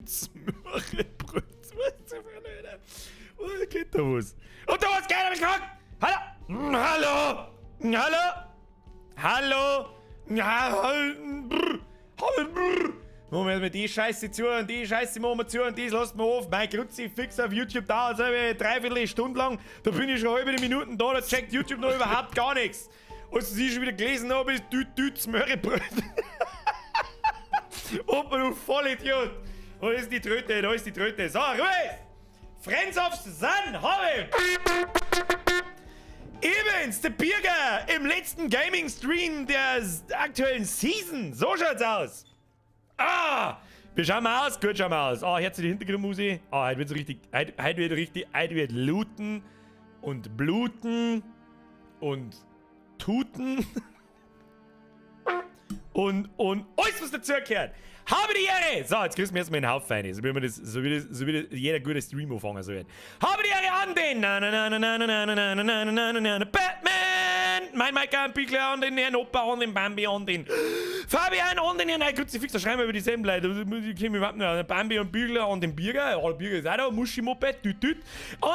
Smörrebröt. Was für eine... Oh, geht da was? Und da was, keiner mich gefragt! Hallo? Hallo? Hallo? Hallo? Moment, mit die Scheiße zu und die Scheiße machen wir zu und das lasst mir auf. Mein Kruzifix auf YouTube dauert so eine Dreiviertelstunde lang. Da bin ich schon halbe Minuten da checkt YouTube noch überhaupt gar nichts. Als ich schon wieder gelesen habe, ist Düt Smörrebröt. Opa, du Vollidiot! Da ist die Tröte, da ist die Tröte. So, Ruhe! Friends of Sun, habe Evans, der Birger, im letzten Gaming-Stream der aktuellen Season. So schaut's aus. Ah! Wir schauen mal aus, gut schauen wir aus. Ah, jetzt die Hintergrundmusik. Ah, heute wird so richtig, heute wird looten und bluten und tuten und alles, was dazu gehört. Habe die Ehre! So, jetzt grüßen wir erstmal den Haufen. So wie jeder gute Stream anfangen soll. Habe die Ehre an den Batman! Mein Mike an Pickler an den Herrn Opa an den Bambi an den Fabian an den Herrn Kruzifix. Da schreiben wir über dieselben Leute. Ich kenne mich überhaupt nicht. Bambi und Bügler an den Birger. Ja, der Birger ist auch da. Muschi-Moped. An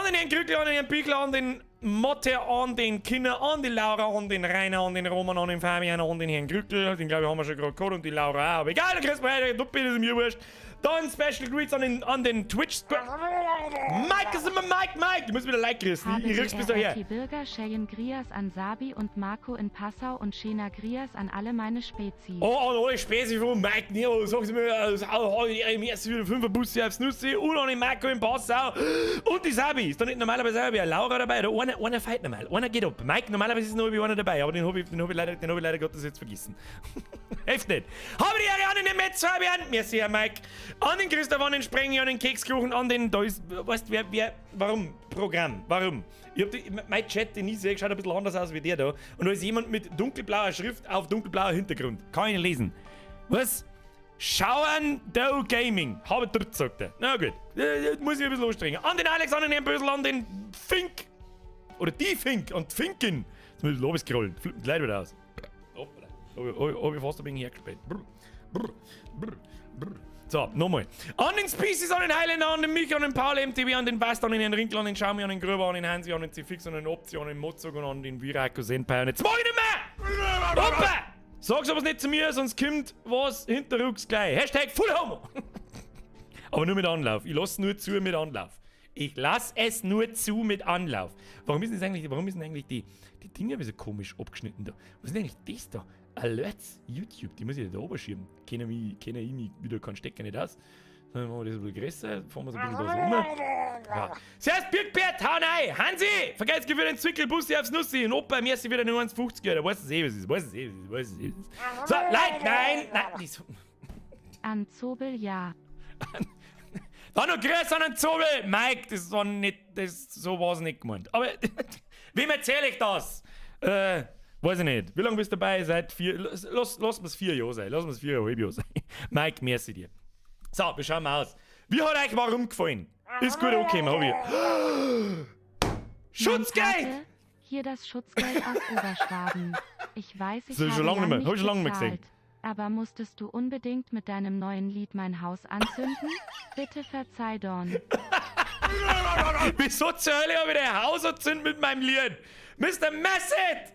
den Herrn Krückler, an den Herrn Pickler, an den Motte, an den Kinder, an die Laura, an den Rainer, an den Roman, an den Fabian, an den Herrn Krückler. Den glaube ich haben wir schon gerade gehabt und die Laura auch. Aber egal, du kriegst mal du bist mir wurscht. Dann Special Greets an den Twitch. Mike ist immer Mike. Du musst wieder Like kriegen. Ich rück's bis daher. Birger, Cheyenne Grias an Sabi und Marco in Passau und Shena Grias an alle meine Spezi. Oh, an alle Spezi von Mike Nero. Sag's mir, im ersten wieder 5er Busse aufs Nussi und an den Marco in Passau. Und die Sabi. Ist da nicht normalerweise auch wie eine Laura dabei? Oder einer fight normal. Einer geht ab. Mike, normalerweise ist noch wie einer dabei, aber den hab ich leider Gottes jetzt vergessen. Hilft nicht. Habe die Ehre an den Metz, Fabian. Merci, Herr Mike. An den Christoph, an den Sprenger, an den Kekskuchen, an den... Da ist... Weißt du, wer... Warum? Programm. Warum? Ich hab mein Chat, den ich sehe, schaut ein bisschen anders aus wie der da. Und da ist jemand mit dunkelblauer Schrift auf dunkelblauer Hintergrund. Kann ich nicht lesen. Was? Schauen Do Gaming. Habe ich dort gesagt. Na gut. Muss ich ein bisschen anstrengen. An den Alex, an den Herrn Bösel, an den Fink. Oder die Fink. Und Finken. Jetzt muss ich Lobby scrollen. Flippt gleich wieder aus. Hoppala. Hab ich fast ein wenig hergespielt. So, nochmal. An den Species, an den Highlander, an den Micha, an den Paul MTV, an den West, an den Rinkel, an den Schaumi, an den Gröber, an den Hansi, an den Zifix, an den Opti, an den Mozog und an den Virako Senpai. Und jetzt mach ich nicht mehr! Hoppe! Sag's aber nicht zu mir, sonst kommt was hinterrucks gleich. Hashtag Full Homo! Aber nur mit Anlauf. Ich lass nur zu mit Anlauf. Ich lass es nur zu mit Anlauf. Warum ist denn eigentlich die Dinger so komisch abgeschnitten da? Was ist denn eigentlich das da? Alerts YouTube, die muss ich da oben schieben. Kenne ich mich wieder keinen Stecker nicht aus. Dann machen wir das ein bisschen größer, fahren wir so ein bisschen da so rum. Ja. Servus Birkbert, hau rein! Hansi! Vergesst für den Zwickelbussi aufs Nussi und Opa, merci wieder nur 1,50. Da weißt du eh, was es ist. So, Leute, nein! An Zobel, ja. Dann noch grüß an den Zobel! Mike, so war es nicht gemeint. Aber, wem erzähle ich das? Weiß ich nicht. Wie lange bist du dabei? Seit 4... Lass mir's 4 Jahre sein. Lass mir's 4,5 Jahre sein. Mike, merci dir. So, wir schauen mal aus. Wie hat euch warum gefallen? Ist gut angekommen, hab ich. Schutzgeld! Hier das Schutzgeld aus Oberschwaben. Ich weiß, ich habe schon lange nicht mehr. Hab ich schon lange nicht mehr bezahlt. gesehen. Aber musstest du unbedingt mit deinem neuen Lied mein Haus anzünden? Bitte verzeih, Don. Wieso zur Hölle habe ich dein Haus erzündet mit meinem Lied? Mr. Masset!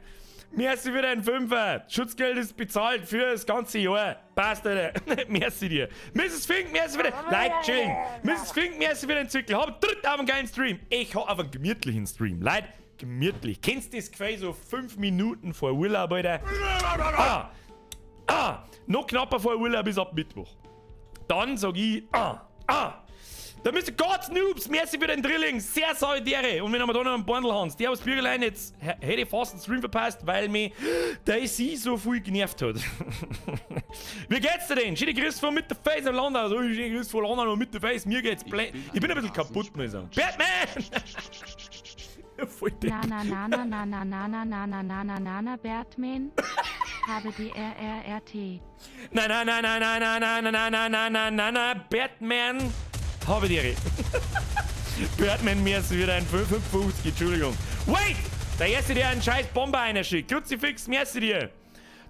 Merci für deinen Fünfer. Schutzgeld ist bezahlt für das ganze Jahr. Passt, Alter. Merci dir. Mrs. Fink, merci für den... Like, chillen. Mrs. Fink, merci für den Zirkel. Hab dritt auf einen geilen Stream. Ich hab auf einen gemütlichen Stream. Leute, gemütlich. Kennst du das Gefühl so 5 Minuten vor Urlaub, Alter? Noch knapper vor Urlaub bis ab Mittwoch. Dann sag ich, da müsste Gott's Noobs, merci für den Drilling, sehr solidäre. Und wenn wir da noch einen Bundle haben, der aus Bürgerlein, jetzt hätte ich fast den Stream verpasst, weil mich der sie so viel genervt hat. Wie geht's dir denn? Schöne Grüße von mit der Face am Landhaus. Oh, schöne Grüße von Landhaus und mit der Face. Mir geht's ich bin ein bisschen kaputt, muss ich sagen. Batman! Na, Batman. Habe die RRRT. Na, Batman. Habe die Batman, mir ist wieder ein 55, Entschuldigung. Wait! Der erste, der einen scheiß Bomber einschickt. Kruzifix, merci dir.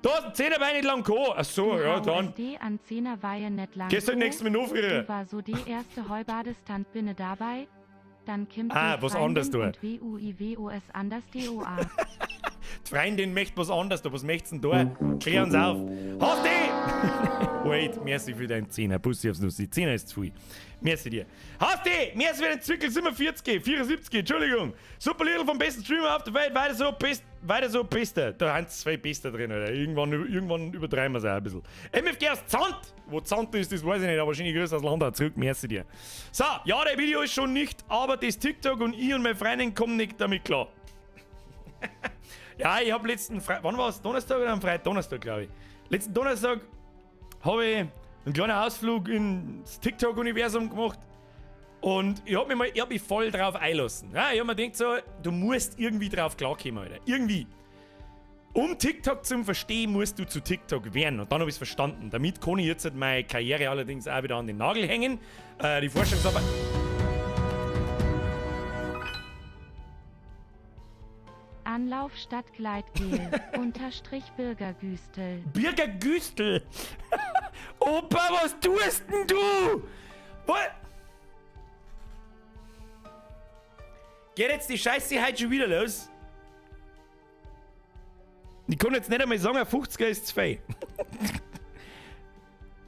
Da hast du 10er Bein nicht lang gehabt. Ach so, ja, dann. Die an 10er war ja nicht lang. Gehst du nächstes Mal nachfrieren? Du war so die erste Heubadestand binne dabei. Dann kommt was anderes da. und WUIWOS anders DOA. Die Freundin möchte was anderes, da was möchtest du denn da? Klär uns auf. Hast die! Wait, merci für deinen 10er. Bussi aufs Nussi. 10er ist zu viel. Merci dir. Hast die! Merci für den Zwickel 47, 74, Entschuldigung. Super Little vom besten Streamer auf der Welt. Weiter so, Beste. Da sind 2 Beste drin, oder? Irgendwann übertreiben wir es auch ein bisschen. MFG aus Zand! Wo Zand ist, das weiß ich nicht, aber wahrscheinlich größer aus Landau. Zurück, merci dir. So, ja, der Video ist schon nicht, aber das TikTok und ich und meine Freundin kommen nicht damit klar. Ja, ich habe letzten Freitag, wann war es? Donnerstag oder am Freitag? Donnerstag, glaube ich. Letzten Donnerstag habe ich einen kleinen Ausflug ins TikTok-Universum gemacht und ich hab mich voll drauf einlassen. Ja, ich habe mir gedacht so, du musst irgendwie drauf klarkommen, Alter. Irgendwie. Um TikTok zu verstehen, musst du zu TikTok werden. Und dann habe ich es verstanden. Damit kann ich jetzt meine Karriere allerdings auch wieder an den Nagel hängen. Die Forschungsarbeit... Anlauf statt Gleitgel. Unterstrich Bürgergüstel. Bürgergüstel? Opa, was tust denn du? Was? Geht jetzt die Scheiße heute schon wieder los? Ich kann jetzt nicht einmal sagen, ein 50er ist zu viel.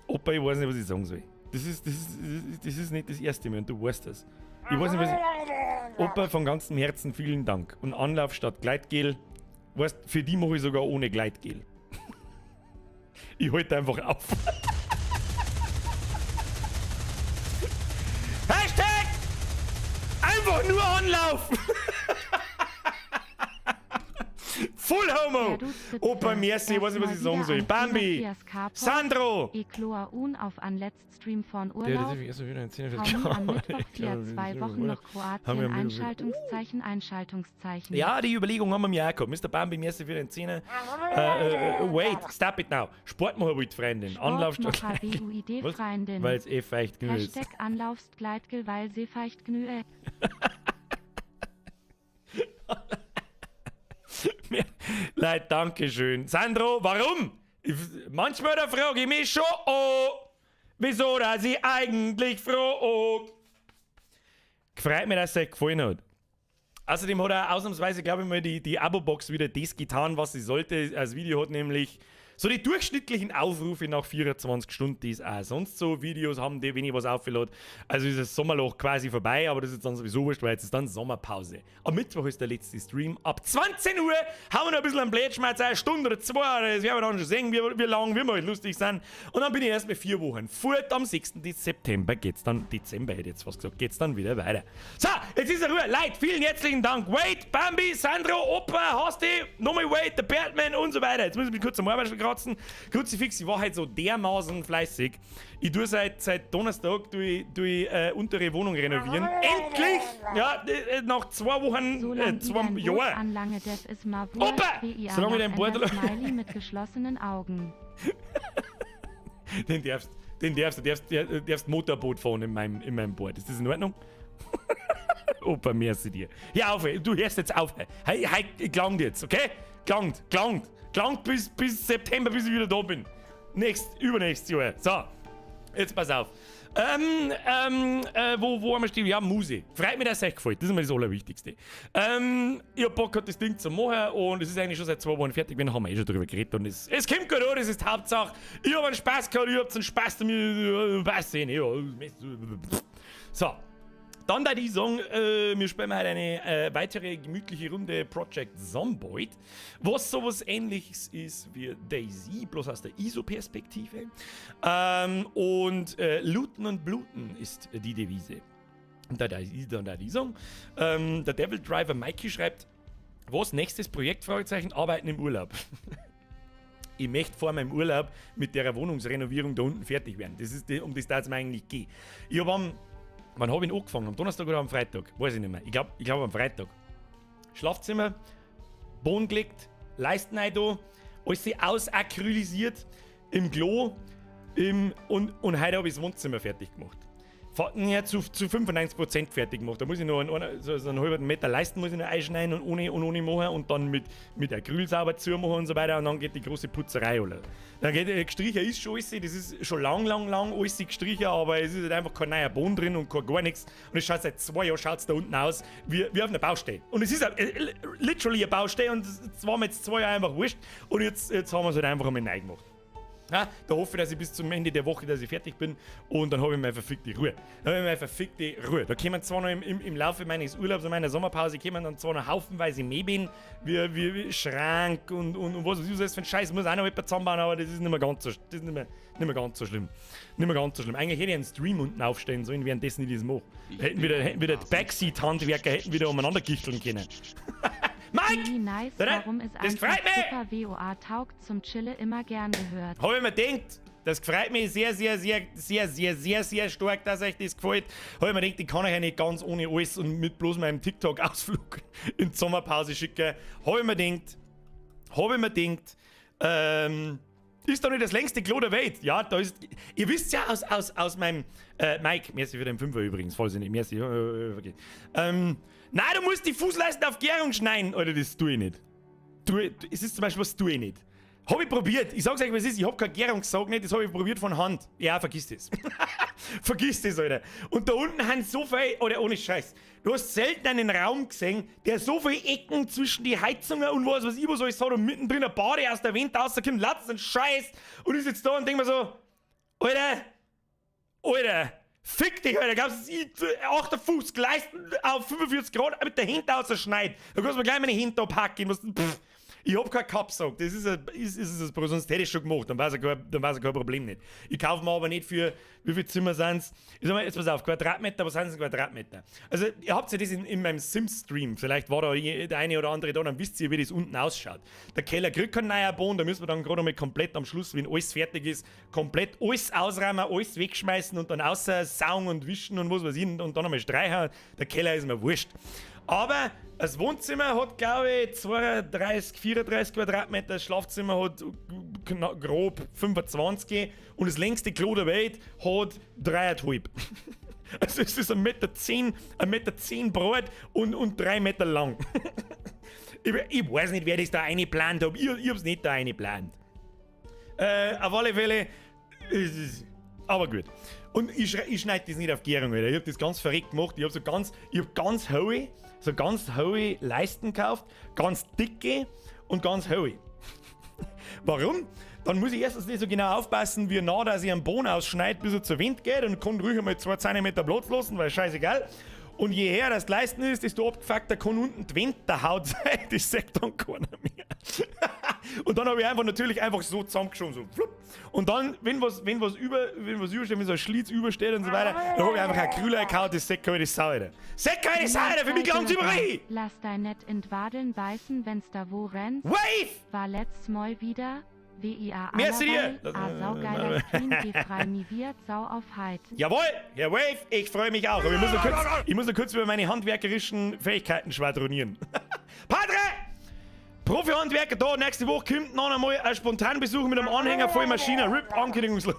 Opa, ich weiß nicht, was ich sagen soll. Das ist nicht das erste Mal und du weißt das. Ich weiß nicht, was ich... Opa, von ganzem Herzen vielen Dank. Und Anlauf statt Gleitgel. Weißt, für die mache ich sogar ohne Gleitgel. Ich halte einfach auf. Hashtag! Einfach nur Anlauf! Full Homo! Opa, merci, ich weiß nicht, was ich sagen soll. Bambi! Sandro! Ekloaun auf an letzt Stream von Urlaub. An Mittwoch hier 2 Wochen noch Kroatien. Einschaltungszeichen. Ja, die Überlegung haben wir mir auch gehabt. Mr. Bambi, merci für den 10er. Wait, stop it now. Sportmacher wollt, Freundin. Anlauf statt Freundin. Weil es feucht genug ist. Hashtag Anlaufst Gleitgel, weil sie feucht genug. Leute, danke schön. Sandro, warum? Manchmal da frage ich mich schon, wieso dass ich eigentlich froh. Gefreut mich, dass es euch gefallen hat. Außerdem hat er ausnahmsweise, glaube ich mal, die Abo-Box wieder das getan, was sie sollte. Das Video hat nämlich so die durchschnittlichen Aufrufe nach 24 Stunden, die es auch sonst so Videos haben, die wenig was aufgeladen. Also ist das Sommerloch quasi vorbei, aber das ist dann sowieso wurscht, weil jetzt ist dann Sommerpause. Am Mittwoch ist der letzte Stream. Ab 20 Uhr haben wir noch ein bisschen einen Blätschmerz, eine Stunde oder 2, das werden wir dann schon sehen, wie lang wir mal lustig sind. Und dann bin ich erst mal 4 Wochen fort. Am 6. September geht's dann, Dezember hätte ich jetzt was gesagt, geht's dann wieder weiter. So, jetzt ist er Ruhe. Leute, vielen herzlichen Dank. Wade, Bambi, Sandro, Opa, Hasti, nochmal Wade, der Batman und so weiter. Jetzt muss ich mich kurz am Arbeitsstuhl kratzen. Kruzifix, ich war halt so dermaßen fleißig. Ich tue seit Donnerstag untere Wohnung renovieren. Endlich! Ja, nach 2 Wochen, 2 Jahren. Opa! Solange dein Bordel... Smiley mit geschlossenen Augen. Den darfst Motorboot fahren in meinem Board. Ist das in Ordnung? Opa, merci dir. Hör auf, du hörst jetzt auf. Hey, klangt jetzt, okay? Klangt bis September, bis ich wieder da bin. Übernächstes Jahr. So, jetzt pass auf. Wo haben wir stehen? Ja, Musik. Freut mich, dass es euch gefällt. Das ist mir das Allerwichtigste. Ich hab Bock gehabt, das Ding zu machen und es ist eigentlich schon seit 2 Wochen fertig. Wir haben schon drüber geredet und es kommt gut an, das ist die Hauptsache. Ich hab einen Spaß gehabt, ihr habt einen Spaß damit. Passt sehen, ja. So. Dann da die sagen, wir spielen heute eine weitere gemütliche Runde Project Zomboid, was sowas ähnliches ist wie DayZ, bloß aus der ISO-Perspektive. Looten und Bluten ist die Devise. Und da die sagen, der Devil Driver Mikey schreibt, was nächstes Projekt? Fragezeichen, Arbeiten im Urlaub. Ich möchte vor meinem Urlaub mit der Wohnungsrenovierung da unten fertig werden. Das ist um das es mir eigentlich geht. Ich habe wann habe ich ihn angefangen? Am Donnerstag oder am Freitag? Weiß ich nicht mehr. Ich glaube am Freitag. Schlafzimmer, Boden gelegt, Leisten rein da, alles ausacrylisiert, im Klo und heute habe ich das Wohnzimmer fertig gemacht. Ja, zu 95% fertig gemacht. Da muss ich noch so einen halben Meter Leisten muss ich noch einschneiden und ohne machen und dann mit Acryl sauber zumachen und so weiter und dann geht die große Putzerei, oder? Dann geht gestrichen ist schon alles, das ist schon lang alles gestrichen, aber es ist halt einfach kein neuer Boden drin und gar nichts. Und es schaut seit 2 Jahren schaut's da unten aus wie auf einer Baustelle. Und es ist literally eine Baustelle und es war mir jetzt 2 Jahre einfach wurscht und jetzt haben wir es halt einfach einmal neu gemacht. Ja, da hoffe ich, dass ich bis zum Ende der Woche dass ich fertig bin und dann habe ich meine verfickte Ruhe. Da kommen zwar noch im Laufe meines Urlaubs und meiner Sommerpause kommen dann zwar noch haufenweise Mebin, wie Schrank und was weiß ich, was für ein Scheiß, muss auch noch jemand zusammenbauen, aber das ist nicht mehr ganz so, schlimm. Eigentlich hätte ich einen Stream unten aufstellen sollen, währenddessen ich das mache. Hätten wieder die Backseat-Handwerker wieder umeinander gichteln können. Mike! Nice, warum ist das gefreut mich! Super WOA taugt zum Chille immer gern gehört. Habe ich mir gedacht, das gefreut mich sehr stark, dass euch das gefällt. Habe ich mir gedacht, ich kann euch ja nicht ganz ohne alles und mit bloß meinem TikTok-Ausflug in die Sommerpause schicken. Habe ich mir gedacht, ist doch nicht das längste Klo der Welt. Ja, da ist. Ihr wisst ja aus meinem. Mike, merci für den 5er übrigens, falls ihr nicht. Merci. Okay. Nein, du musst die Fußleisten auf Gärung schneiden. Alter, das tue ich nicht. Es ist zum Beispiel, was tue ich nicht. Hab ich probiert. Ich sag's euch, was es ist. Ich hab kein Gärungssaug nicht. Das habe ich probiert von Hand. Ja, vergiss das. Vergiss das, Alter. Und da unten haben so viel. Oder ohne Scheiß. Du hast selten einen Raum gesehen, der so viele Ecken zwischen die Heizungen und was ich was alles hat und mittendrin ein Bade aus der Wind rauskommt, latzt und Scheiß. Und ich sitze da und denk mir so, Alter, fick dich, Alter, glaubst du, 58 Leisten auf 45 Grad mit der Hände ausschneiden. Da kannst du mir gleich meine Hände abhacken. Ich hab keinen Kappsack, das ist es, sonst hätte ich schon gemacht, dann weiß ich kein Problem nicht. Ich kaufe mir aber nicht für, wie viele Zimmer sind's? Ich sag mal, jetzt pass auf, Quadratmeter, was sind Quadratmeter? Also, ihr habt ja das in meinem Sims-Stream, vielleicht war da der eine oder andere da, dann wisst ihr, wie das unten ausschaut. Der Keller kriegt keinen neuen Boden, da müssen wir dann gerade einmal komplett am Schluss, wenn alles fertig ist, komplett alles ausräumen, alles wegschmeißen und dann außer saugen und wischen und was weiß ich und dann einmal streichen. Der Keller ist mir wurscht. Aber das Wohnzimmer hat, glaube ich, 32, 34 Quadratmeter, das Schlafzimmer hat grob 25 und das längste Klo der Welt hat 3,5. Also es ist 1,10 Meter breit und 3 Meter lang. Ich weiß nicht, wer das da eingeplant hat, ich hab's nicht da eingeplant. Auf alle Fälle, aber gut. Und ich schneide das nicht auf Gärung, Alter. Ich hab das ganz verrückt gemacht. Ich hab ganz hohe Leisten gekauft, ganz dicke und ganz hohe. Warum? Dann muss ich erstens nicht so genau aufpassen, wie nah, dass ich einen Boden ausschneide, bis er zur Wind geht und kann ruhig einmal 2 cm Platz lassen, weil scheißegal. Und je höher das Leisten ist, desto abgefuckter kann unten die Wände der Haut sein. Das sagt dann keiner mehr. Und dann habe ich natürlich so zusammengeschoben, so flupp. Und dann, wenn was übersteht, wenn so ein Schlitz übersteht und so weiter, dann habe ich einfach ein Acryl gekauft, das sagt keine Sau, Alter. Sagt keine Sau, Alter, für mich glauben sie immer rein! Lass dein nicht in Wadeln beißen, wenn's da wo rennt. Wave! War letztes Mal wieder. WIA Merci dir! Saugeiler Stream, frei mi wird, sau auf Heid. Jawohl, Herr Wave, ich freue mich auch. Aber ich muss nur kurz über meine handwerkerischen Fähigkeiten schwadronieren. Padre! Profi-Handwerker da, nächste Woche kommt noch einmal ein Spontanbesuch mit einem Anhänger voll Maschine. RIP, Ankündigungslos.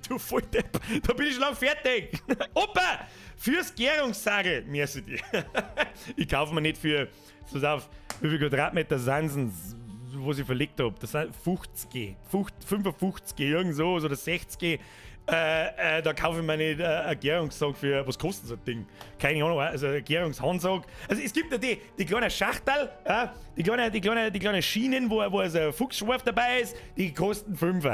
Du Volldepp, da bin ich schon lang fertig. Opa, fürs Gärungssagel, merci dir. Ich kaufe mir nicht für, pass auf, wie viel Quadratmeter sind es, was ich verlegt habe. Das sind 50, 55, irgend so, oder 60. Da kaufe ich mir nicht ein Gärungssag für, was kostet so ein Ding? Keine Ahnung, also ein Gärungshandsag. Also es gibt ja die kleinen Schachtel, die kleinen Schienen, wo also ein Fuchsschwarf dabei ist, die kosten 5.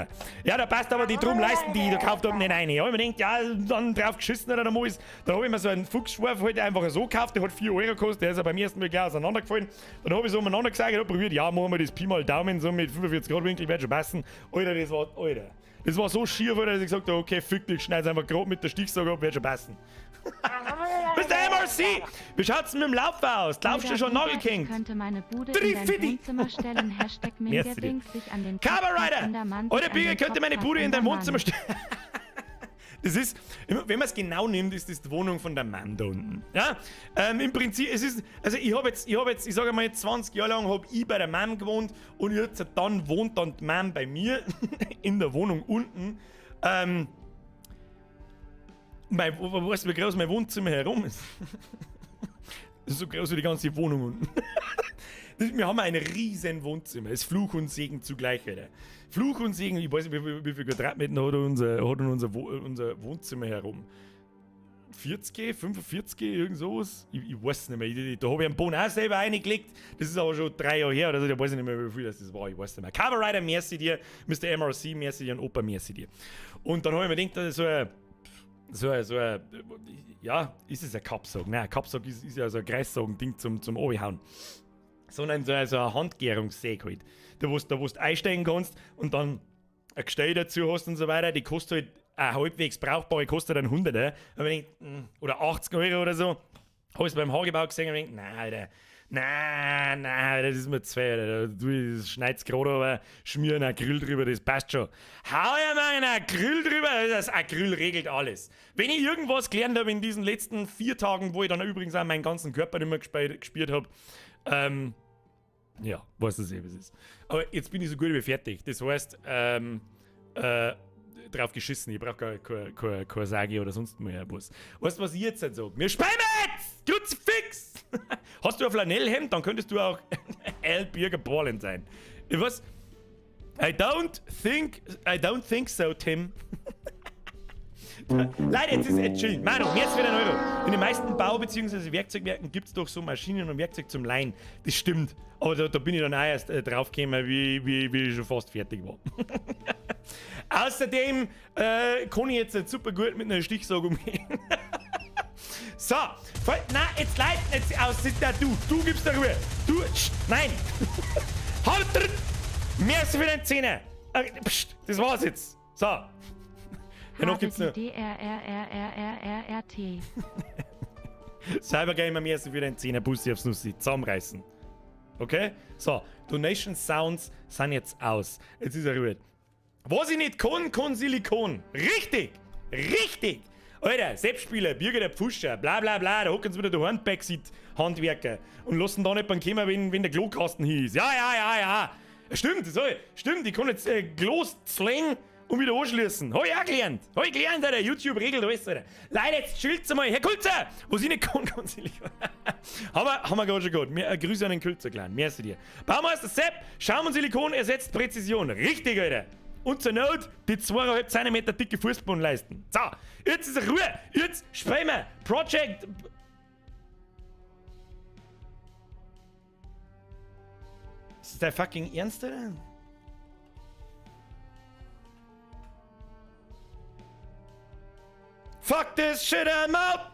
Ja, da passt aber die Drum-Leisten, die ich da gekauft habe, nicht rein. Ja, ich mir gedacht, ja, dann drauf geschissen oder mal ist. Dann habe ich mir so einen Fuchsschwarf halt einfach so gekauft, der hat 4 Euro gekostet, der ist ja beim ersten Mal gleich auseinandergefallen. Dann habe ich so umeinander gesagt, ich habe probiert, ja, machen wir das Pi mal Daumen, so mit 45 Grad Winkel, wird schon passen. Das war so schief, dass ich gesagt habe, okay, fick dich, schneid's einfach grob mit der Stichsäge ab, wird schon passen. Bis der MRC! Wie schaut's mit dem Lauf aus? Laufst du schon Nagelking? Könnte meine Bude in dein Wohnzimmer stellen, Hashtag Mingerdings sich an den Carberrider! Eure Bücher könnte meine Bude in dein Wohnzimmer stellen. Das ist, wenn man es genau nimmt, ist das die Wohnung von der Mann da unten. Ja? Im Prinzip, es ist, also ich sage mal, 20 Jahre lang habe ich bei der Mann gewohnt und jetzt dann wohnt dann die Mann bei mir in der Wohnung unten. Weißt du, wie groß mein Wohnzimmer herum ist? Das ist so groß wie die ganze Wohnung unten. Wir haben ein riesen Wohnzimmer. Es ist Fluch und Segen zugleich, Alter. Fluch und Segen, ich weiß nicht, wie viel Quadratmeter hat unser Wohnzimmer herum. 40, 45, irgend sowas? Ich weiß nicht mehr. Da habe ich einen Bon auch selber reingelegt. Das ist aber schon 3 Jahre her oder so. Da weiß ich nicht mehr, wie viel das war. Ich weiß nicht mehr. Cover Rider, merci dir. Mr. MRC, merci dir. Und Opa, merci dir. Und dann habe ich mir gedacht, ja, ist es ein Kappsog? Nein, ein Kappsog ist ja so ein Kreissagen-Ding zum Oberhauen. Sondern so eine Handgärungssäge halt. Da wo du einsteigen kannst und dann ein Gestell dazu hast und so weiter. Die kostet halt eine halbwegs brauchbare, kostet dann 100, oder 80 Euro oder so. Habe ich beim Hagebau gesehen und gedacht, nein, Alter. Nein, das ist mir zu viel. Du schneidest gerade aber, schmieren Acryl drüber, das passt schon. Hau ja mal ein Acryl drüber, das Acryl regelt alles. Wenn ich irgendwas gelernt habe in diesen letzten 4 Tagen, wo ich dann übrigens auch meinen ganzen Körper nicht mehr gespielt habe, ja, weiß das eh, was es ist. Aber jetzt bin ich so gut wie fertig. Das heißt, drauf geschissen, ich brauche keine Sage oder sonst mehr was. Weißt du, was ich jetzt sage? Wir spielen jetzt! Kruzifix! Hast du ein Flanellhemd, dann könntest du auch Al Birger Borland sein. Was? I don't think so, Tim. Leute, jetzt ist es chill. Manu, jetzt wieder ein Euro. In den meisten Bau- bzw. Werkzeugwerken gibt es doch so Maschinen und Werkzeug zum Leihen. Das stimmt. Aber da bin ich dann auch erst drauf gekommen, wie ich schon fast fertig war. Außerdem kann ich jetzt super gut mit einer Stichsage umgehen. So, nein, jetzt Leute, jetzt aus, du gibst da Ruhe. Du, nein. Halt drin. Merci für deine Zähne. Psst, das war's jetzt. So. Ja, noch gibt's noch. DRRRRRRRT. Cybergamer, merci für deine Zähne. Bussi aufs Nussi. Zusammenreißen. Okay? So, Donation Sounds sind jetzt aus. Jetzt ist er ruhig. Was ich nicht kann Silikon. Richtig! Richtig! Alter, Selbstspieler, Bürger der Pfuscher, bla bla bla, da hocken sie wieder der Hornbackseat-Handwerker und lassen da nicht beim kommen, wenn der Klokasten hieß. Ja. Stimmt, stimmt, ich kann jetzt Klos slang und wieder anschließen. Hab ich auch gelernt, Alter. YouTube regelt alles, Alter. Leute, jetzt chillt's mal. Herr Kulzer, was ich nicht kann Silikon. Haben wir gerade schon gehabt. Grüße an den Kulzer, klein. Merci dir. Baumeister Sepp, Schaum und Silikon ersetzt Präzision. Richtig, Alter. Und zur Not die 2,5 cm dicke Fußboden leisten. So, jetzt ist Ruhe. Jetzt spielen wir Project. Ist das der fucking Ernst, oder? Fuck this shit, I'm out!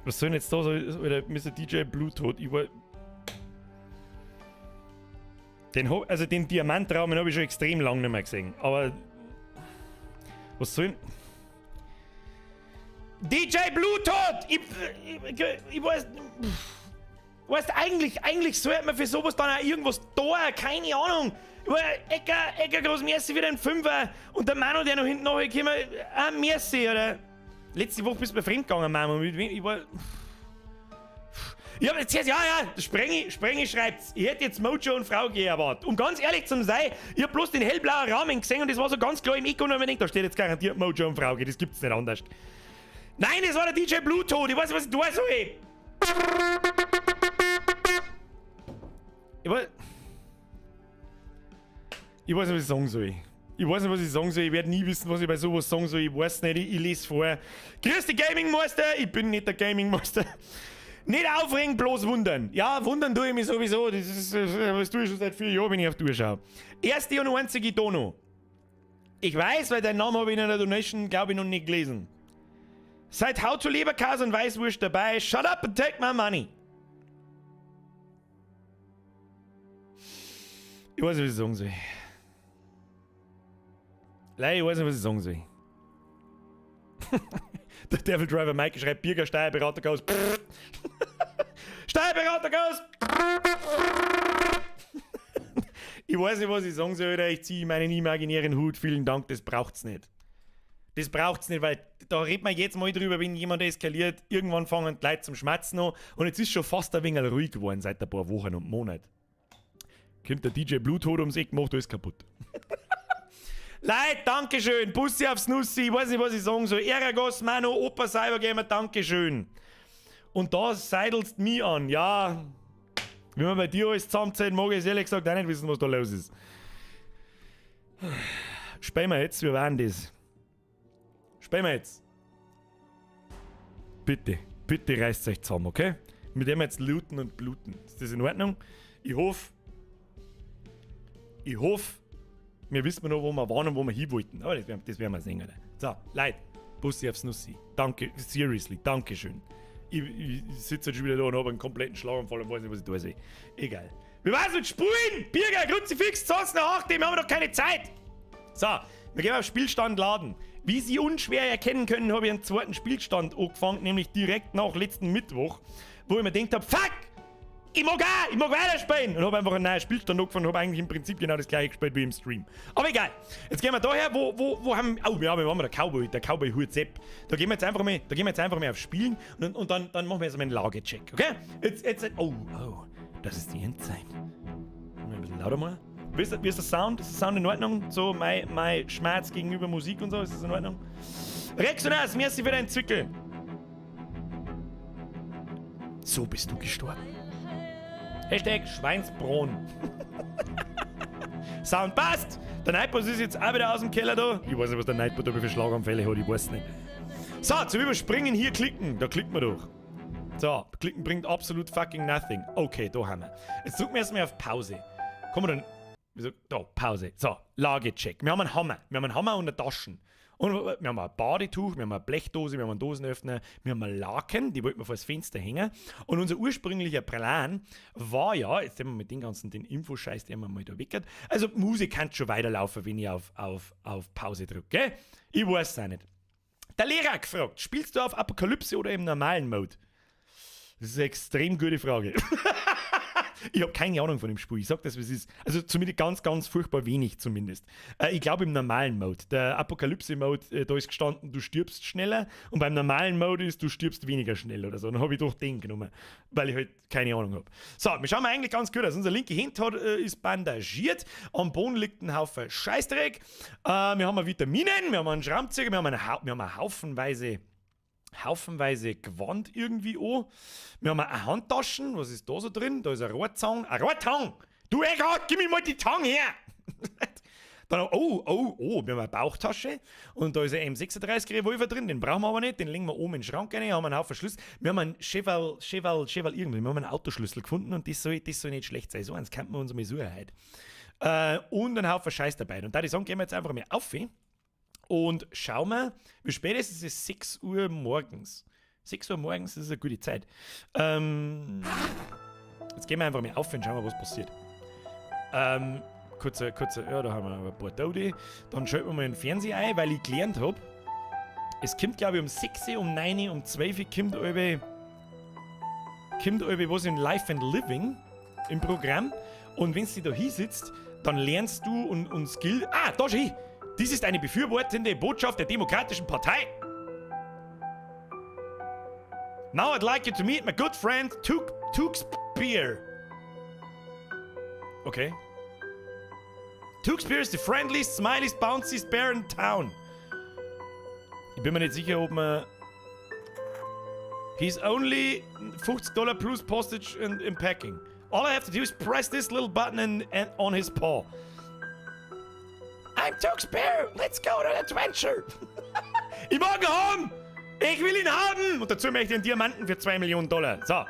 Was soll denn jetzt da so, oder Mr. DJ Bluetooth? Den Diamantraum habe ich schon extrem lange nicht mehr gesehen. Aber. Was soll denn. DJ Bluetooth! Ich weiß. Weißt du, eigentlich sollte man für sowas dann auch irgendwas da, keine Ahnung. Ecker groß Merci für den Fünfer und der Manu, der noch hinten nachher gekommen ist, Merci, oder? Letzte Woche bist du bei Fremd gegangen, Mama. Ich war. Ja, jetzt Sprengi schreibt's. Ich hätte jetzt Mojo und Frau erwartet. Um ganz ehrlich zu sein, ich hab bloß den hellblauen Rahmen gesehen und das war so ganz klar im Icon und ich denke, da steht jetzt garantiert Mojo und Frau. Das gibt's nicht anders. Nein, das war der DJ Bluetooth. Ich weiß nicht, was ich tun soll. Ich weiß nicht, was ich sagen soll. Ich werde nie wissen, was ich bei sowas sagen soll. Ich weiß nicht, ich lese vor. Grüß dich, Gaming-Meister. Ich bin nicht der Gaming-Meister. Nicht aufregen, bloß wundern. Ja, wundern tue ich mich sowieso. Das tue ich schon seit 4 Jahren, wenn ich auf die Uhr schaue. Erste und einzige Dono. Ich weiß, weil deinen Namen habe ich in einer Donation, glaube ich, noch nicht gelesen. Seit How to Leberkäse und Weißwurst dabei. Shut up and take my money. Ich weiß nicht, was ich sagen soll. Leider, ich weiß nicht, was ich sagen soll. Der Devil Driver Mike schreibt Birger Steuerberater Ghost. Steuerberater Ghost! Ich weiß nicht, was ich sagen soll, oder ich ziehe meinen imaginären Hut. Vielen Dank, das braucht's nicht. Das braucht's nicht, weil da redet man jetzt mal drüber, wenn jemand eskaliert. Irgendwann fangen die Leute zum Schmatzen an. Und jetzt ist schon fast ein wenig ruhig geworden seit ein paar Wochen und Monaten. Kommt der DJ Bluetooth ums Eck, macht alles kaputt. Leute, Dankeschön. Bussi aufs Nussi. Ich weiß nicht, was ich sagen soll. Eragos, Mano, Opa Cybergamer, Dankeschön. Und da seidelst mich an. Ja, wenn man bei dir alles zusammenzählt, mag ich es ehrlich gesagt auch nicht wissen, was da los ist. Spielen wir jetzt, wir waren das. Spielen wir jetzt. Bitte, bitte reißt euch zusammen, okay? Mit dem jetzt looten und bluten. Ist das in Ordnung? Ich hoffe, wir wissen noch, wo wir waren und wo wir hin wollten. Aber das werden wir sehen. So, Leute, Bussi aufs Nussi. Danke, seriously, Dankeschön. Ich sitze jetzt schon wieder da und habe einen kompletten Schlaganfall und weiß nicht, was ich da sehe. Egal. Wir wollen uns spulen! Birger, Kruzifix, sonst noch 8, wir haben noch keine Zeit! So, wir gehen auf Spielstand laden. Wie Sie unschwer erkennen können, habe ich einen zweiten Spielstand angefangen, nämlich direkt nach letzten Mittwoch, wo ich mir gedacht habe, fuck! Ich mag weiterspielen! Und habe einfach einen neuen Spielstand angefangen und habe eigentlich im Prinzip genau das gleiche gespielt wie im Stream. Aber egal. Jetzt gehen wir daher, wo haben... Oh, wir haben der Cowboy Hut Sepp. Da gehen wir jetzt einfach mal auf Spielen und dann machen wir jetzt mal einen Lagecheck, okay? Jetzt... Oh, das ist die Endzeit. Ein bisschen lauter mal. Wie ist der Sound? Ist der Sound in Ordnung? So, mein Schmerz gegenüber Musik und so, ist das in Ordnung? Rexonas, merci für deinen Zwickel. So bist du gestorben. Hashtag Schweinsbron. Sound passt! Der Nightbot ist jetzt auch wieder aus dem Keller da. Ich weiß nicht, was der Nightbot da für Schlaganfälle hat, ich weiß nicht. So, zum Überspringen hier klicken. Da klicken wir durch. So, klicken bringt absolut fucking nothing. Okay, da haben wir. Jetzt drücken wir erstmal auf Pause. Kommen wir dann... Wieso? Da, Pause. So, Lagecheck. Wir haben einen Hammer. Wir haben einen Hammer und eine Taschen. Und wir haben ein Badetuch, wir haben eine Blechdose, wir haben einen Dosenöffner, wir haben einen Laken, die wollten wir vor das Fenster hängen. Und unser ursprünglicher Plan war ja, jetzt haben wir mit den Infoscheiß, den haben wir mal da weggehört. Also die Musik kann schon weiterlaufen, wenn ich auf Pause drücke, gell? Ich weiß es auch nicht. Der Lehrer hat gefragt, spielst du auf Apokalypse oder im normalen Mode? Das ist eine extrem gute Frage. Ich habe keine Ahnung von dem Spiel. Ich sag das, wie es ist. Also zumindest ganz, ganz furchtbar wenig zumindest. Ich glaube im normalen Mode. Der Apokalypse-Mode, da ist gestanden, du stirbst schneller. Und beim normalen Mode ist, du stirbst weniger schnell oder so. Dann habe ich doch den genommen, weil ich halt keine Ahnung habe. So, wir schauen mal eigentlich ganz gut aus. Unser linke Hand ist bandagiert. Am Boden liegt ein Haufen Scheißdreck. Wir haben Vitaminen, wir haben einen Schraubenzieher, wir haben haufenweise Gewand irgendwie an. Wir haben eine Handtaschen. Was ist da so drin? Da ist ein Rohrzang. Ein Rohrtang! Du Eckhardt, gib mir mal die Tang her! Dann, wir haben eine Bauchtasche. Und da ist ein M36 Revolver drin. Den brauchen wir aber nicht. Den legen wir oben in den Schrank rein. Haben einen Haufen Schlüssel. Wir haben einen Cheval irgendwie. Wir haben einen Autoschlüssel gefunden und das soll nicht schlecht sein. So eins kennt man uns mal so heute. Und einen Haufen Scheiß dabei. Und da die sagen, gehen wir jetzt einfach mal auf. Und schauen wir, wie spät ist es? Es ist 6 Uhr morgens. 6 Uhr morgens ist eine gute Zeit. Jetzt gehen wir einfach mal auf und schauen wir, was passiert. Kurzer, ja, da haben wir ein paar Tote. Dann schalten wir mal den Fernseher ein, weil ich gelernt habe, es kommt, glaube ich, um 6 Uhr, um 9 Uhr, um 12 Uhr kommt was in Life and Living im Programm. Und wenn du da hinsitzt, dann lernst du und Skill... Ah, da schau hin! Dies ist eine befürwortende Botschaft der Demokratischen Partei. Now I'd like you to meet my good friend Tewksbury. Okay. Tewksbury is the friendliest, smileest, bounciest bear in town. Ich bin mir nicht sicher, ob man... He's only $50 plus postage and packing. All I have to do is press this little button and on his paw. I'm Tewksbury, let's go on an adventure. Ich mag ihn haben! Ich will ihn haben! Und dazu möchte ich einen Diamanten für $2 Millionen. So.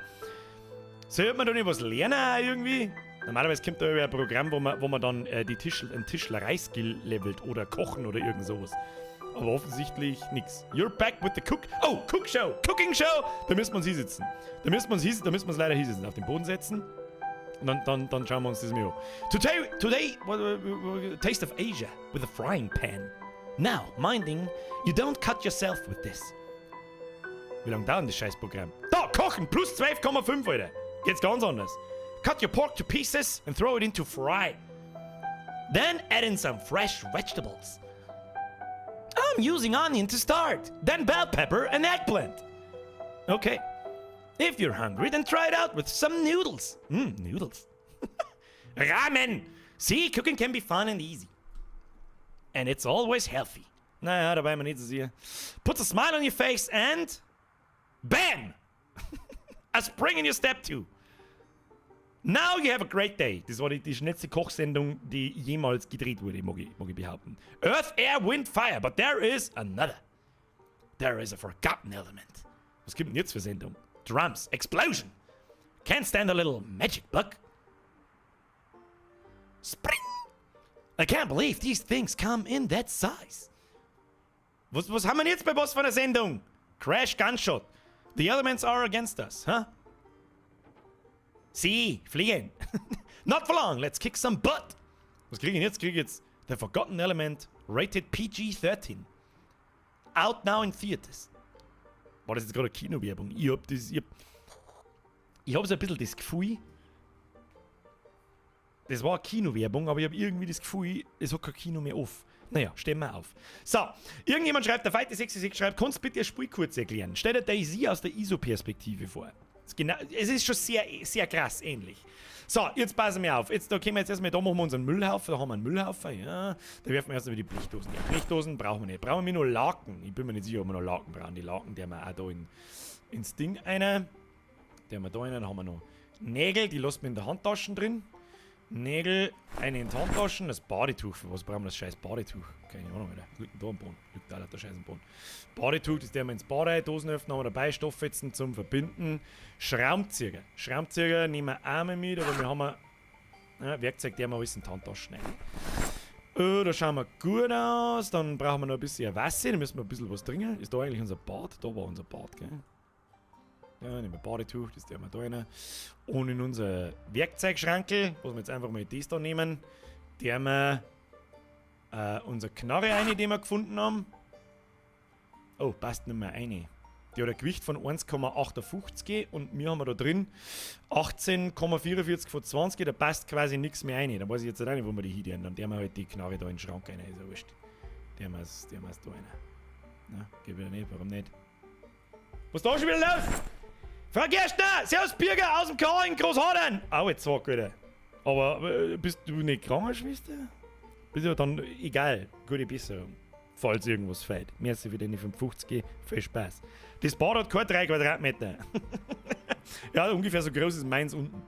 Sollte man da nicht was lernen irgendwie? Normalerweise kommt da ein Programm, wo man dann einen Tischlerei-Skill levelt oder kochen oder irgend sowas. Aber offensichtlich nix. You're back with the Cooking Show! Da müssen wir uns hinsitzen. Da müssen wir uns leider hinsitzen. Auf den Boden setzen. Und dann schauen wir uns das mal an. Today, Taste of Asia with a frying pan. Now, minding, you don't cut yourself with this. Wie lange dauert das Scheißprogramm? Da, kochen, plus 12,5, Alter. Geht's ganz anders. Cut your pork to pieces and throw it into fry. Then add in some fresh vegetables. Oh I'm using onion to start, then bell pepper and eggplant. Okay. If you're hungry, then try it out with some noodles. Noodles. Ramen. See, cooking can be fun and easy. And it's always healthy. Naja, dabei man nicht so sehr. Puts a smile on your face and... BAM! A spring in your step too. Now you have a great day. Das war die schnellste Kochsendung, die jemals gedreht wurde, mag ich behaupten. Earth, Air, Wind, Fire. But there is another. There is a forgotten element. Was gibt denn jetzt für Sendung? Drums. Explosion. Can't stand a little magic bug. Spring. I can't believe these things come in that size. Was haben wir jetzt bei was für einer Sendung? Crash Gunshot. The elements are against us, huh? See, fliegen. Not for long, let's kick some butt. Was kriege ich jetzt? The Forgotten Element, rated PG-13. Out now in theaters. War das jetzt gerade eine Kinowerbung? Ich hab so ein bisschen das Gefühl, das war eine Kinowerbung, aber ich habe irgendwie das Gefühl, es hat kein Kino mehr auf. Naja, stehen wir auf. So, irgendjemand schreibt, der Fighter66 schreibt, kannst du bitte ein Spiel kurz erklären? Stell dir DayZ aus der ISO-Perspektive vor. Es ist schon sehr, sehr krass ähnlich. So, jetzt passen wir auf. Da können wir jetzt erstmal, da machen wir unseren Müllhaufen. Da haben wir einen Müllhaufen, ja. Da werfen wir erstmal die Blechdosen. Die Blechdosen brauchen wir nicht. Brauchen wir nur Laken. Ich bin mir nicht sicher, ob wir noch Laken brauchen. Die Laken, die haben wir auch da ins Ding rein. Die haben wir da rein. Dann haben wir noch Nägel, die lassen wir in der Handtaschen drin. Nägel, eine in die Handtaschen, das Badetuch. Für was brauchen wir das scheiß Badetuch? Keine Ahnung, Alter. Liegt da am Boden. Liegt da der scheiß am Boden. Badetuch, das haben wir ins Bad rein. Dosenöffner haben wir dabei. Stofffetzen zum Verbinden. Schraubenzieher. Schraubenzieher nehmen wir auch mal mit, aber wir haben Werkzeug, die haben wir alles in die Handtaschen rein. Da schauen wir gut aus. Dann brauchen wir noch ein bisschen Wasser. Da müssen wir ein bisschen was trinken. Ist da eigentlich unser Bad? Da war unser Bad, gell? Ja, nehmen wir Badetuch, das tun wir da rein. Und in unser Werkzeugschrankel, wo wir jetzt einfach mal das da nehmen, die haben wir unsere Knarre rein, die wir gefunden haben. Oh, passt nicht mehr rein. Die hat ein Gewicht von 1,58 und wir haben da drin 18,44 von 20, da passt quasi nichts mehr rein. Da weiß ich jetzt nicht, wo wir die hin. Dann haben wir halt die Knarre da in den Schrank rein, ist ja wurscht. Die haben wir da rein. Na, geh wieder nicht, warum nicht? Was ist da schon wieder los? Frau Gerstner, Servus Bürger aus dem K in Großhadern. Au, jetzt sag wieder. Aber bist du nicht krank, Schwester? Bist du dann egal. Gute Besserung. Falls irgendwas fällt. Merci für deine 55, viel Spaß. Das Bad hat keine 3 Quadratmeter. Ja, ungefähr so groß ist meins unten.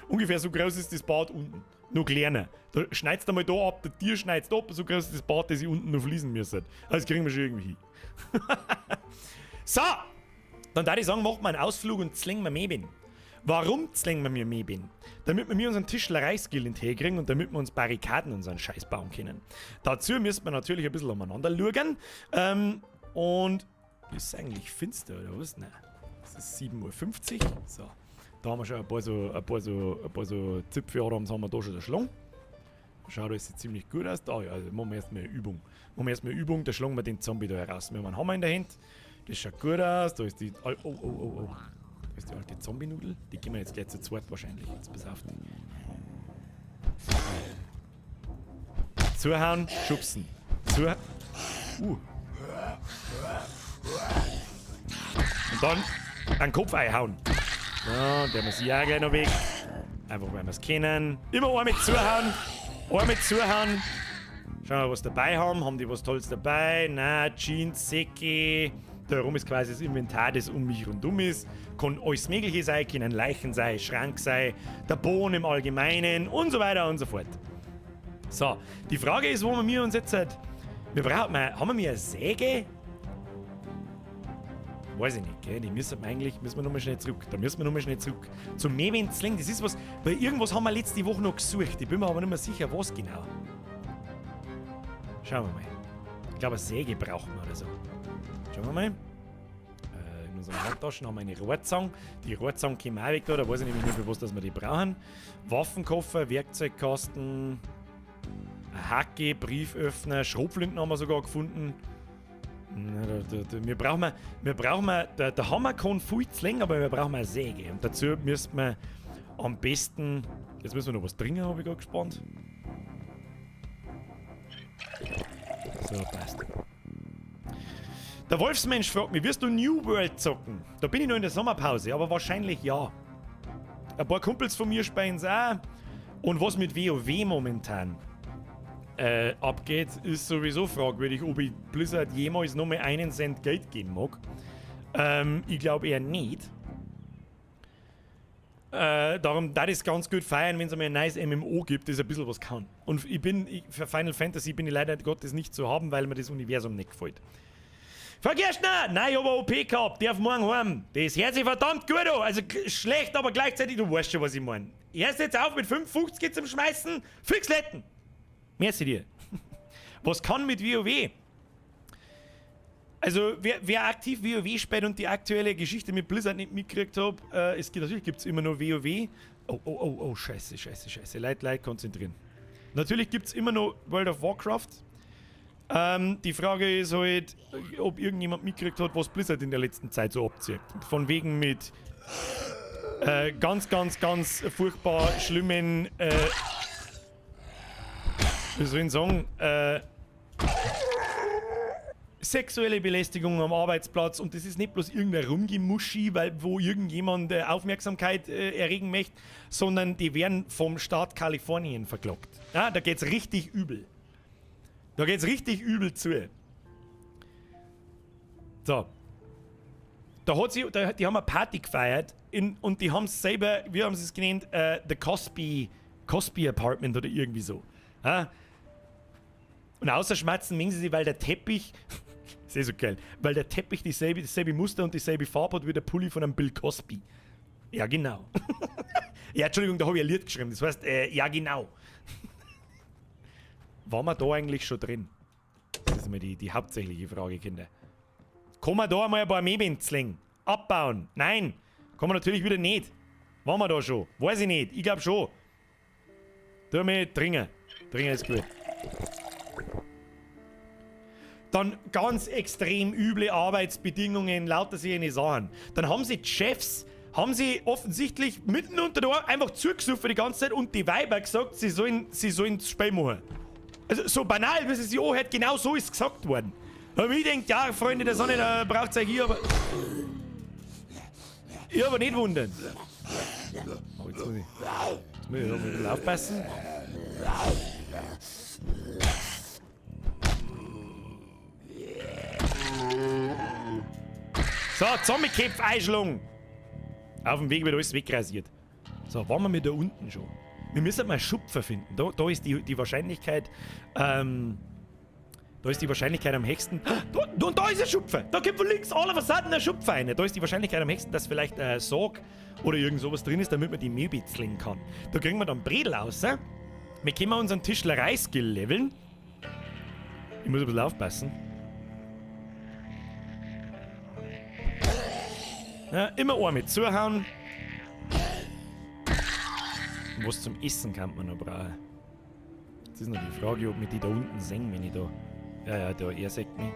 Ungefähr so groß ist das Bad unten. Noch kleiner. Da schneidest du mal da ab, der Tier schneidet ab, so groß ist das Bad, das ich unten noch fließen müsste. Also das kriegen wir schon irgendwie hin. So! Dann darf ich sagen, machen wir einen Ausflug und zlingen wir Mebin. Warum zlingen wir Mebin? Damit wir unseren Tischlerei-Skill in den kriegen und damit wir uns Barrikaden unseren Scheiß bauen können. Dazu müssen wir natürlich ein bisschen umeinander schauen. Und ist eigentlich finster, oder was? Nein. Es ist 7:50 Uhr. So. Da haben wir schon ein paar so Zipfel, haben wir da schon der Schlang. Schaut alles sieht ziemlich gut aus. Da, ja, also machen wir erstmal eine Übung. Da schlagen wir den Zombie da heraus. Wir haben einen Hammer in der Hand. Das schaut gut aus. Da ist die. Oh. Da ist die alte Zombie-Nudel. Die gehen wir jetzt gleich zu zweit wahrscheinlich. Jetzt pass auf. Zuhauen, schubsen. Und dann einen Kopf einhauen. Ja, der muss ja gleich noch weg. Einfach weil wir es kennen. Immer einmal zuhauen. Schauen wir, was dabei haben. Haben die was Tolles dabei? Nein, Jeans, Säcke. Darum ist quasi das Inventar, das um mich rundum ist. Kann alles Mögliche sein, können Leichen sein, Schrank sein, der Boden im Allgemeinen und so weiter und so fort. So, die Frage ist, wo wir uns jetzt halt. Haben wir eine Säge? Weiß ich nicht, gell? Die müssen wir nochmal schnell zurück. Zum Mewenzling, das ist was. Weil irgendwas haben wir letzte Woche noch gesucht. Ich bin mir aber nicht mehr sicher, was genau. Schauen wir mal. Ich glaube, eine Säge brauchen wir oder so. Schauen wir mal. In unseren Handtaschen haben wir eine Rohrzange. Die Rohrzange kommen auch weg da weiß ich nämlich nicht, für was dass wir die brauchen. Waffenkoffer, Werkzeugkasten, eine Hacke, Brieföffner, Schrotflinten haben wir sogar gefunden. Wir brauchen der Hammer kann viel zu lang, aber wir brauchen eine Säge. Und dazu müssen wir am besten. Jetzt müssen wir noch was trinken, habe ich gerade gespannt. So, passt. Der Wolfsmensch fragt mich, wirst du New World zocken? Da bin ich noch in der Sommerpause, aber wahrscheinlich ja. Ein paar Kumpels von mir spielen es auch. Und was mit WoW momentan abgeht, ist sowieso fragwürdig, ob ich Blizzard jemals nochmal einen Cent Geld geben mag. Ich glaube eher nicht. Darum da das ganz gut feiern, wenn es einmal ein neues MMO gibt, das ein bisschen was kann. Und für Final Fantasy bin ich leider Gottes nicht zu haben, weil mir das Universum nicht gefällt. Vergerstner! Nein, aber OP gehabt, darf morgen heim. Das hört sich verdammt gut an. Also schlecht, aber gleichzeitig, du weißt schon, was ich meine. Erst jetzt auf mit 55 zum Schmeißen, fix letten. Merci dir. Was kann mit WoW? Also, wer aktiv WoW spielt und die aktuelle Geschichte mit Blizzard nicht mitgekriegt hat, natürlich gibt es immer noch WoW. Oh, scheiße. Leute, konzentrieren. Natürlich gibt es immer noch World of Warcraft. Die Frage ist halt, ob irgendjemand mitgekriegt hat, was Blizzard in der letzten Zeit so abzieht. Von wegen mit ganz furchtbar schlimmen, wie soll ich sagen, sexuelle Belästigung am Arbeitsplatz. Und das ist nicht bloß irgendein Rumgemuschi, wo irgendjemand Aufmerksamkeit erregen möchte, sondern die werden vom Staat Kalifornien verklagt. Ja, da geht's richtig übel. Da geht's richtig übel zu. So. Die haben eine Party gefeiert und die haben es selber, wie haben sie es genannt, The Cosby Apartment oder irgendwie so. Ja? Und außer Schmerzen mengen sie sich, weil der Teppich, ist so geil, weil der Teppich dasselbe Muster und dieselbe Farbe hat wie der Pulli von einem Bill Cosby. Ja, genau. Ja, Entschuldigung, da habe ich ein Lied geschrieben, das heißt, ja, genau. Waren wir da eigentlich schon drin? Das ist mal die hauptsächliche Frage, Kinder. Kann man da einmal ein paar Mebenslingen abbauen? Nein, kann man natürlich wieder nicht. Waren wir da schon? Weiß ich nicht, ich glaube schon. Tu mir Dringen. Dringen ist gut. Dann ganz extrem üble Arbeitsbedingungen, lauter solche Sachen. Dann haben sie die Chefs, offensichtlich mitten unter der Ohr einfach zugesucht die ganze Zeit und die Weiber gesagt, sie sollen das Spiel machen. Also so banal, wie es sich anhört, genau so ist gesagt worden. Und ich denke, ja, Freunde der Sonne, da braucht es euch hier aber... Ich aber nicht wundern. Oh, jetzt muss ich noch ein bisschen aufpassen. So, Zombie-Köpf einschlagen. Auf dem Weg wird alles wegrasiert. So, waren wir da unten schon? Wir müssen mal Schupfer finden. Da ist die Wahrscheinlichkeit, am höchsten. Da ist ein Schupfer! Da kommt von links alle Fassaden ein Schupfer rein. Da ist die Wahrscheinlichkeit am höchsten, dass vielleicht ein Sarg oder irgend sowas drin ist, damit man die Mehl bitzeln kann. Da kriegen wir dann Bredel raus. Wir können unseren Tischlerei-Skill leveln. Ich muss ein bisschen aufpassen. Ja, immer Ohr mit zuhauen. Und was zum Essen kann man noch brauchen. Jetzt ist noch die Frage, ob wir die da unten sehen, wenn ich da... Ja, da, er sagt mich.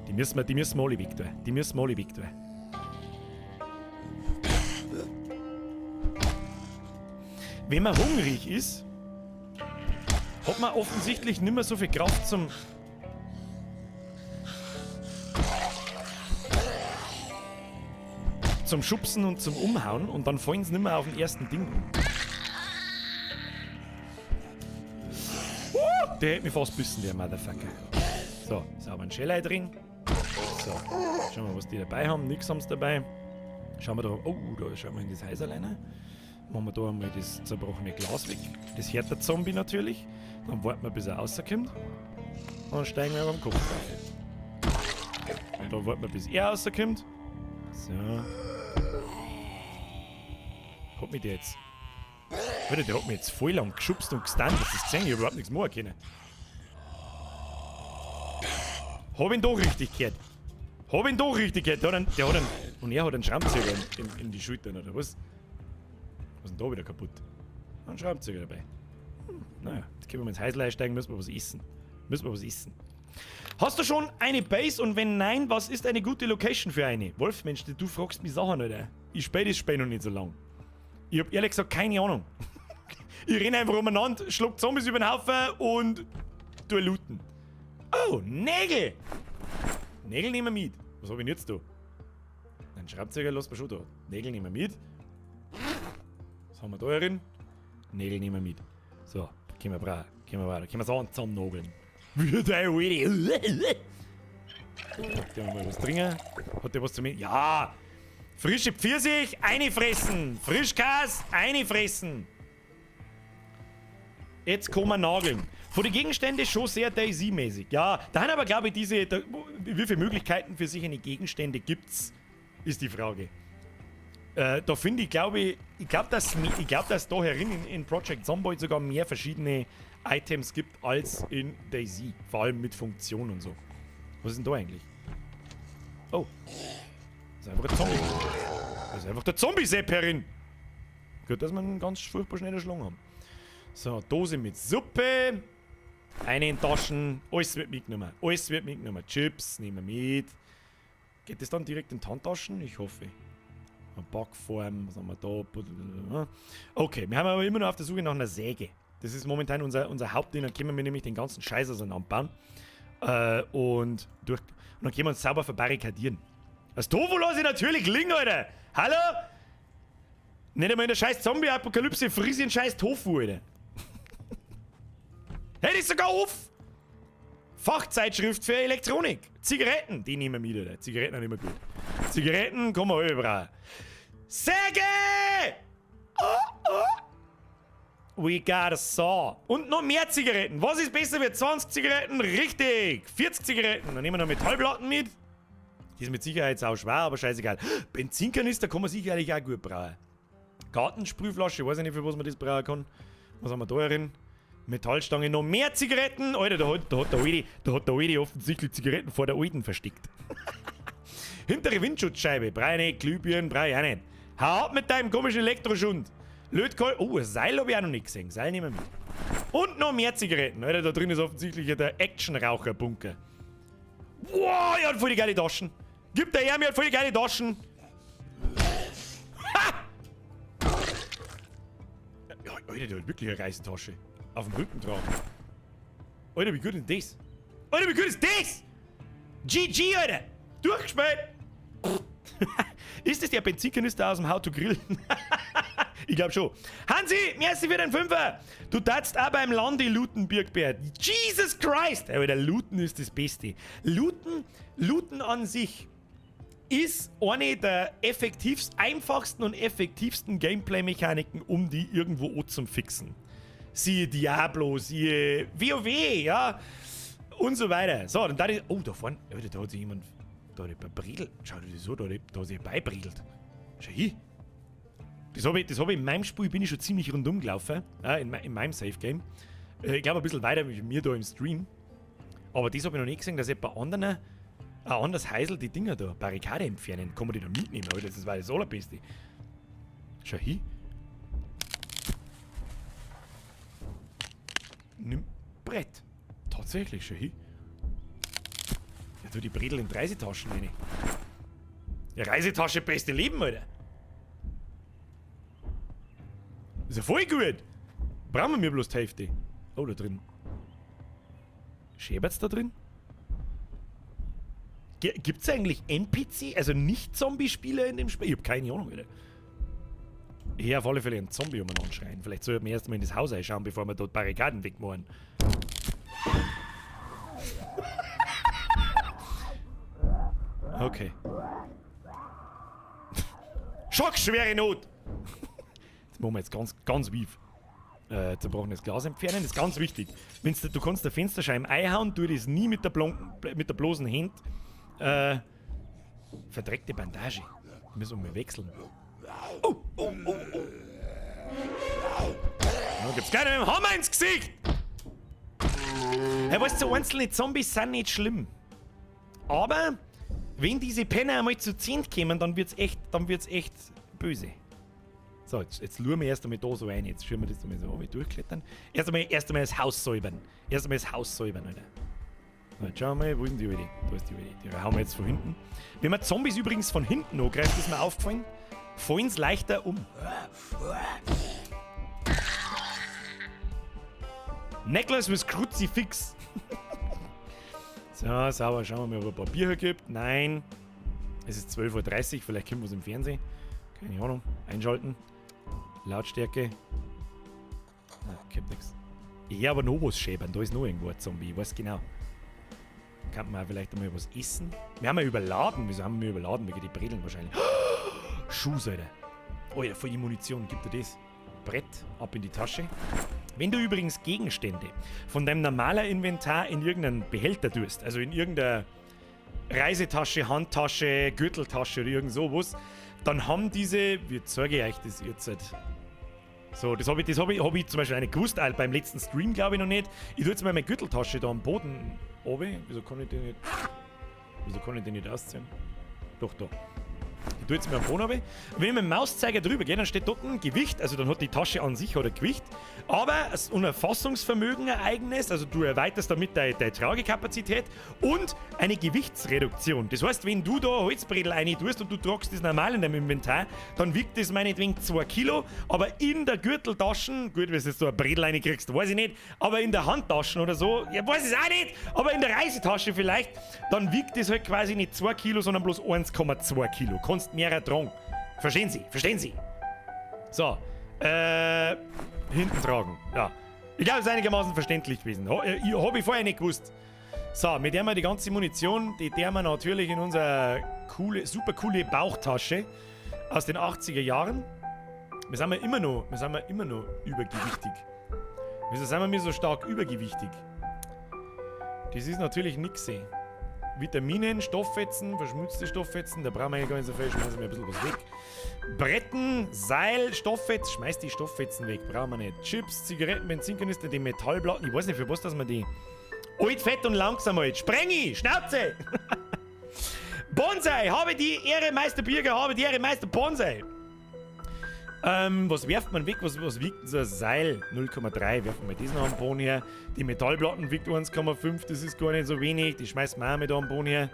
Die müssen wir alle weg tun. Die müssen wir alle weg tun. Wenn man hungrig ist, hat man offensichtlich nicht mehr so viel Kraft zum Schubsen und zum Umhauen und dann fallen sie nicht mehr auf den ersten Ding. Der hätte mich fast bissen, der Motherfucker. So, sauber ein Schellei drin. So, schauen wir mal, was die dabei haben. Nix haben sie dabei. Schauen wir da, da schauen wir in das Häuserlein. Machen wir da einmal das zerbrochene Glas weg. Das hört der Zombie natürlich. Dann warten wir, bis er rauskommt. Und dann steigen wir beim Kopf drauf. Und dann warten wir, bis er rauskommt. So. Hat mich der jetzt... Alter, der hat mich jetzt voll lang geschubst und gestunt. Das ist gesehen, ich hab überhaupt nichts machen können. Hab ihn doch richtig gehört. Und er hat einen Schraubenzieher in die Schultern, oder was? Was ist denn da wieder kaputt? Ein Schraubenzieher dabei. Naja, jetzt können wir ins Häusl einsteigen, müssen wir was essen. Hast du schon eine Base und wenn nein, was ist eine gute Location für eine? Wolf, Mensch, du fragst mich Sachen, Alter. Ich spiele das Spiel noch nicht so lang. Ich hab ehrlich gesagt keine Ahnung. Ich renne einfach umeinander, schluck Zombies über den Haufen und tue looten. Oh, Nägel! Nägel nehmen wir mit. Was hab ich denn jetzt da? Einen Schraubzieher lassen wir schon da. Nägel nehmen wir mit. Was haben wir da drin? Nägel nehmen wir mit. So, können wir weiter. Können wir so zusammennageln. Wie der Willi. Hat der mal was trinken? Hat der was zu mir? Ja! Frische Pfirsich, einfressen! Frischkäse, einfressen! Jetzt kommen wir nageln. Von den Gegenständen schon sehr DayZ-mäßig. Ja, da haben aber, glaube ich, wie viele Möglichkeiten für sich eine Gegenstände gibt's, ist die Frage. Da finde ich, glaube dass da herin in Project Zomboid sogar mehr verschiedene Items gibt als in DayZ. Vor allem mit Funktion und so. Was ist denn da eigentlich? Oh. Das ist einfach ein Zombie. Das ist einfach der Zombie-Sepp herin. Gut, dass wir einen ganz furchtbar schnellen Schlang haben. So, Dose mit Suppe. Eine in Taschen. Alles wird mitgenommen. Alles wird mitgenommen. Chips nehmen wir mit. Geht das dann direkt in die Handtaschen? Ich hoffe. Backform. Was haben wir da? Okay, wir haben aber immer noch auf der Suche nach einer Säge. Das ist momentan unser Hauptding. Dann können wir nämlich den ganzen Scheiß auseinanderbauen. Und dann können wir uns sauber verbarrikadieren. Das Tofu lasse ich natürlich liegen, Alter. Hallo? Nicht einmal in der scheiß Zombie-Apokalypse friss ich einen scheiß Tofu, Alter. Hey, das ist sogar auf! Fachzeitschrift für Elektronik. Zigaretten, die nehmen wir mit, Alter. Zigaretten sind immer gut. Zigaretten kann man überall. Säge! We got a saw. Und noch mehr Zigaretten. Was ist besser wie 20 Zigaretten? Richtig! 40 Zigaretten. Dann nehmen wir noch Metallplatten mit. Die ist mit Sicherheit sau schwer, aber scheißegal. Benzinkanister kann man sicherlich auch gut brauen. Gartensprühflasche, weiß ich nicht, für was man das brauen kann. Was haben wir da drin? Metallstange, noch mehr Zigaretten. Alter, da hat der Aldi offensichtlich Zigaretten vor der Alten versteckt. Hintere Windschutzscheibe. Brei nicht, Glühbirnen, brei auch nicht. Hau ab mit deinem komischen Elektroschund. Lötkolben. Oh, ein Seil habe ich auch noch nicht gesehen. Seil nehmen wir mit. Und noch mehr Zigaretten. Alter, da drin ist offensichtlich der Action-Raucher-Bunker. Wow, er hat voll die geile Taschen. Gib der her, mir hat voll die geile Taschen. Ha! Ja, Alter, der hat wirklich eine Reisetasche. Auf dem Rücken tragen. Alter, wie gut ist das? Alter, wie gut ist das? GG, Alter. Durchgespielt. Ist das der Benzinkanister aus dem How to Grillen? Ich glaube schon. Hansi, merci für den Fünfer. Du darfst auch beim Landi looten, Birkbär. Jesus Christ. Aber der Looten ist das Beste. Looten an sich ist eine der einfachsten und effektivsten Gameplay-Mechaniken, um die irgendwo zu fixen. Siehe Diablo, siehe WoW, ja. Und so weiter. So, dann da ist. Oh, da vorne. Alter, da hat sich jemand. Da hat jemand bredelt. Schau dir das an, da hat sich beibredelt. Schau hier. Das hab ich in meinem Spiel, bin ich schon ziemlich rundum gelaufen. In meinem Safe-Game. Ich glaube ein bisschen weiter wie mir da im Stream. Aber das habe ich noch nicht gesehen, dass jemand anders Heisel die Dinger da, Barrikade entfernen. Kann man die da mitnehmen, Alter? Das war das Allerbeste. Schau hier. Nimm Brett. Tatsächlich, schau hier. Ja, tu die Bredel in die Reisetaschen rein. Ja, Reisetasche, beste Leben, Alter. Ist ja voll gut. Brauchen wir mir bloß die Hälfte. Oh, da drin. Schäbert's da drin? Gibt's eigentlich NPC, also Nicht-Zombie-Spieler in dem Spiel? Ich hab keine Ahnung, Alter. Hier auf alle Fälle einen Zombie anschreien. Vielleicht sollten wir erst mal in das Haus einschauen, bevor wir dort Barrikaden wegmachen. Okay. Schockschwere Not! Das machen wir jetzt ganz wief. Zerbrochenes Glas entfernen, das ist ganz wichtig. Du kannst der Fensterscheibe einhauen, tu das nie mit der bloßen Hand. Verdreckte Bandage. Müssen wir mal wechseln. Oh. Da gibt's keinen mit dem Hammer ins Gesicht! Hey, weißt du, so einzelne Zombies sind nicht schlimm. Aber, wenn diese Penner einmal zu 10 kommen, dann wird's echt böse. So, jetzt luren wir erst einmal da so rein. Jetzt schauen wir das einmal so durchklettern. Erst einmal das Haus säubern. Alter. So, jetzt schauen wir mal, wo ist denn die Aldi? Da ist die Aldi. Die hauen wir jetzt von hinten. Wenn man Zombies übrigens von hinten angreift, ist mir aufgefallen, fallen sie leichter um. Necklace with Kruzifix. So, sauber, schauen wir mal, ob es ein paar Bier gibt. Nein. Es ist 12:30 Uhr, vielleicht kommt was im Fernsehen. Keine Ahnung. Einschalten. Lautstärke. Na, kommt nichts. Ja, aber noch was schäbern. Da ist noch irgendwo ein Zombie. Ich weiß genau. Kann man auch vielleicht einmal was essen? Wir haben ja überladen. Wieso haben wir überladen? Wegen die Bredeln wahrscheinlich. Schuss, Alter. Oh ja, voll die Munition. Gibt dir das? Brett ab in die Tasche. Wenn du übrigens Gegenstände von deinem normalen Inventar in irgendeinen Behälter tust, also in irgendeine Reisetasche, Handtasche, Gürteltasche oder irgend sowas, dann haben diese, wie zeige ich euch das jetzt halt. So, das hab ich zum Beispiel nicht gewusst, beim letzten Stream glaube ich noch nicht. Ich tue jetzt mal meine Gürteltasche da am Boden oben. Wieso kann ich den nicht ausziehen? Doch, da. Ich tue jetzt mal am Boden runter. Wenn ich mit dem Mauszeiger drüber gehe, dann steht dort ein Gewicht, also dann hat die Tasche an sich ein Gewicht, aber ein Erfassungsvermögen ein eigenes, also du erweiterst damit deine Tragekapazität und eine Gewichtsreduktion. Das heißt, wenn du da Holzbredel rein tust und du tragst das normal in deinem Inventar, dann wiegt das meinetwegen 2 Kilo, aber in der Gürteltasche, gut, wenn du jetzt so ein Bredel reinkriegst, weiß ich nicht, aber in der Handtasche oder so, ja, weiß ich es auch nicht, aber in der Reisetasche vielleicht, dann wiegt das halt quasi nicht 2 Kilo, sondern bloß 1,2 Kilo. Kannst mehr tragen. Verstehen Sie? Verstehen Sie? So, hinten tragen. Ja. Ich glaube, es ist einigermaßen verständlich gewesen. Habe ich vorher nicht gewusst. So, mit der haben wir die ganze Munition, die haben wir natürlich in unsere super coole Bauchtasche aus den 80er Jahren. Wir sind immer noch übergewichtig. Wieso sind wir so stark übergewichtig? Das ist natürlich nix. Vitaminen, Stofffetzen, verschmutzte Stofffetzen, da brauchen wir ja gar nicht so viel, schmeißen wir ein bisschen was weg. Bretten, Seil, Stofffetzen, schmeiß die Stofffetzen weg, brauchen wir nicht. Chips, Zigaretten, Benzinkanister, die Metallplatten, ich weiß nicht für was, dass man die... Alt, fett und langsam halt, Sprengi, Schnauze! Bonsai, habe die Ehre, Meister Birger, habe die Ehre, Meister Bonsai! Was werft man weg? Was wiegt so ein Seil? 0,3. Werfen wir das noch am Boden her. Die Metallplatten wiegt 1,5. Das ist gar nicht so wenig. Die schmeißt man auch mit am Boden her.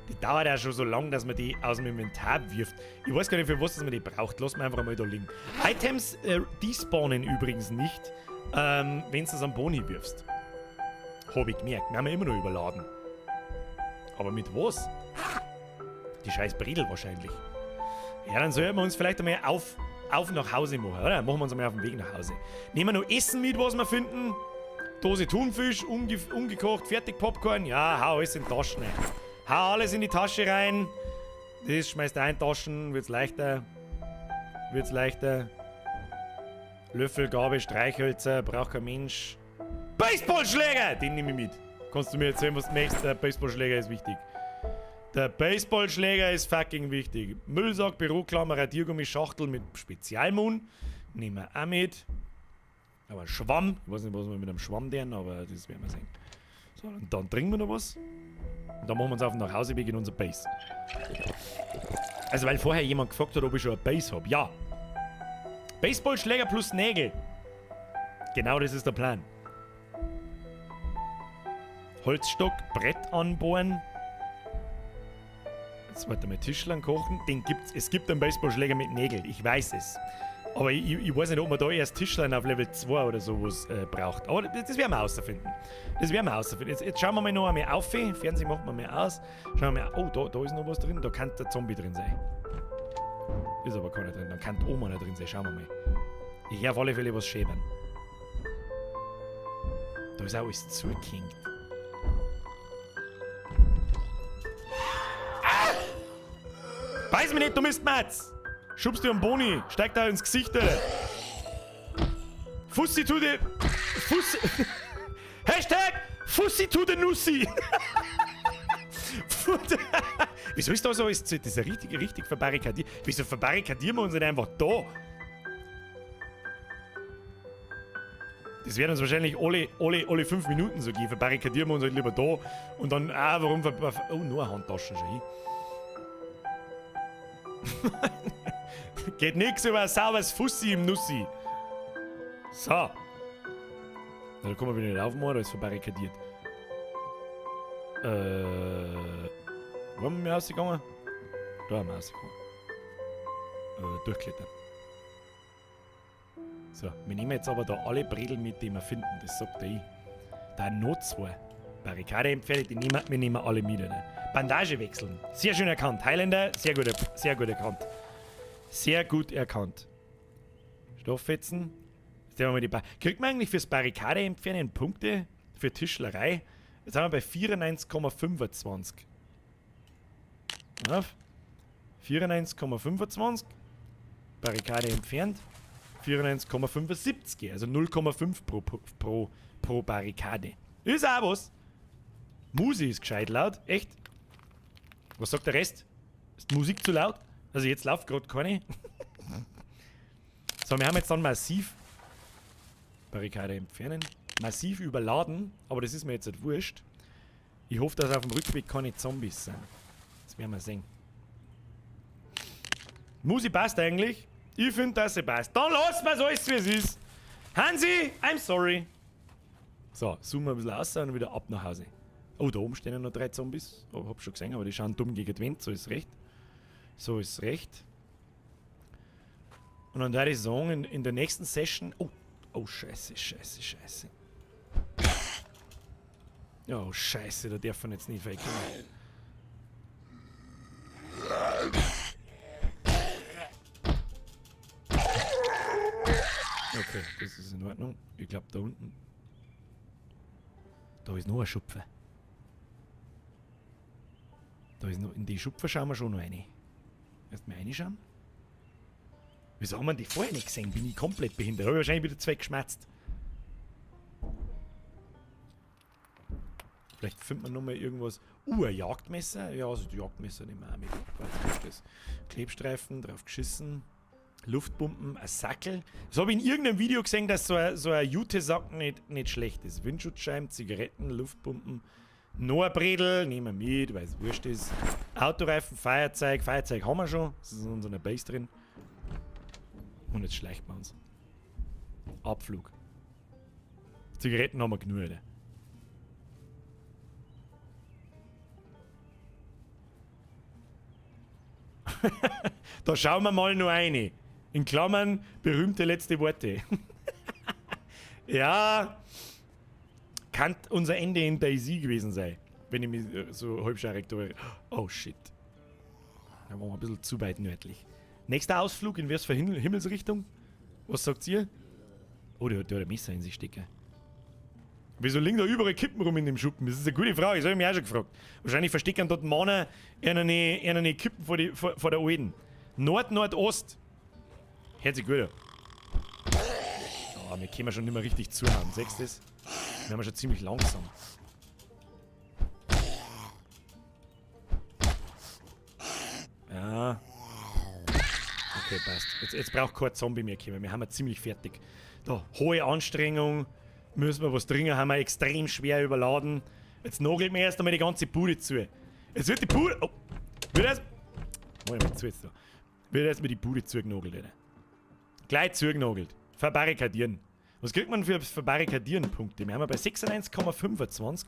Die dauert ja schon so lang, dass man die aus dem Inventar wirft. Ich weiß gar nicht, für was man die braucht. Lass mal einfach mal da liegen. Items despawnen übrigens nicht, wenn du es am Boden wirfst. Habe ich gemerkt. Wir haben ja immer noch überladen. Aber mit was? Die scheiß Bredel wahrscheinlich. Ja, dann sollten wir uns vielleicht einmal auf nach Hause machen, oder? Machen wir uns einmal auf den Weg nach Hause. Nehmen wir noch Essen mit, was wir finden. Dose Thunfisch, ungekocht, fertig Popcorn. Ja, hau alles in die Taschen rein. Hau alles in die Tasche rein. Das schmeißt ein Taschen, wird's leichter. Löffel, Gabel, Streichhölzer, braucht kein Mensch. Baseballschläger! Den nehme ich mit. Kannst du mir erzählen, was du möchtest? Der Baseballschläger ist wichtig. Der Baseballschläger ist fucking wichtig. Müllsack, Büroklammer, Radiergummi-Schachtel mit Spezialmund. Nehmen wir auch mit. Aber Schwamm. Ich weiß nicht, was wir mit einem Schwamm tun, aber das werden wir sehen. So, und dann trinken wir noch was. Und dann machen wir uns auf den Nachhauseweg in unser Base. Also, weil vorher jemand gefragt hat, ob ich schon ein Base habe. Ja. Baseballschläger plus Nägel. Genau das ist der Plan. Holzstock, Brett anbohren. Jetzt warte mal, Tischlern kochen. Es gibt einen Baseballschläger mit Nägeln, ich weiß es. Aber ich weiß nicht, ob man da erst Tischlern auf Level 2 oder sowas braucht. Aber das werden wir herausfinden. Jetzt schauen wir mal noch einmal auf. Fernsehen machen wir mal aus. Schauen wir mal. Oh, da ist noch was drin. Da kann der Zombie drin sein. Ist aber keiner drin. Dann kann die Oma noch drin sein. Schauen wir mal. Ich höre auf alle Fälle was schäbern. Da ist auch alles zugekinkt. Beiß mich nicht, du Mistmatz! Schubst dir am Boni, steigt da ins Gesicht, Alter. Fussi tu de... Fussi... Hashtag Fussi tu de Nussi! Wieso ist da so? Das ist ja richtig verbarrikadiert. Wieso verbarrikadieren wir uns nicht einfach da? Das werden uns wahrscheinlich alle 5 Minuten so gehen. Verbarrikadieren wir uns halt lieber da. Und dann, warum oh, nur eine Handtasche schon hin. Geht nix über ein sauberes Fussi im Nussi. So. Na, da kommen wir wieder nicht aufmachen, da ist verbarrikadiert. Wo haben wir rausgegangen? Da haben wir rausgegangen. Durchklettern. So, wir nehmen jetzt aber da alle Bredel mit, die wir finden. Das sagt der ich. Da noch 2. Barrikade entfernen, wir nehmen alle mit. Ne? Bandage wechseln. Sehr schön erkannt. Highlander, sehr gut erkannt. Sehr gut erkannt. Stofffetzen. Kriegt man eigentlich fürs Barrikade entfernen Punkte für Tischlerei? Jetzt haben wir bei 94,25. 94,25. Barrikade entfernt. 94,75. Also 0,5 pro Barrikade. Ist auch was. Musi ist gescheit laut. Echt? Was sagt der Rest? Ist die Musik zu laut? Also jetzt läuft gerade keine. So, wir haben jetzt dann massiv Barrikade entfernen. Massiv überladen, aber das ist mir jetzt nicht wurscht. Ich hoffe, dass auf dem Rückweg keine Zombies sind. Das werden wir sehen. Musi passt eigentlich. Ich finde, dass sie passt. Dann lassen wir es alles, wie es ist. Hansi, I'm sorry. So, zoomen wir ein bisschen raus und wieder ab nach Hause. Oh, da oben stehen ja noch 3 Zombies. Oh, hab schon gesehen, aber die schauen dumm gegen die Wand. So ist recht. So ist recht. Und dann werde ich sagen, in der nächsten Session... Oh, scheiße. Oh, scheiße, da darf man jetzt nicht wegkommen. Okay, das ist in Ordnung. Ich glaube, da unten... Da ist noch ein Schupfer. Da ist noch... In die Schupfer schauen wir schon noch rein. Erst mal reinschauen. Wieso haben wir die vorher nicht gesehen? Bin ich komplett behindert? Habe ich wahrscheinlich wieder 2 geschmatzt. Vielleicht findet man nochmal irgendwas. Ein Jagdmesser? Ja, also die Jagdmesser nehmen wir auch mit. Das Klebstreifen, drauf geschissen. Luftpumpen, ein Sackel. Das habe ich in irgendeinem Video gesehen, dass so ein Jute-Sack nicht schlecht ist. Windschutzscheiben, Zigaretten, Luftpumpen. Noch ein Bredel, nehmen wir mit, weil es wurscht ist. Autoreifen, Feuerzeug. Feuerzeug haben wir schon. Das ist in unserer Base drin. Und jetzt schleicht man uns. Abflug. Zigaretten haben wir genug, Alter. Da schauen wir mal nur eine. In Klammern, berühmte letzte Worte. Ja, kann unser Ende in Daisy gewesen sein. Wenn ich mich so halbscharig da... Oh shit. Da waren wir ein bisschen zu weit nördlich. Nächster Ausflug in was für Himmelsrichtung? Was sagt ihr? Oh, der hat ein Messer in sich stecken. Wieso liegen da überall Kippen rum in dem Schuppen? Das ist eine gute Frage, das habe ich mich auch schon gefragt. Wahrscheinlich verstecken dort Männer eine Kippen vor der Alten. Nordost. Hört sich gut an. Oh, wir können schon nicht mehr richtig zuhauen. Siehst du das? Wir haben schon ziemlich langsam. Ja. Okay, passt. Jetzt braucht kein Zombie mehr kommen. Wir haben ziemlich fertig. Da, hohe Anstrengung. Müssen wir was trinken, haben wir extrem schwer überladen. Jetzt nagelt mir erst einmal die ganze Bude zu. Jetzt wird die Bude... Oh. Wird erst... Warte mal, zu jetzt da. Wird erst mal die Bude zugenagelt, Alter. Gleich zugenagelt. Verbarrikadieren. Was kriegt man für Verbarrikadieren Punkte? Wir haben bei 96,25.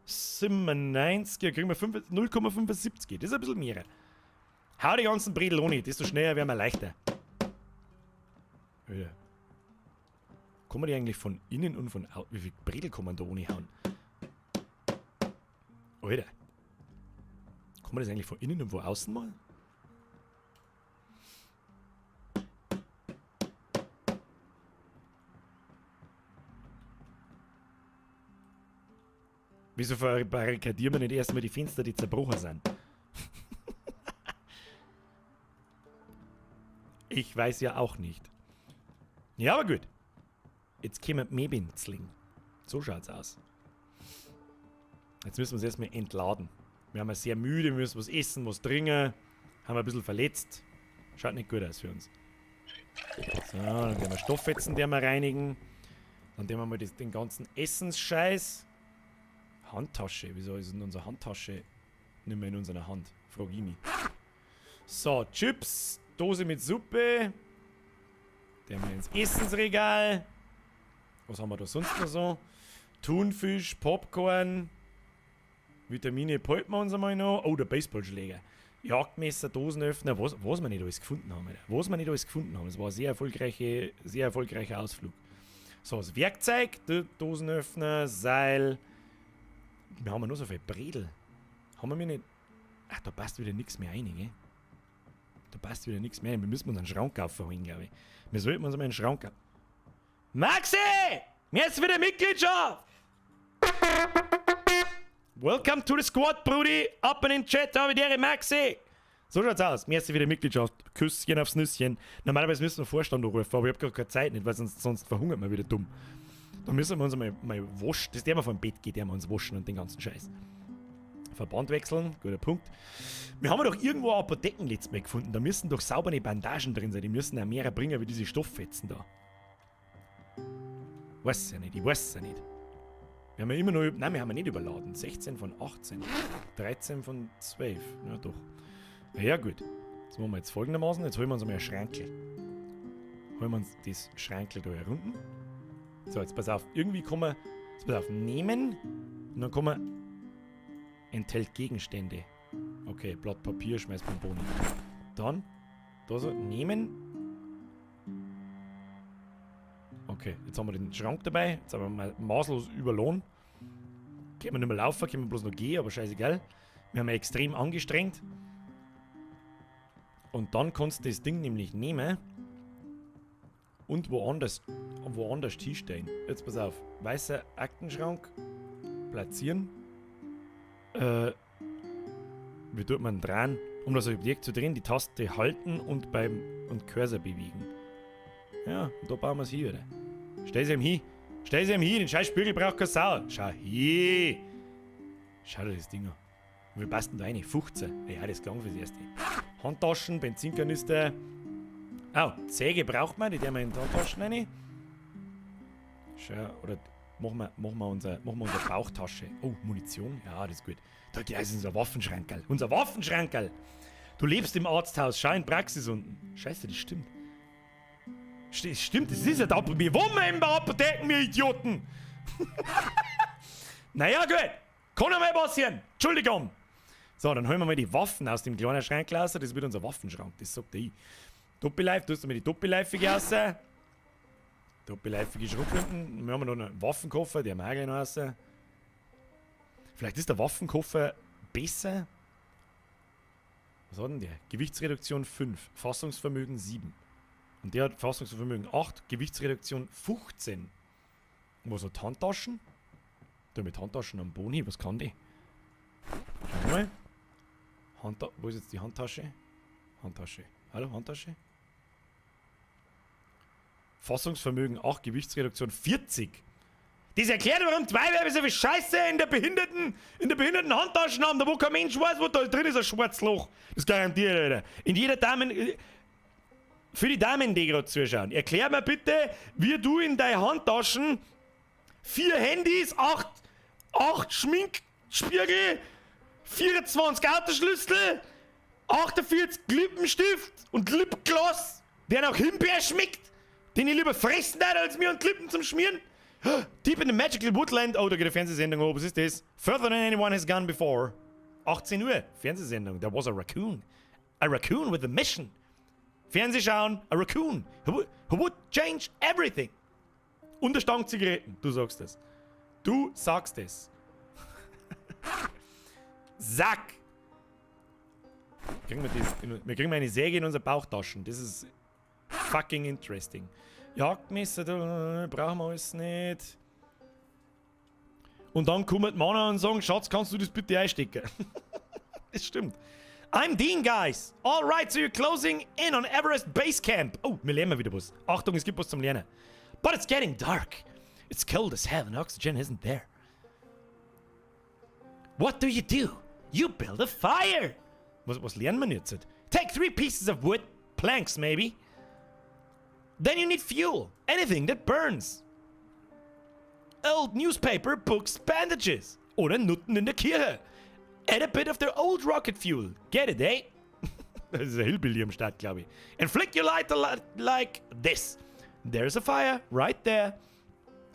97, ja, kriegen wir 0,75. Das ist ein bisschen mehr. Hau die ganzen Bredel ohne, desto schneller werden wir leichter. Ja. Kann man die eigentlich von innen und von außen... Wie viel Bredel kann man da ohne hauen? Alter. Kann man das eigentlich von innen und von außen mal? Wieso verbarrikadieren wir nicht erstmal die Fenster, die zerbrochen sind? Ich weiß ja auch nicht. Ja, aber gut. Jetzt können wir Mebinzling. So schaut's aus. Jetzt müssen wir uns erstmal entladen. Wir haben sehr müde, wir müssen was essen, was trinken. Haben wir ein bisschen verletzt. Schaut nicht gut aus für uns. So, dann werden wir Stofffetzen, die wir reinigen. Dann nehmen wir mal den ganzen Essensscheiß. Handtasche. Wieso ist denn unsere Handtasche nicht mehr in unserer Hand? Frag ich mich. So, Chips, Dose mit Suppe. Der haben wir ins Essensregal. Was haben wir da sonst noch so? Thunfisch, Popcorn. Vitamine behalten wir uns einmal noch. Oh, der Baseballschläger. Jagdmesser, Dosenöffner. Was wir nicht alles gefunden haben. Alter. Was wir nicht alles gefunden haben. Es war ein sehr erfolgreicher Ausflug. So, das Werkzeug, Dosenöffner, Seil. Wir haben ja nur so viel Bredel. Haben wir mir nicht... Ach, da passt wieder nichts mehr rein, gell? Da passt wieder nichts mehr rein. Wir müssen uns einen Schrank aufholen, glaube ich. Wir sollten uns mal einen Schrank auf... Maxi! Jetzt wieder Mitgliedschaft! Welcome to the squad, Brudi! Ab in den Chat, habe ich dir, Maxi! So schaut's aus. Merci wieder Mitgliedschaft. Küsschen aufs Nüsschen. Normalerweise müssen wir Vorstand anrufen, aber ich habe gar keine Zeit nicht, weil sonst verhungert man wieder dumm. Da müssen wir uns mal waschen. Das der mal vom Bett geht, der wir uns waschen und den ganzen Scheiß. Verband wechseln, guter Punkt. Wir haben ja doch irgendwo eine Apotheken letztes Mal gefunden. Da müssen doch saubere Bandagen drin sein. Die müssen auch mehr bringen wie diese Stofffetzen da. Weiß ja nicht, ich weiß ja nicht. Wir haben ja immer noch... Nein, wir haben ja nicht überladen. 16 von 18. 13 von 12. Ja, doch. Ja, gut. Das machen wir jetzt folgendermaßen. Jetzt holen wir uns einmal ein Schrankel. Holen wir uns das Schrankel da herunten. So, jetzt pass auf. Irgendwie kann man... Jetzt pass auf. Nehmen. Und dann kann man... Enthält Gegenstände. Okay, Blatt Papier, schmeißt beim Boden. Dann... Da so. Nehmen. Okay, jetzt haben wir den Schrank dabei. Jetzt haben wir mal maßlos überlohnt. Können wir nicht mehr laufen, können wir bloß noch gehen, aber scheißegal. Wir haben ja extrem angestrengt. Und dann kannst du das Ding nämlich nehmen und woanders hinstellen. Jetzt pass auf. Weißer Aktenschrank platzieren. Wie tut man dran? Um das Objekt zu drehen, die Taste halten und Cursor bewegen. Ja, und da bauen wir es hier wieder. Stell sie ihm hin. Stell sie ihm hin. Den scheiß Spiegel braucht keine Sau. Schau hier. Schau dir das Ding an. Wie passt denn da rein? 15. Ja, das klang fürs Erste. Handtaschen, Benzinkanister. Oh, Säge braucht man, die tun wir in die Handtaschen rein. Schau, oder machen wir unsere Bauchtasche. Oh, Munition? Ja, das ist gut. Da ist unser Waffenschrankerl. Unser Waffenschrankerl! Du lebst im Arzthaus, schau in Praxis unten. Scheiße, das stimmt. Stimmt, das ist ja da. Wir wohnen in der Apotheken, wir Idioten! Naja, gut. Kann ja mal passieren. Entschuldigung. So, dann holen wir mal die Waffen aus dem kleinen Schrank raus. Das wird unser Waffenschrank, das sagt ich. Doppelleif, du hast mal die doppelleifige raus. Doppelleifige Schrotflinten. Wir haben noch einen Waffenkoffer, der mag ich noch raus. Vielleicht ist der Waffenkoffer besser. Was hat denn der? Gewichtsreduktion 5, Fassungsvermögen 7. Und der hat Fassungsvermögen 8, Gewichtsreduktion 15. Und was hat Handtaschen? Da mit Handtaschen am Boni, was kann die? Schau mal. Wo ist jetzt die Handtasche? Handtasche. Hallo, Handtasche? Fassungsvermögen 8, Gewichtsreduktion 40. Das erklärt, warum zwei Weiber so viel Scheiße in der behinderten Handtaschen haben, da wo kein Mensch weiß, wo da drin ist, ein Schwarzloch. Das garantiert, Alter. In jeder für die Damen, die gerade zuschauen, erklär mir bitte, wie du in deine Handtaschen 4 Handys, 8 Schminkspiegel, 24 Autoschlüssel, 48 Lippenstift und Lipgloss, der nach Himbeer schmeckt, den ich lieber fressen würde, als mir einen Lippen zum Schmieren. Deep in the Magical Woodland. Oh, da geht eine Fernsehsendung hoch. Was ist das? Further than anyone has gone before. 18 Uhr. Fernsehsendung. There was a raccoon. A raccoon with a mission. Fernsehschauen. A raccoon. Who would change everything. Und eine Stange Zigaretten. Du sagst das. Du sagst es. Sack. Wir kriegen eine Säge in unsere Bauchtaschen. Das ist fucking interesting. Jagdmesser, da brauchen wir alles nicht. Und dann kommen die Männer und sagen, Schatz, kannst du das bitte einstecken? Das stimmt. I'm Dean, guys. Alright, so you're closing in on Everest Base Camp. Oh, wir lernen wieder was. Achtung, es gibt was zum Lernen. But it's getting dark. It's cold as hell and oxygen isn't there. What do? You build a fire. Was lernen wir jetzt? Take 3 pieces of wood, planks maybe. Then you need fuel. Anything that burns. Old newspaper, books, bandages. Oder Nutten in der Kirche. Add a bit of their old rocket fuel. Get it, eh? Das ist ein Hillbilly am Start, glaube ich. And flick your lighter like this. There's a fire, right there.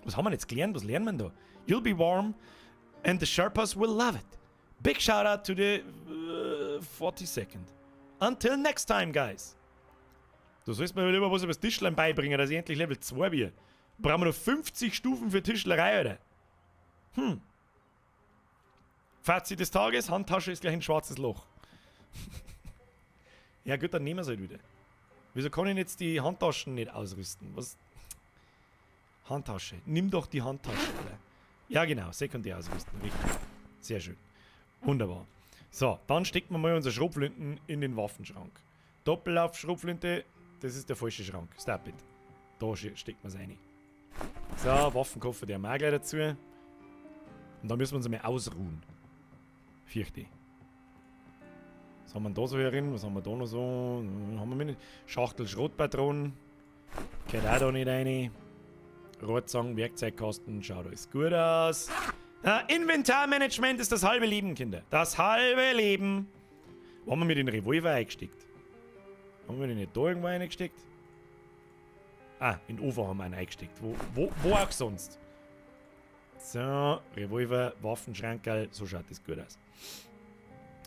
Was haben wir jetzt gelernt? Was lernen wir da? You'll be warm and the Sherpas will love it. Big shout out to the 42nd. Until next time, guys. Du sollst mir lieber was über das Tischlein beibringen, dass ich endlich Level 2 bin. Brauchen wir noch 50 Stufen für Tischlerei, oder? Fazit des Tages, Handtasche ist gleich ein schwarzes Loch. Ja gut, dann nehmen wir es halt wieder. Wieso kann ich jetzt die Handtaschen nicht ausrüsten? Was? Handtasche. Nimm doch die Handtasche, oder? Ja genau, sekundär ausrüsten. Richtig. Sehr schön. Wunderbar. So, dann stecken wir mal unsere Schrotflinten in den Waffenschrank. Doppellauf-Schrotflinte, das ist der falsche Schrank. Stop it. Da steckt man es rein. So, Waffenkoffer, der haben wir auch gleich dazu. Und dann müssen wir uns einmal ausruhen. Vierte. Was haben wir da so herin? Was haben wir da noch so? Haben wir nicht? Schachtel Schrotpatronen. Geht auch da nicht rein. Rotzang, Werkzeugkasten, schaut alles gut aus. Inventarmanagement ist das halbe Leben, Kinder. Das halbe Leben. Wo haben wir mit den Revolver eingesteckt? Haben wir den nicht da irgendwo eingesteckt? Ah, in den Ofen haben wir einen eingesteckt. Wo auch sonst. So, Revolver, Waffenschrankerl, so schaut das gut aus.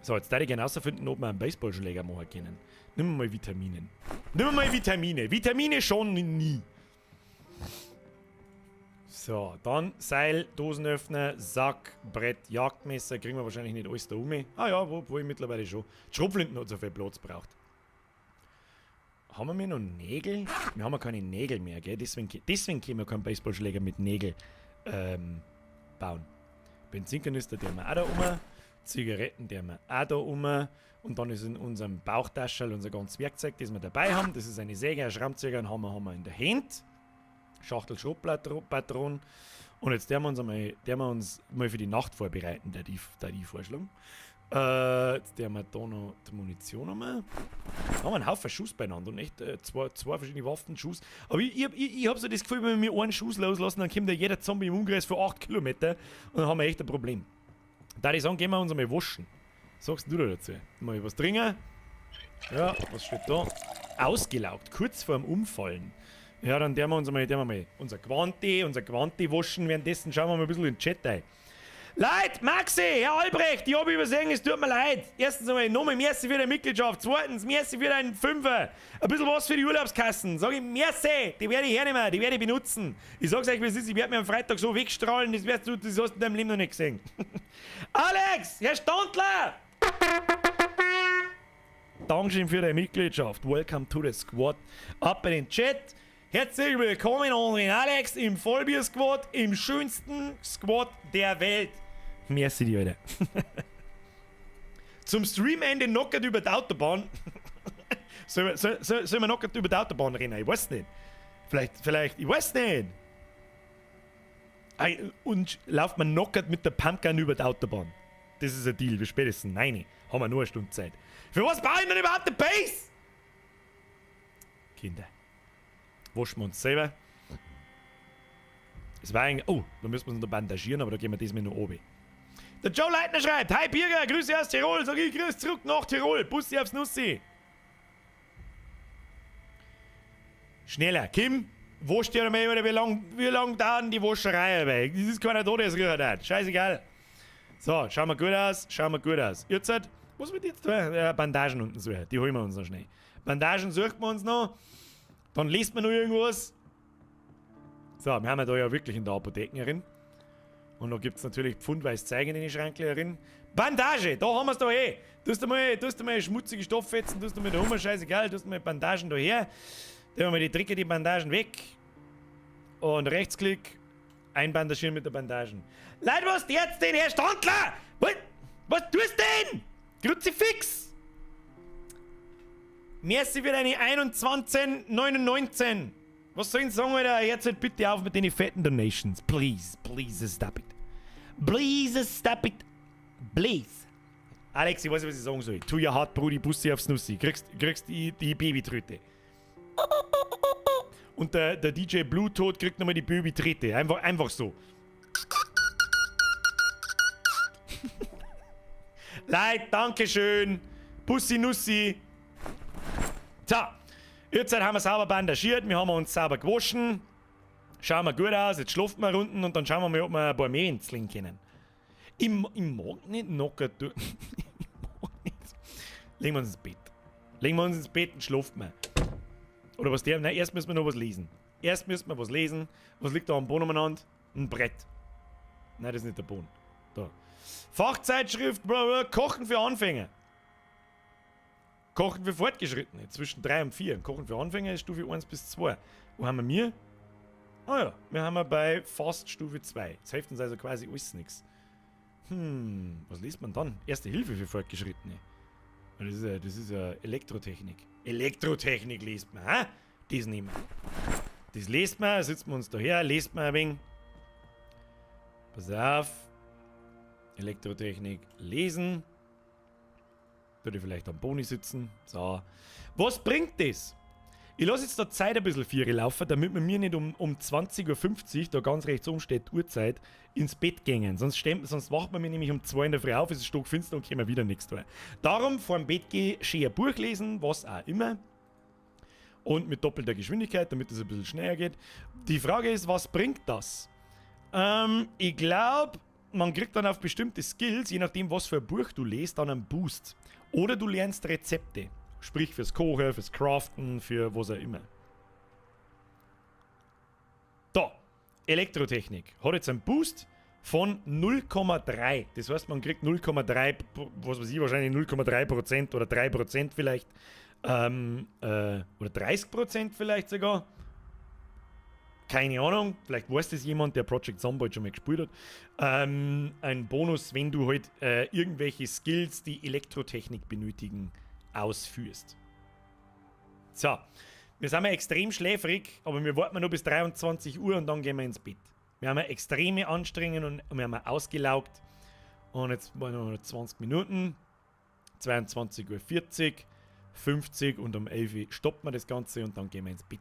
So, jetzt darf ich gerne herausfinden, ob wir einen Baseballschläger machen können. Nimm mal Vitaminen. Nimm mal Vitamine. Vitamine schon nie. So, dann Seil, Dosenöffner, Sack, Brett, Jagdmesser. Kriegen wir wahrscheinlich nicht alles da um. Ah ja, wo ich mittlerweile schon. Die Schrotflinten hat so viel Platz braucht. Haben wir noch Nägel? Wir haben ja keine Nägel mehr, gell? Deswegen können wir keinen Baseballschläger mit Nägel bauen. Benzinkanister, die haben wir auch da rum. Zigaretten, die haben wir auch da rum. Und dann ist in unserem Bauchtaschel unser ganzes Werkzeug, das wir dabei haben. Das ist eine Säge, ein Schraubenzieher, einen Hammer haben wir in der Hand. Schachtel Schrotpatronen. Und jetzt werden wir uns mal für die Nacht vorbereiten, der die vorschlagen. Jetzt werden wir da noch die Munition haben. Da haben wir einen Haufen Schuss beieinander und echt zwei verschiedene Waffen, Schuss. Aber ich habe so das Gefühl, wenn wir einen Schuss loslassen, dann kommt ja jeder Zombie im Umkreis von 8 Kilometer und dann haben wir echt ein Problem. Da ich sagen, gehen wir uns einmal waschen. Sagst du da dazu? Mal was trinken? Ja, was steht da? Ausgelaugt, kurz vorm Umfallen. Ja, dann werden wir uns mal unser Quanti waschen. Währenddessen schauen wir mal ein bisschen in den Chat ein. Leute, Maxi, Herr Albrecht, ich habe übersehen, es tut mir leid. Erstens einmal, nochmal merci für die Mitgliedschaft. Zweitens, merci für deinen Fünfer. Ein bisschen was für die Urlaubskassen. Sag ich, merci, die werde ich hernehmen, die werde ich benutzen. Ich sag's euch, wie es ist, ich werde mir am Freitag so wegstrahlen, das hast du in deinem Leben noch nicht gesehen. Alex, Herr Standler! Dankeschön für deine Mitgliedschaft. Welcome to the Squad. Ab in den Chat. Herzlich willkommen an den Alex im Vollbier-Squad, im schönsten Squad der Welt. Merci dir, Alter. Zum Streamende knockert über die Autobahn. Sollen wir knockert über die Autobahn rennen? Ich weiß nicht. Vielleicht, ich weiß nicht. Und lauft man knockert mit der Pumpgun über die Autobahn. Das ist ein Deal, wir spätestens. Nein, haben wir nur eine Stunde Zeit. Für was brauche ich denn überhaupt den Base? Kinder. Waschen wir uns selber. Es war eigentlich. Oh, da müssen wir uns noch bandagieren, aber da gehen wir diesmal noch oben. Der Joe Leitner schreibt: Hi Birger, Grüße aus Tirol. Sag ich, grüß zurück nach Tirol. Bussi aufs Nussi. Schneller, Kim, wasch dir mal, oder wie lang dauern die Wascherei weg? Das ist keiner da, der es rührt hat. Scheißegal. So, schauen wir gut aus. Jetzt halt, was wird jetzt tun? Bandagen unten suchen. Die holen wir uns noch schnell. Bandagen suchen wir uns noch. Dann liest man noch irgendwas. So, wir haben ja da ja wirklich in der Apotheke drin. Und da gibt es natürlich pfundweise Zeigen in den Schranken drin. Bandage, da haben wir es da eh. Tust du mal schmutzige Stofffetzen, tust du mal da rum, scheißegal, tust du mal Bandagen da her. Dann haben wir die Bandagen weg. Und Rechtsklick, einbandagieren mit der Bandagen. Leute, was jetzt denn, Herr Standler? Was tust du denn? Kruzifix! Merci für deine 21,99. Was soll ich sagen, Alter? Jetzt halt bitte auf mit den fetten Donations. Please stop it. Please stop it. Please. Alex, ich weiß nicht, was ich sagen soll. Tu ja hart, Brudi, Bussi aufs Nussi. Kriegst die Babytröte. Und der DJ Bluetooth kriegt nochmal die Babytröte. Einfach so. Leid, Dankeschön. Bussi Nussi. So, jetzt haben wir sauber bandagiert, wir haben uns sauber gewaschen. Schauen wir gut aus, jetzt schlafen wir unten und dann schauen wir mal, ob wir ein paar mehr inseln können. Ich mag nicht knockern. Legen wir uns ins Bett. Und schlafen wir. Oder was der? Nein, erst müssen wir noch was lesen. Erst müssen wir was lesen. Was liegt da am Boden umeinander? Ein Brett. Nein, das ist nicht der Boden. Da. Fachzeitschrift, Kochen für Anfänger. Kochen für Fortgeschrittene. Zwischen 3 und 4. Kochen für Anfänger ist Stufe 1 bis 2. Wo haben wir? Ah ja, wir haben bei fast Stufe 2. Das hilft uns also quasi alles nichts. Was liest man dann? Erste Hilfe für Fortgeschrittene. Das ist ja Elektrotechnik. Elektrotechnik liest man, hä? Das nehmen wir. Das lest man, sitzen wir uns daher, lest man ein wenig. Pass auf. Elektrotechnik lesen. Würde vielleicht am Boni sitzen. So. Was bringt das? Ich lasse jetzt da Zeit ein bisschen für laufen, damit wir mir nicht um 20:50 Uhr, da ganz rechts oben steht Uhrzeit, ins Bett gehen. Sonst wacht man mich nämlich um 2 in der Früh auf, es ist stockfinster und können wir wieder nichts tun. Darum vor dem Bett gehen, schön ein Buch lesen, was auch immer. Und mit doppelter Geschwindigkeit, damit es ein bisschen schneller geht. Die Frage ist, was bringt das? Ich glaube, man kriegt dann auf bestimmte Skills, je nachdem, was für ein Buch du liest, dann einen Boost. Oder du lernst Rezepte. Sprich fürs Kochen, fürs Craften, für was auch immer. Da, Elektrotechnik. Hat jetzt einen Boost von 0,3. Das heißt, man kriegt 0,3, was weiß ich, wahrscheinlich 0,3% oder 3% vielleicht. Oder 30% vielleicht sogar. Keine Ahnung, vielleicht weiß das jemand, der Project Zomboid schon mal gespielt hat. Ein Bonus, wenn du halt irgendwelche Skills, die Elektrotechnik benötigen, ausführst. So, wir sind extrem schläfrig, aber wir warten noch bis 23 Uhr und dann gehen wir ins Bett. Wir haben eine extreme Anstrengung und wir haben ausgelaugt. Und jetzt waren noch 20 Minuten, 22:40 Uhr, 50 und um 11 Uhr stoppen wir das Ganze und dann gehen wir ins Bett.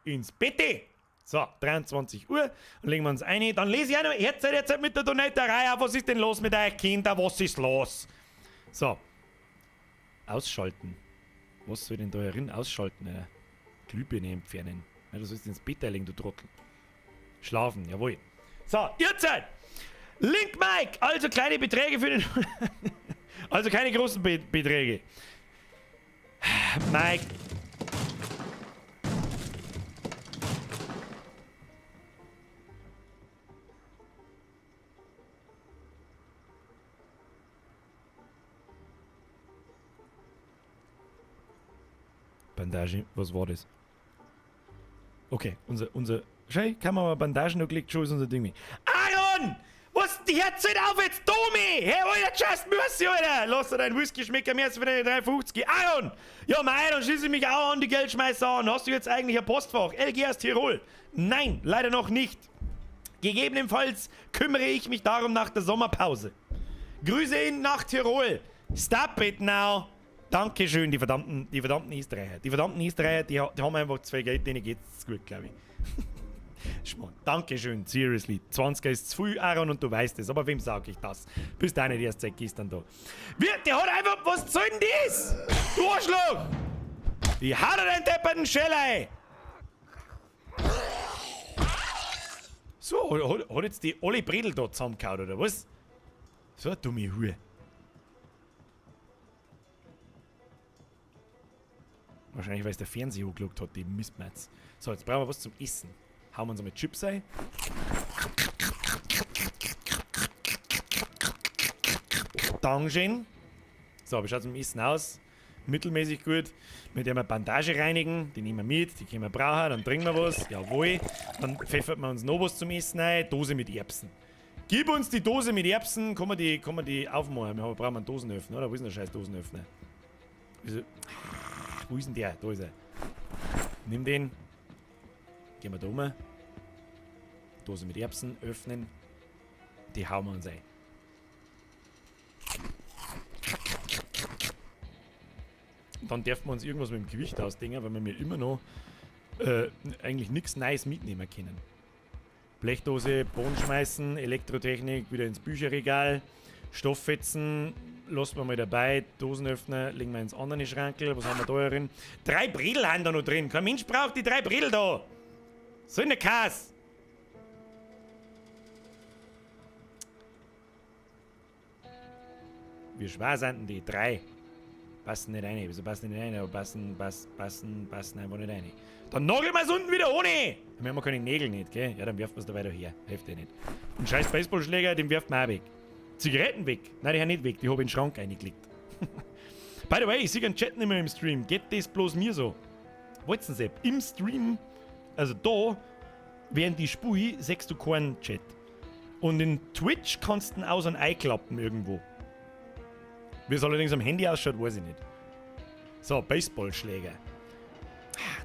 Ins Bett! So, 23 Uhr, dann legen wir uns ein. Dann lese ich auch noch, jetzt mit der Donnerei auf, was ist denn los mit euch Kinder, was ist los? So. Ausschalten. Was soll denn da herin ausschalten? Glühbirne entfernen. Ja, du sollst ins Bett legen, du Trottel. Schlafen, jawohl. So, Uhrzeit! Link Mike! Also kleine Beträge für den... also keine großen Beträge. Mike... Bandage, was war das? Okay, unser Schei, kann man mal Bandagen noch gelegt, schon ist unser Ding. Aaron! Was? Die Herz auf jetzt, Tommy! Hey, Alter, just mercy, Alter! Lass dir deinen Whisky schmecken, mehr als für deine 3,50. Aaron! Ja, mei, dann schließe ich mich auch an die Geldschmeißer an. Hast du jetzt eigentlich ein Postfach? LG aus Tirol? Nein, leider noch nicht. Gegebenenfalls kümmere ich mich darum nach der Sommerpause. Grüße ihn nach Tirol. Stop it now. Dankeschön, die verdammten Österreicher. Die verdammten Österreicher, die haben einfach zwei Geld, denen geht's gut, glaube ich. Schmarrn. Dankeschön, seriously. 20er ist zu viel, Aaron, und du weißt es. Aber wem sag ich das? Bist du nicht erst seit gestern da. Der hat einfach, was soll denn das? Du Arschloch! Ich hau dir deinen depperten Scheller ein! So, hat jetzt die alle Bredel da zusammengehauen, oder was? So eine dumme Hure. Wahrscheinlich, weil es der Fernseher hochgeschaut hat, die Mistmatz. So, jetzt brauchen wir was zum Essen. Hauen wir uns einmal Chips ein. Dankeschön. So, wie schaut es mit dem Essen aus? Mittelmäßig gut. Mit der wir Bandage reinigen. Die nehmen wir mit, die können wir brauchen. Dann trinken wir was. Jawohl. Dann pfeffert man uns noch was zum Essen ein. Dose mit Erbsen. Gib uns die Dose mit Erbsen. Kann man die aufmachen? Wir brauchen einen Dosenöffner, oder? Wo ist denn der scheiß Dosenöffner? Wo ist denn der? Da ist er. Nimm den. Gehen wir da rum. Dose mit Erbsen öffnen. Die hauen wir uns ein. Dann dürfen wir uns irgendwas mit dem Gewicht ausdenken, weil wir mir immer noch eigentlich nichts Neues mitnehmen können. Blechdose, Boden schmeißen, Elektrotechnik wieder ins Bücherregal, Stofffetzen lassen wir mal dabei, Dosenöffner legen wir ins andere Schrankel. Was haben wir da drin? 3 Bredel haben da noch drin. Kein Mensch braucht die 3 Bredel da. So in der Kasse. Wie schwer sind denn die 3? Passen nicht rein. Wieso passen nicht rein? Aber passen einfach nicht rein. Dann nageln wir es unten wieder ohne! Wir haben ja keine Nägel nicht, gell? Ja, dann werfen wir es da weiter her. Hilft dir nicht. Und scheiß Baseballschläger, den werfen wir auch weg. Zigaretten weg? Nein, die haben nicht weg. Die habe ich in den Schrank reingelegt. By the way, ich sehe einen Chat nicht mehr im Stream. Geht das bloß mir so? Wollt's denn, Sepp? Im Stream, also da, während die Spui, siehst du keinen Chat. Und in Twitch kannst du ihn aus und einklappen irgendwo. Wie es allerdings am Handy ausschaut, weiß ich nicht. So, Baseballschläger.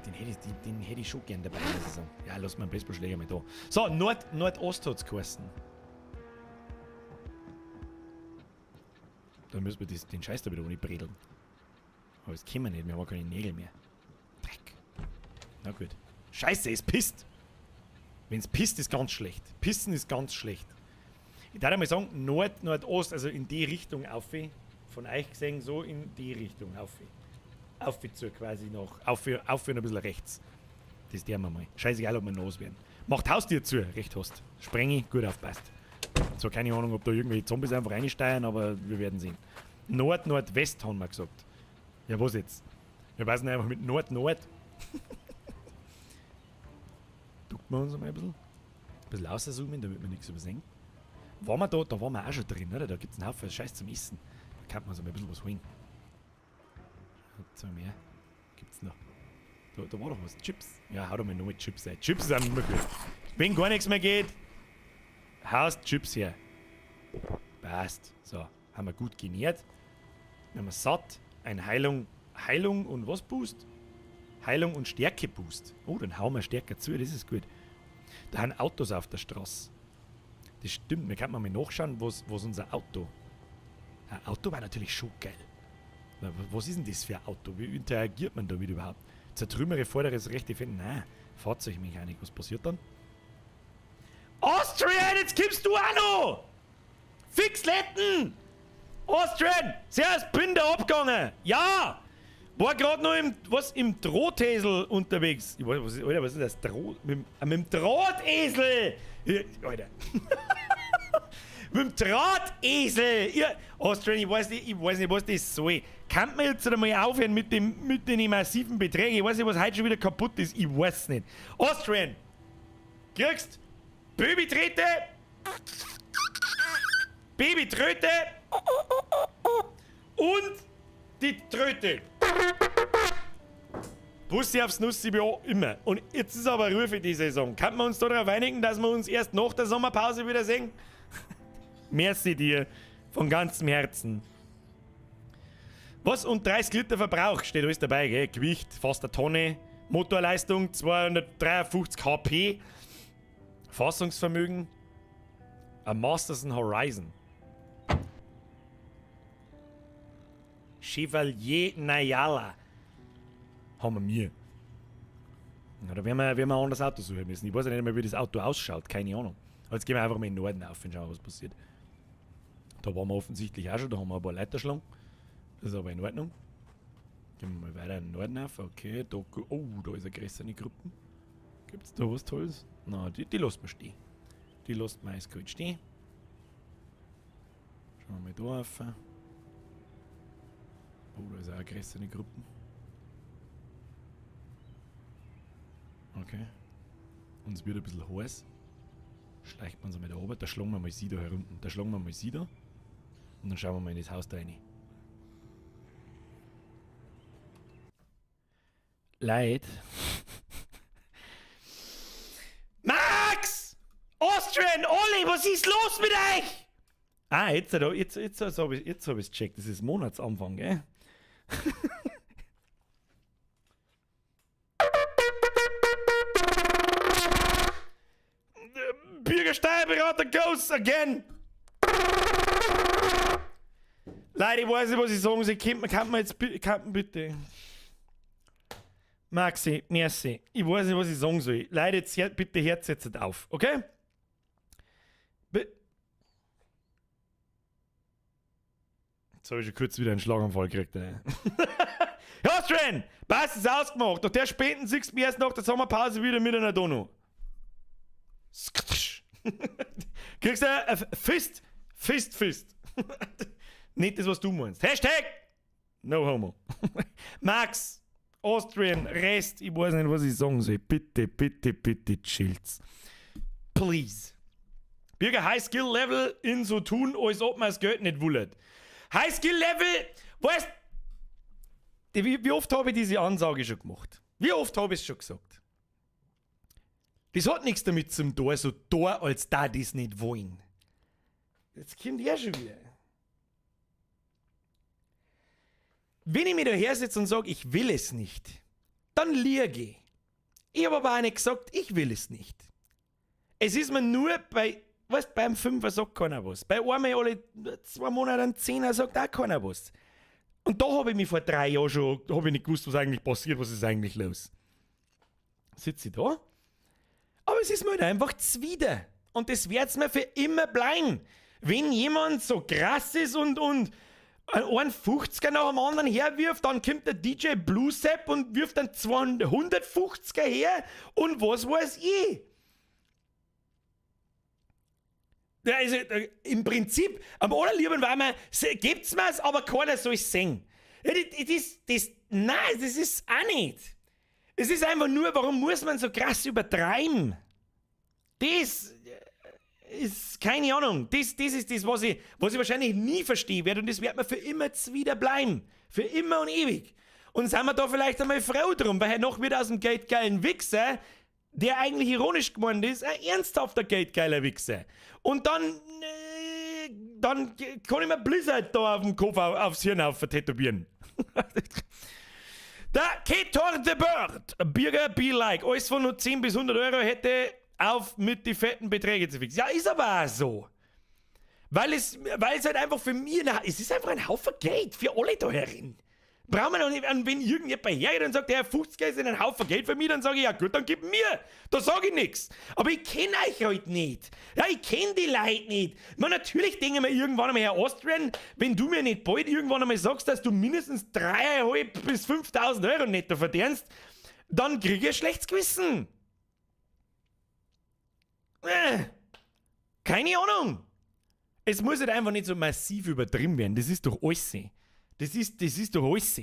Den hätte ich schon gern dabei, muss ich sagen. Ja, lass mal einen Baseballschläger mal da. So, Nordost hat's geheißen. Dann müssen wir den Scheiß da wieder ohne bredeln. Aber das können wir nicht, wir haben keine Nägel mehr. Dreck. Na gut. Scheiße, es pisst. Wenn es pisst, ist ganz schlecht. Pissen ist ganz schlecht. Ich darf mal sagen, Nordost, also in die Richtung auf. Von euch gesehen, so in die Richtung auf. Auf zu quasi noch. Auf ein bisschen rechts. Das der wir mal. Scheißegal, ob wir los werden. Macht Haustier zu, recht hast. Sprenge, gut aufpasst. So, keine Ahnung, ob da irgendwelche Zombies einfach reinsteuern, aber wir werden sehen. Nordwest haben wir gesagt. Ja, was jetzt? Wir weisen einfach mit Nord. Ducken wir uns mal ein bisschen. Ein bisschen rauszoomen, damit wir nichts übersehen. Waren wir da waren wir auch schon drin, oder? Da gibt es einen Haufen Scheiß zum Essen. Da kann man so mal ein bisschen was holen. Zwei mehr. Gibt's noch. Da war doch was. Chips. Ja, hau doch mal noch mit Chips rein. Chips sind immer gut. Wenn gar nichts mehr geht, haust Chips her. Passt. So, haben wir gut genährt. Dann haben wir satt. Ein Heilung und was Boost? Heilung und Stärke Boost. Oh, dann hauen wir stärker zu, das ist gut. Da haben Autos auf der Straße. Das stimmt, wir können mal nachschauen, was unser Auto. Ein Auto war natürlich schon geil. Was ist denn das für ein Auto? Wie interagiert man damit überhaupt? Zertrümmere vorderes rechte Fenster. Nein, Fahrzeugmechanik. Was passiert dann? Austrian, jetzt kommst du auch noch! Fixletten! Austrian! Servus, bin da abgegangen! Ja! War gerade noch im Drahtesel unterwegs. Ich weiß, was ist das? Mit dem Drahtesel! Alter. Mit dem Drahtesel! Ja, Austrian, ich weiß nicht, was das soll. Kann man jetzt einmal aufhören mit den massiven Beträgen? Ich weiß nicht, was heute schon wieder kaputt ist. Ich weiß nicht. Austrian! Kriegst Babytrete! Babytröte! Und die Tröte! Bussi aufs Nussi wie auch immer. Und jetzt ist aber Ruhe für die Saison. Kann man uns da darauf einigen, dass wir uns erst nach der Sommerpause wieder sehen? Merci dir. Von ganzem Herzen. Was? Und 30 Liter Verbrauch steht alles dabei, gell? Gewicht fast eine Tonne. Motorleistung 253 HP. Fassungsvermögen. A Masterson Horizon. Chevalier Nayala. Haben wir mir. Ja, da werden wir ein anderes Auto suchen müssen. Ich weiß ja nicht mehr, wie das Auto ausschaut. Keine Ahnung. Aber jetzt gehen wir einfach mal in den Norden auf und schauen, was passiert. Da waren wir offensichtlich auch schon. Da haben wir ein paar Leiterschlangen. Das ist aber in Ordnung. Gehen wir mal weiter in den Norden auf. Okay, da, oh, da ist eine größere Gruppe. Gibt es da was Tolles? Nein, die lässt man stehen. Die lässt man eiskalt stehen. Schauen wir mal da auf. Oh, da ist auch eine größere Gruppe. Okay. Uns wird ein bisschen heiß. Schleicht man so mal da oben. Da schlagen wir mal sie da herunten. Da schlagen wir mal sie da. Und dann schauen wir mal in das Haus da rein. Leid. Max! Austrian! Olli, was ist los mit euch? Ah, jetzt habe ich es gecheckt. Das ist Monatsanfang, gell? Bürgersteuerberater goes again! Leute, ich weiß nicht, was ich sagen soll. Kann man bitte... Maxi, merci. Ich weiß nicht, was ich sagen soll. Leute, jetzt bitte Herz jetzt auf, okay? Jetzt habe ich schon kurz wieder einen Schlaganfall gekriegt. Ja, Austrian! Passt, ist ausgemacht. Nach der späten siehst du mich erst nach der Sommerpause wieder mit einer Donau. Kriegst du ein Fist? Nicht das, was du meinst. Hashtag No homo. Max, Austrian, Rest, ich weiß nicht, was ich sagen soll. Bitte, bitte, bitte, chillt's. Please. Bürger, High-Skill-Level in so tun, als ob man das Geld nicht wollt. High-Skill-Level, weißt du, wie oft habe ich diese Ansage schon gemacht? Wie oft habe ich es schon gesagt? Das hat nichts damit zum tun, so da, als da das nicht wollen. Jetzt kommt er schon wieder. Wenn ich mich da hersitze und sage, ich will es nicht, dann liege ich. Ich habe aber auch nicht gesagt, ich will es nicht. Es ist mir nur beim 5er sagt keiner was. Bei einmal alle 2 Monate ein 10er sagt auch keiner was. Und da habe ich mich vor 3 Jahren schon, da habe ich nicht gewusst, was eigentlich passiert, was ist eigentlich los. Sitze ich da? Aber es ist mir halt einfach zuwider. Und das wird es mir für immer bleiben. Wenn jemand so krass ist und einen 50er nach dem anderen herwirft, dann kommt der DJ Blue Sepp und wirft dann 250er her und was weiß ich. Ja, also, im Prinzip, am allerliebsten war mir, gebt's mir's, aber keiner soll es sehen. Ja, nein, das ist auch nicht. Es ist einfach nur, warum muss man so krass übertreiben? Das ist, keine Ahnung, das ist das, was ich wahrscheinlich nie verstehen werde und das wird mir für immer wieder bleiben. Für immer und ewig. Und sind wir da vielleicht einmal froh drum, weil er noch wieder aus dem geldgeilen Wichser, der eigentlich ironisch gemeint ist, ein ernsthafter geldgeiler Wichser. Und dann kann ich mir Blizzard da auf dem Kopf aufs Hirn tätowieren. Der Ketor the Bird, Bürger be like, alles von nur 10 bis 100 Euro hätte auf mit die fetten Beträge zu fixen. Ja, ist aber auch so. Weil es halt einfach für mich, es ist einfach ein Haufen Geld für alle da herin. Brauchen wir noch nicht, wenn irgendjemand hergeht und sagt, der 50 ist ein Haufen Geld für mich, dann sage ich, ja gut, dann gib mir. Da sage ich nichts. Aber ich kenne euch halt nicht. Ja, ich kenne die Leute nicht. Man, natürlich denke ich mir irgendwann einmal, Herr Austrian, wenn du mir nicht bald irgendwann einmal sagst, dass du mindestens 3.500 bis 5.000 Euro netto verdienst, dann kriege ich ein schlechtes Gewissen. Keine Ahnung. Es muss halt einfach nicht so massiv übertrieben werden. Das ist doch alles. Das ist doch alles.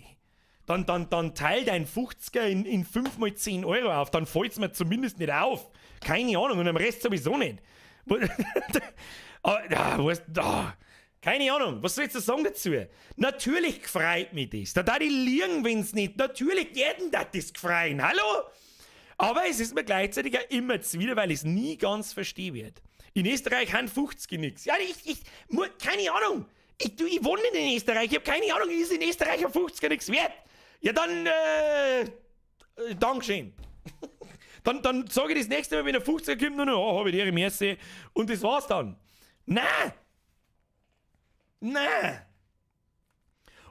Dann teil dein 50er in 5 mal 10 Euro auf, dann fällt es mir zumindest nicht auf. Keine Ahnung, und am Rest sowieso nicht. Keine Ahnung, was soll ich sagen dazu? Natürlich gefreut mich das. Da darf ich liegen, wenn es nicht. Natürlich jeden das gefreien. Hallo? Aber es ist mir gleichzeitig auch immer zuwider, weil ich es nie ganz verstehen werde. In Österreich haben 50 nichts. Ja, keine Ahnung. Ich wohne nicht in Österreich, ich habe keine Ahnung, ist in Österreich ein 50er nichts wert? Ja, dann, Dankeschön. dann sage ich das nächste Mal, wenn ein 50er kommt, nur noch, habe ich die Messe und das war's dann. Nein!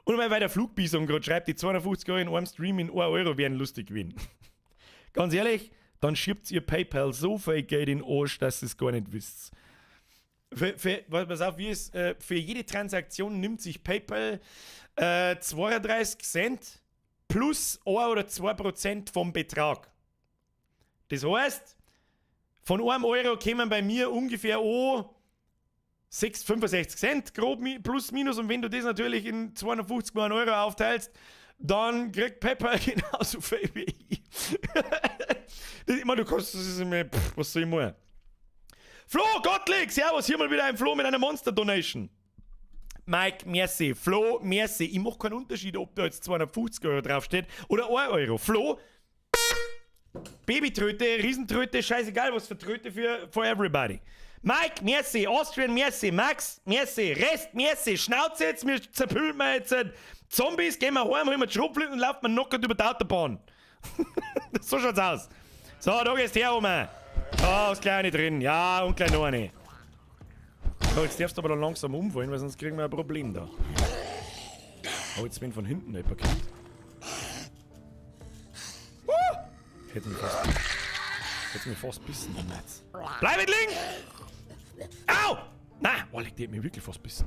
Und weil der Flugbison gerade schreibt, die 250 Euro in einem Stream in 1 Euro wären lustig gewesen. Ganz ehrlich, dann schiebt ihr PayPal so viel Geld in den Arsch, dass ihr es gar nicht wisst. Pass auf, für jede Transaktion nimmt sich PayPal 32 Cent plus 1 oder 2% vom Betrag. Das heißt, von 1 Euro kommen bei mir ungefähr 65 Cent, grob plus minus. Und wenn du das natürlich in 250 Mal Euro aufteilst, dann kriegt PayPal genauso viel wie ich. Ich meine, du kannst das immer, was soll ich machen? Flo, Gottlieb, servus, hier mal wieder ein Flo mit einer Monster-Donation. Mike, merci. Flo, merci. Ich mache keinen Unterschied, ob da jetzt 250 Euro draufsteht oder 1 Euro. Flo, Babytröte, Riesentröte, scheißegal, was für Tröte for everybody. Mike, merci. Austrian, merci. Max, merci. Rest, merci. Schnauze jetzt, wir zerpüllen wir jetzt Zombies, gehen wir heim, holen wir die Schrotflinten und laufen wir knockert über die Autobahn. So schaut's aus. So, da gehst du her, Oma. Ah, das Kleine drin. Ja, und gleich noch eine. So, jetzt darfst du aber dann langsam umfallen, weil sonst kriegen wir ein Problem da. Oh, jetzt bin ich von hinten jemand kommt. Hätte mich fast bissen, der Netz. Bleib mit liegen! Au! Nein! Oh, die hat mich wirklich fast bissen.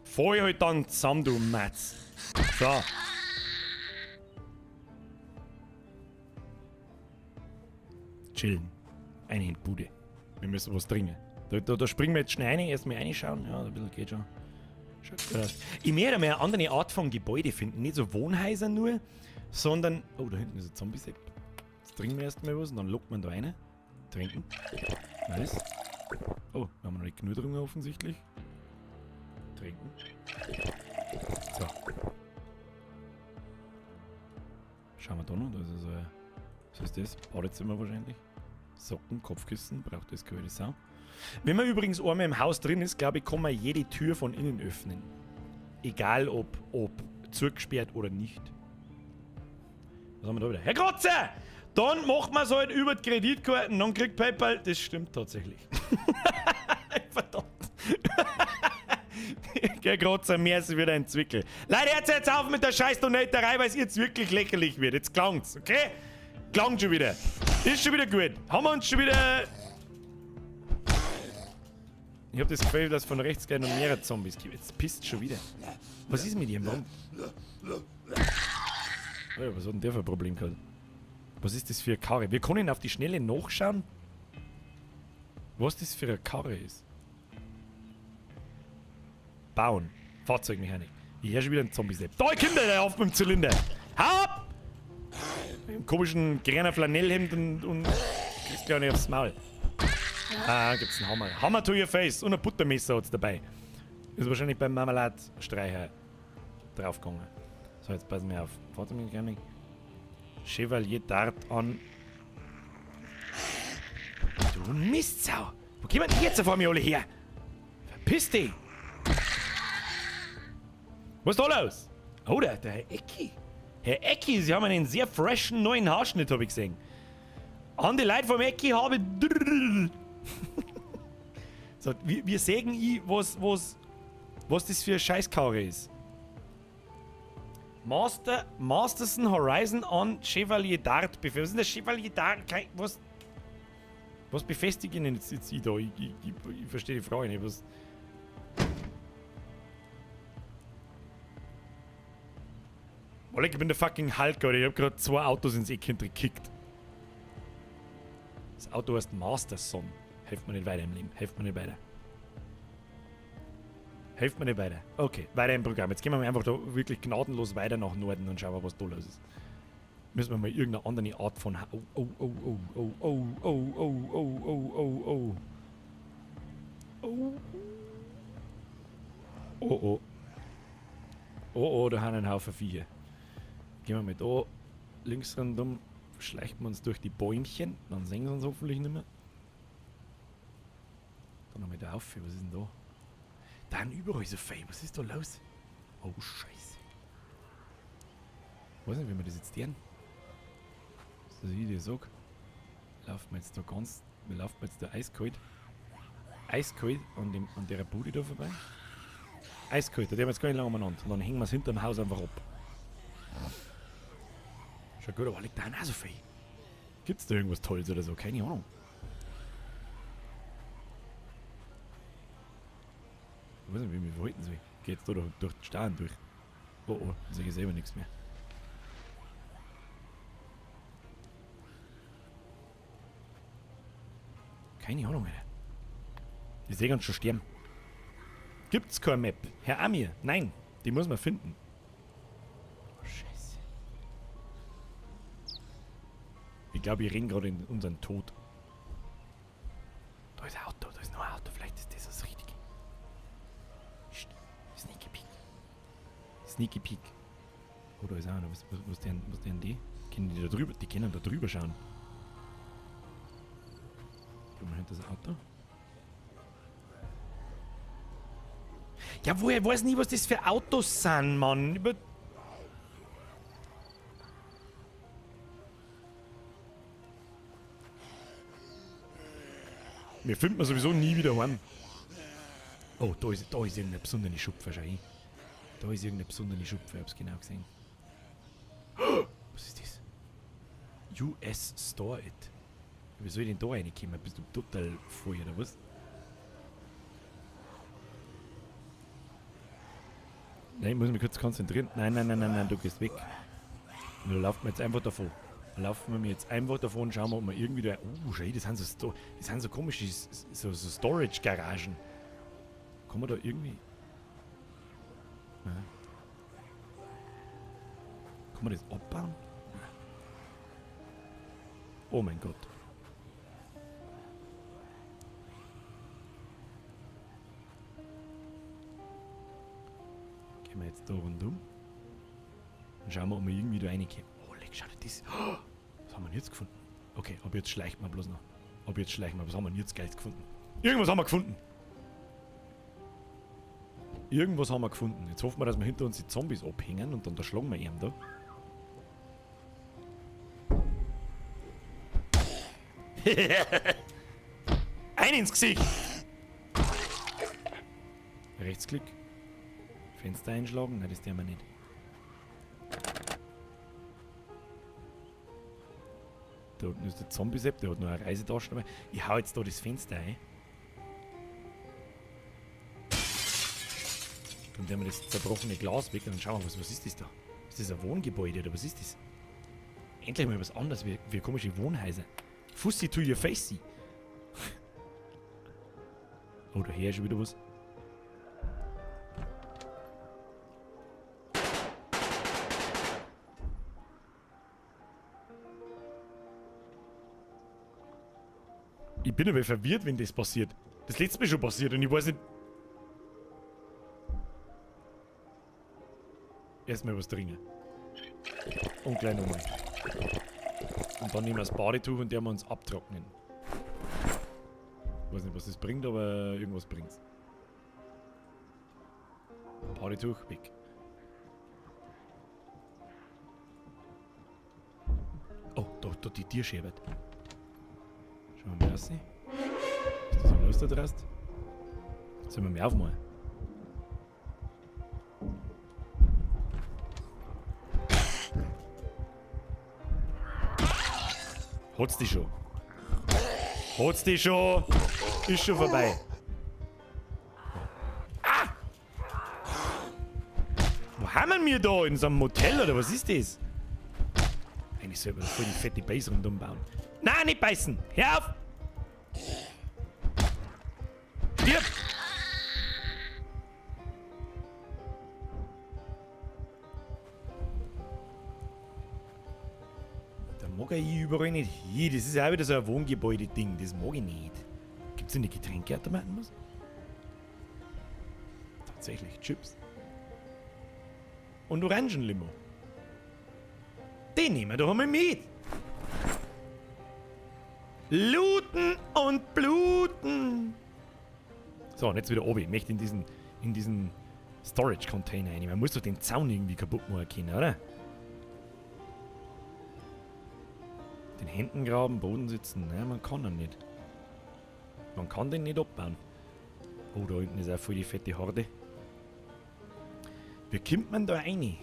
Fall halt dann zusammen, du Matz. So. Chillen. Eine in die Bude. Wir müssen was trinken. Da springen wir jetzt schnell rein, erstmal reinschauen. Ja, ein bisschen geht schon. Schaut gut aus. Ich möchte mal eine andere Art von Gebäude finden. Nicht so Wohnhäuser nur, sondern... Oh, da hinten ist ein Zombie-Sepp. Jetzt trinken wir erstmal was und dann lockt man da rein. Trinken. Nice. Oh, da haben wir noch nicht genug drin offensichtlich. Trinken. So. Schauen wir da noch. Da ist so ein... Was ist das? Badezimmer wahrscheinlich. Socken, Kopfkissen, braucht das keine Sau. Wenn man übrigens einmal im Haus drin ist, glaube ich, kann man jede Tür von innen öffnen. Egal ob zugesperrt oder nicht. Was haben wir da wieder? Herr Grotze! Dann macht man es halt über die Kreditkarten, dann kriegt PayPal. Das stimmt tatsächlich. Verdammt. Herr Grotze, mehr ist wieder ein Zwickel. Leute, jetzt auf mit der scheiß Donaterei, weil es jetzt wirklich lächerlich wird. Jetzt klangt's, okay? Klangt schon wieder. Ist schon wieder gut. Haben wir uns schon wieder... Ich hab das Gefühl, dass von rechts gleich noch mehrere Zombies gibt. Jetzt pisst schon wieder. Was ist mit ihm? Warum? Oh, was hat denn der für ein Problem gehabt? Was ist das für eine Karre? Wir können auf die Schnelle nachschauen, was das für eine Karre ist. Bauen. Fahrzeugmechanik. Ich höre schon wieder einen Zombie-Sepp. Da kommt der auf mit dem Zylinder. Hau ab! Mit einem komischen grünen Flanellhemd und kriegst gleich nicht aufs Maul. Ah, gibt's einen Hammer. Hammer to your face. Und ein Buttermesser hat's dabei. Ist wahrscheinlich beim Marmeladstreicher draufgegangen. So, jetzt passen wir auf. Fahrzeugmechanik. Chevalier Dart an. Du Mistsau! Wo kommen denn jetzt vor mir alle her? Verpiss dich! Was ist da los? Oh, der Herr Ecki. Herr Ecki, Sie haben einen sehr freshen neuen Haarschnitt, habe ich gesehen. An die Leute vom Ecki habe ich... So, wir sehen, was das für eine Scheißkarre ist. Masterson Horizon on Chevalier Dart. Was ist denn der Chevalier Dart? Was befestigt ihn jetzt ich da? Ich verstehe die Frage nicht. Was... Oleg, ich bin der fucking Hulk, Alter. Ich hab gerade 2 Autos ins Eck gekickt. Das Auto heißt Masterson. Helft mir nicht weiter im Leben. Helft mir nicht weiter. Helft mir nicht weiter. Okay, weiter im Programm. Jetzt gehen wir mal einfach da wirklich gnadenlos weiter nach Norden und schauen wir, was da los ist. Müssen wir mal irgendeine andere Art von... Oh. Oh, da haben ein Haufen Viecher. Gehen wir mal da links random, schleichen wir uns durch die Bäumchen, dann sehen sie uns hoffentlich nicht mehr. Dann nochmal da auf, was ist denn da? Da sind überall so fein, was ist da los? Oh, Scheiße. Ich weiß nicht, wie wir das jetzt lernen. Das ist, wie ich dir sag. Laufen wir jetzt da ganz, wir laufen jetzt da eiskalt an der Bude da vorbei. Eiskalt, da haben wir jetzt gar nicht lange umeinander. Und dann hängen wir es hinterm Haus einfach ab. Schau gut, aber liegt da auch so viel. Gibt's da irgendwas Tolles oder so? Keine Ahnung. Ich weiß nicht, wie wir wollten sie. Geht's da durch den Stein durch? Oh, ich sehe selber nichts mehr. Keine Ahnung, Alter. Ich sehe uns schon sterben. Gibt's keine Map? Herr Amir, nein, die muss man finden. Oh, Scheiße. Ich glaube, wir reden gerade in unseren Tod. Da ist ein Auto, da ist noch ein Auto, vielleicht ist das Richtige. Sneaky Peek. Sneaky Peek. Oh, da ist einer, was denn die? Können die da drüber? Die können da drüber schauen. Guck mal hinter das Auto. Ja, woher weiß nie, was das für Autos sind, Mann. Wir finden sowieso nie wieder heim. Oh, da ist irgendeine besondere Schupfe, schau hin. Da ist irgendeine besondere Schupfe, ich hab's genau gesehen. Was ist das? US Store It. Wie soll ich denn da reinkommen? Bist du total voll, oder was? Nein, ich muss mich kurz konzentrieren. Nein, du gehst weg. Du laufst mir jetzt einfach davon. Dann laufen wir jetzt einfach davon und schauen wir, ob wir irgendwie da... schau, das sind so komische so Storage-Garagen. Kann man da irgendwie... Nein. Kann man das abbauen? Oh mein Gott. Gehen wir jetzt da rundum. Dann schauen wir, ob wir irgendwie da reinkommen. Oh, leck, schau dir das. Oh, was haben wir denn jetzt gefunden? Okay, ab jetzt schleichen wir bloß noch. Was haben wir denn jetzt Geiles gefunden? Irgendwas haben wir gefunden. Irgendwas haben wir gefunden. Jetzt hoffen wir, dass wir hinter uns die Zombies abhängen und dann erschlagen wir ihn da. Ein ins Gesicht! Rechtsklick. Fenster einschlagen? Nein, das tun wir nicht. Da unten ist der Zombie-Sepp, der hat noch eine Reisetasche dabei. Ich hau jetzt da das Fenster ein. Dann nehmen wir das zerbrochene Glas weg und dann schauen wir, was ist das da? Ist das ein Wohngebäude oder was ist das? Endlich mal was anderes wie komische Wohnhäuser. Fussi to your facey. Oh, daher ist schon wieder was. Ich bin aber verwirrt, wenn das passiert. Das letzte Mal schon passiert und ich weiß nicht... Erstmal was trinken. Und gleich nochmal. Und dann nehmen wir das Badetuch und der wir uns abtrocknen. Ich weiß nicht, was das bringt, aber irgendwas bringt's. Badetuch, weg. Oh, da die Tierscherbe. Schauen wir mal raus. Ist das so los da draußen? Sollen wir mehr aufmachen? Hat's die schon? Hat's die schon? Ist schon vorbei. Ah! Wo haben wir da? In so einem Motel oder was ist das? Eigentlich soll man voll die fette Base rundum bauen. Nein, nicht beißen! Hör auf! Stirb! Da mag ich überall nicht hin. Das ist auch wieder so ein Wohngebäude-Ding. Das mag ich nicht. Gibt's denn die Getränkeautomaten was? Tatsächlich, Chips. Und Orangenlimo. Den nehmen wir doch mal mit. Looten und bluten. So, und jetzt wieder oben. Ich möchte in diesen Storage-Container rein. Man muss doch den Zaun irgendwie kaputt machen können, oder? Den Händen graben, Boden sitzen. Nein, man kann ihn nicht. Man kann den nicht abbauen. Oh, da hinten ist auch voll die fette Horde. Wie kommt man da rein?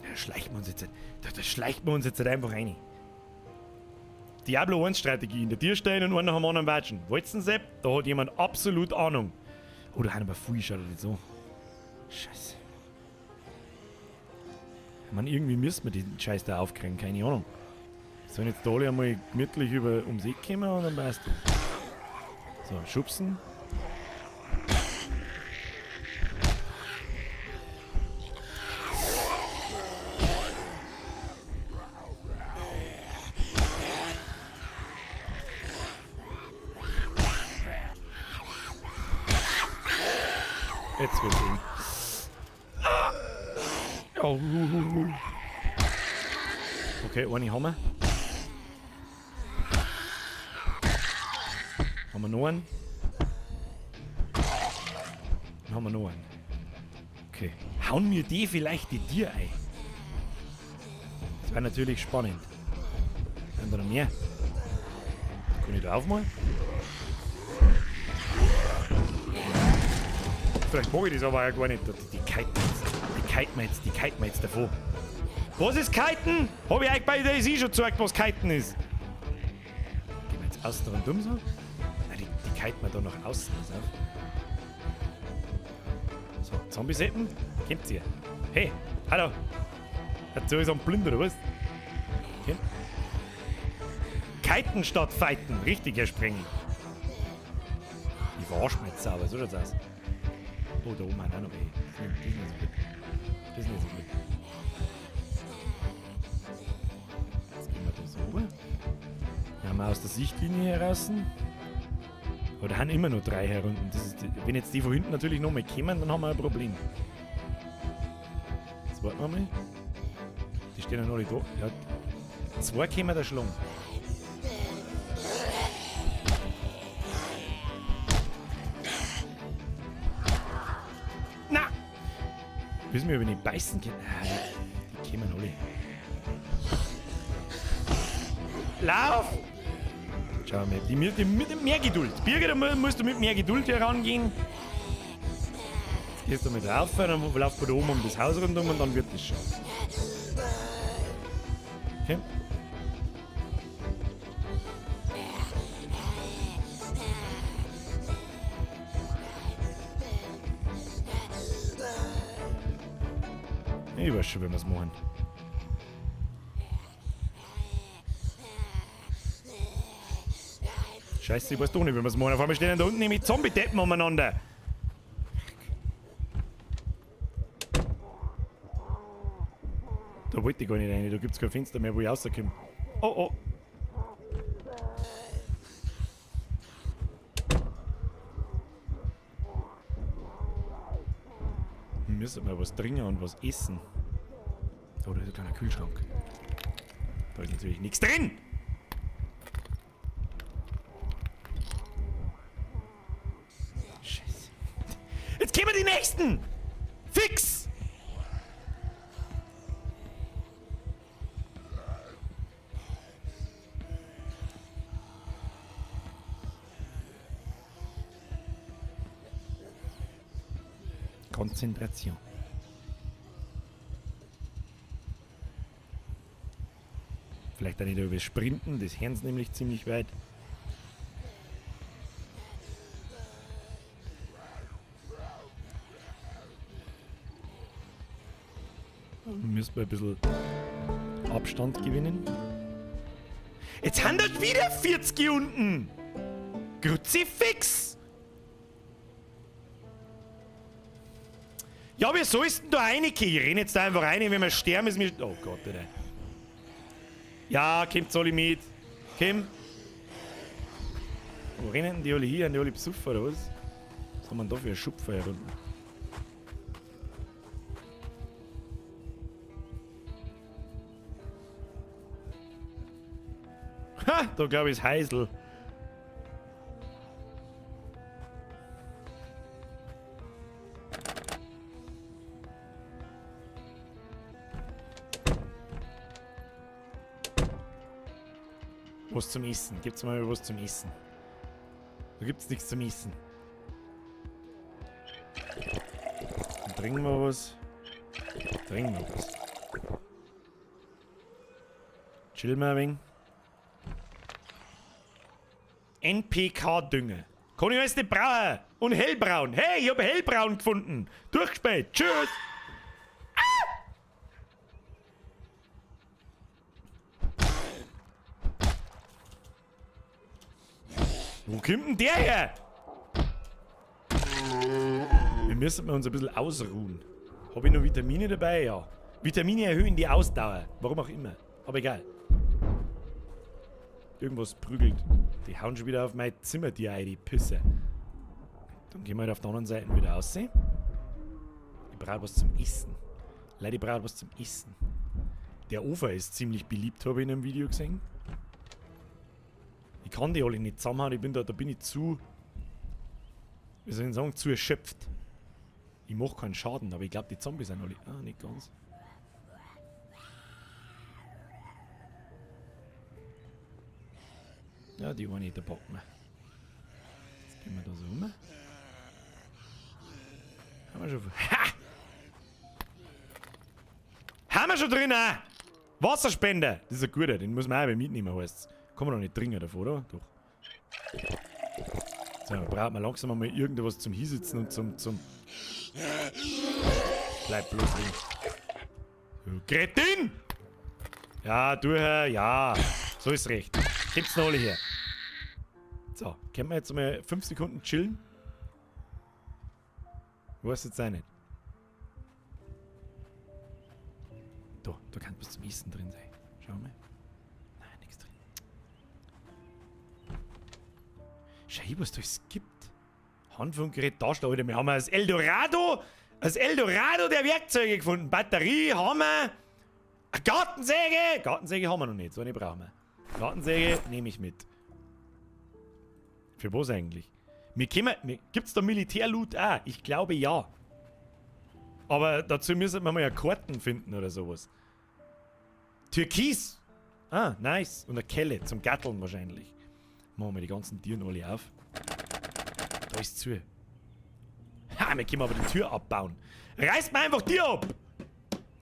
Da schleichen wir uns jetzt. Da schleichen wir uns jetzt einfach rein. Diablo 1 Strategie. In der Tür stehen und einer am anderen watschen. Wollt's denn, Sepp? Da hat jemand absolut Ahnung. Oh, da haben aber viel, schaut das so. Scheiße. Man, irgendwie müssen wir den Scheiß da aufkriegen, keine Ahnung. Sollen jetzt da alle einmal gemütlich ums Eck kommen und dann weißt du. So, schubsen. Jetzt wird's eng. Oh. Okay, eine haben wir. Haben wir noch einen? Dann haben wir noch einen. Okay. Hauen mir die vielleicht die Tier ein? Das wäre natürlich spannend. Haben wir noch mehr? Kann ich da aufmachen? Vielleicht mag ich das aber auch gar nicht. Die kiten wir jetzt davor. Was ist Kiten? Hab ich euch bei der schon gezeigt, was Kiten ist. Gehen wir jetzt außen rundum so? Nein, die kiten wir da nach außen. So, Zombie-Seppen, kommt ihr. Hey, hallo. Hat so ist ein Blind oder was? Okay. Kiten statt fighten. Richtiger Sprengel. Die verarschen mich jetzt sauber. So schaut's aus. Oh, da oben hat auch noch weh. Das ist nicht so gut. Das ist nicht so gut. Jetzt gehen wir da so rüber. Dann haben wir aus der Sichtlinie heraus. Aber da haben immer nur 3 herunten. Wenn jetzt die von hinten natürlich noch mal kommen, dann haben wir ein Problem. Jetzt warten wir mal. Die stehen ja noch nicht da. Ja, 2 kommen da schlagen. Na! Wissen wir, ob wir nicht beißen können? Ah, die kommen alle. Lauf! Schau mal, die mit mehr Geduld. Birger, da musst du mit mehr Geduld herangehen. Jetzt gehst du mit drauf, dann laufst du da oben um das Haus rundum und dann wird das schon. Okay. Ich weiß schon, wie wir es machen. Scheiße, ich weiß doch nicht, wie wir es machen. Auf einmal stehen da unten nämlich Zombie-Deppen umeinander. Da wollte ich gar nicht rein. Da gibt es kein Fenster mehr, wo ich rauskomme. Oh, oh. Wir müssen mal was trinken und was essen. Oh, da ist ein kleiner Kühlschrank. Da ist natürlich nichts drin! Scheiße. Jetzt kommen die Nächsten! Fix! Konzentration. Vielleicht auch nicht über Sprinten, das hören sie nämlich ziemlich weit. Müssen wir ein bisschen Abstand gewinnen. Jetzt haben dort wieder 40 hier unten! Kruzifix! Ja, wie soll es denn da reingehen? Ich renn jetzt da einfach rein, wenn wir sterben, ist mir... Oh Gott, Alter. Ja, kommt alle mit. Komm. Wo rennen denn die alle hier? Haben die alle besoffen oder was? Was haben wir da für einen Schupfer hier unten? Ha! Da glaube ich ist Heisel. Was zum Essen. Gibt's mal was zum Essen. Da gibt's nichts zum Essen. Dann trinken wir was. Trinken wir was. Chillen wir ein wenig. NPK-Dünger. Kann ich alles nicht brauchen. Und hellbraun. Hey, ich habe hellbraun gefunden. Durchgespäht. Tschüss. Wo kommt denn der her? Wir müssen uns ein bisschen ausruhen. Habe ich noch Vitamine dabei? Ja. Vitamine erhöhen die Ausdauer. Warum auch immer. Aber egal. Irgendwas prügelt. Die hauen schon wieder auf mein Zimmertier ein, die Pisse. Dann gehen wir halt auf der anderen Seite wieder aussehen. Ich brauche was zum Essen. Leute, ich brauche was zum Essen. Der Ofen ist ziemlich beliebt, habe ich in einem Video gesehen. Ich kann die alle nicht zusammenhauen, da bin ich zu, wie soll ich sagen, zu erschöpft. Ich mache keinen Schaden, aber ich glaube, die Zombies sind alle... Ah, nicht ganz. Ja, die eine, da packen wir. Jetzt gehen wir da so rum. Haben wir schon... Ha! Haben wir schon drin! Wasserspender! Das ist ein guter, den muss man auch mitnehmen, heißt's. Kann man doch nicht trinken davon, oder? Doch. So, braucht man langsam mal irgendwas zum Hinsitzen und zum... Bleib bloß drin. So, Gretin! Ja, du her, ja. So ist recht. Gibt's noch alle hier. So, können wir jetzt mal 5 Sekunden chillen? Weiß jetzt auch nicht. Da kann was zum Essen drin sein. Schau mal. Nein, nichts drin. Schau, was da es gibt. Handfunkgerät, Taschenlampe. Wir haben das Eldorado der Werkzeuge gefunden. Batterie haben wir. Eine Gartensäge. Gartensäge haben wir noch nicht, so eine brauchen wir. Gartensäge nehme ich mit. Für was eigentlich? Gibt's da Militärloot auch? Ich glaube ja. Aber dazu müssen wir mal ja Karten finden oder sowas. Türkis. Ah, nice. Und eine Kelle zum Gatteln wahrscheinlich. Machen wir die ganzen Türen alle auf. Da ist zu. Ha, wir können aber die Tür abbauen. Reißt mir einfach die ab!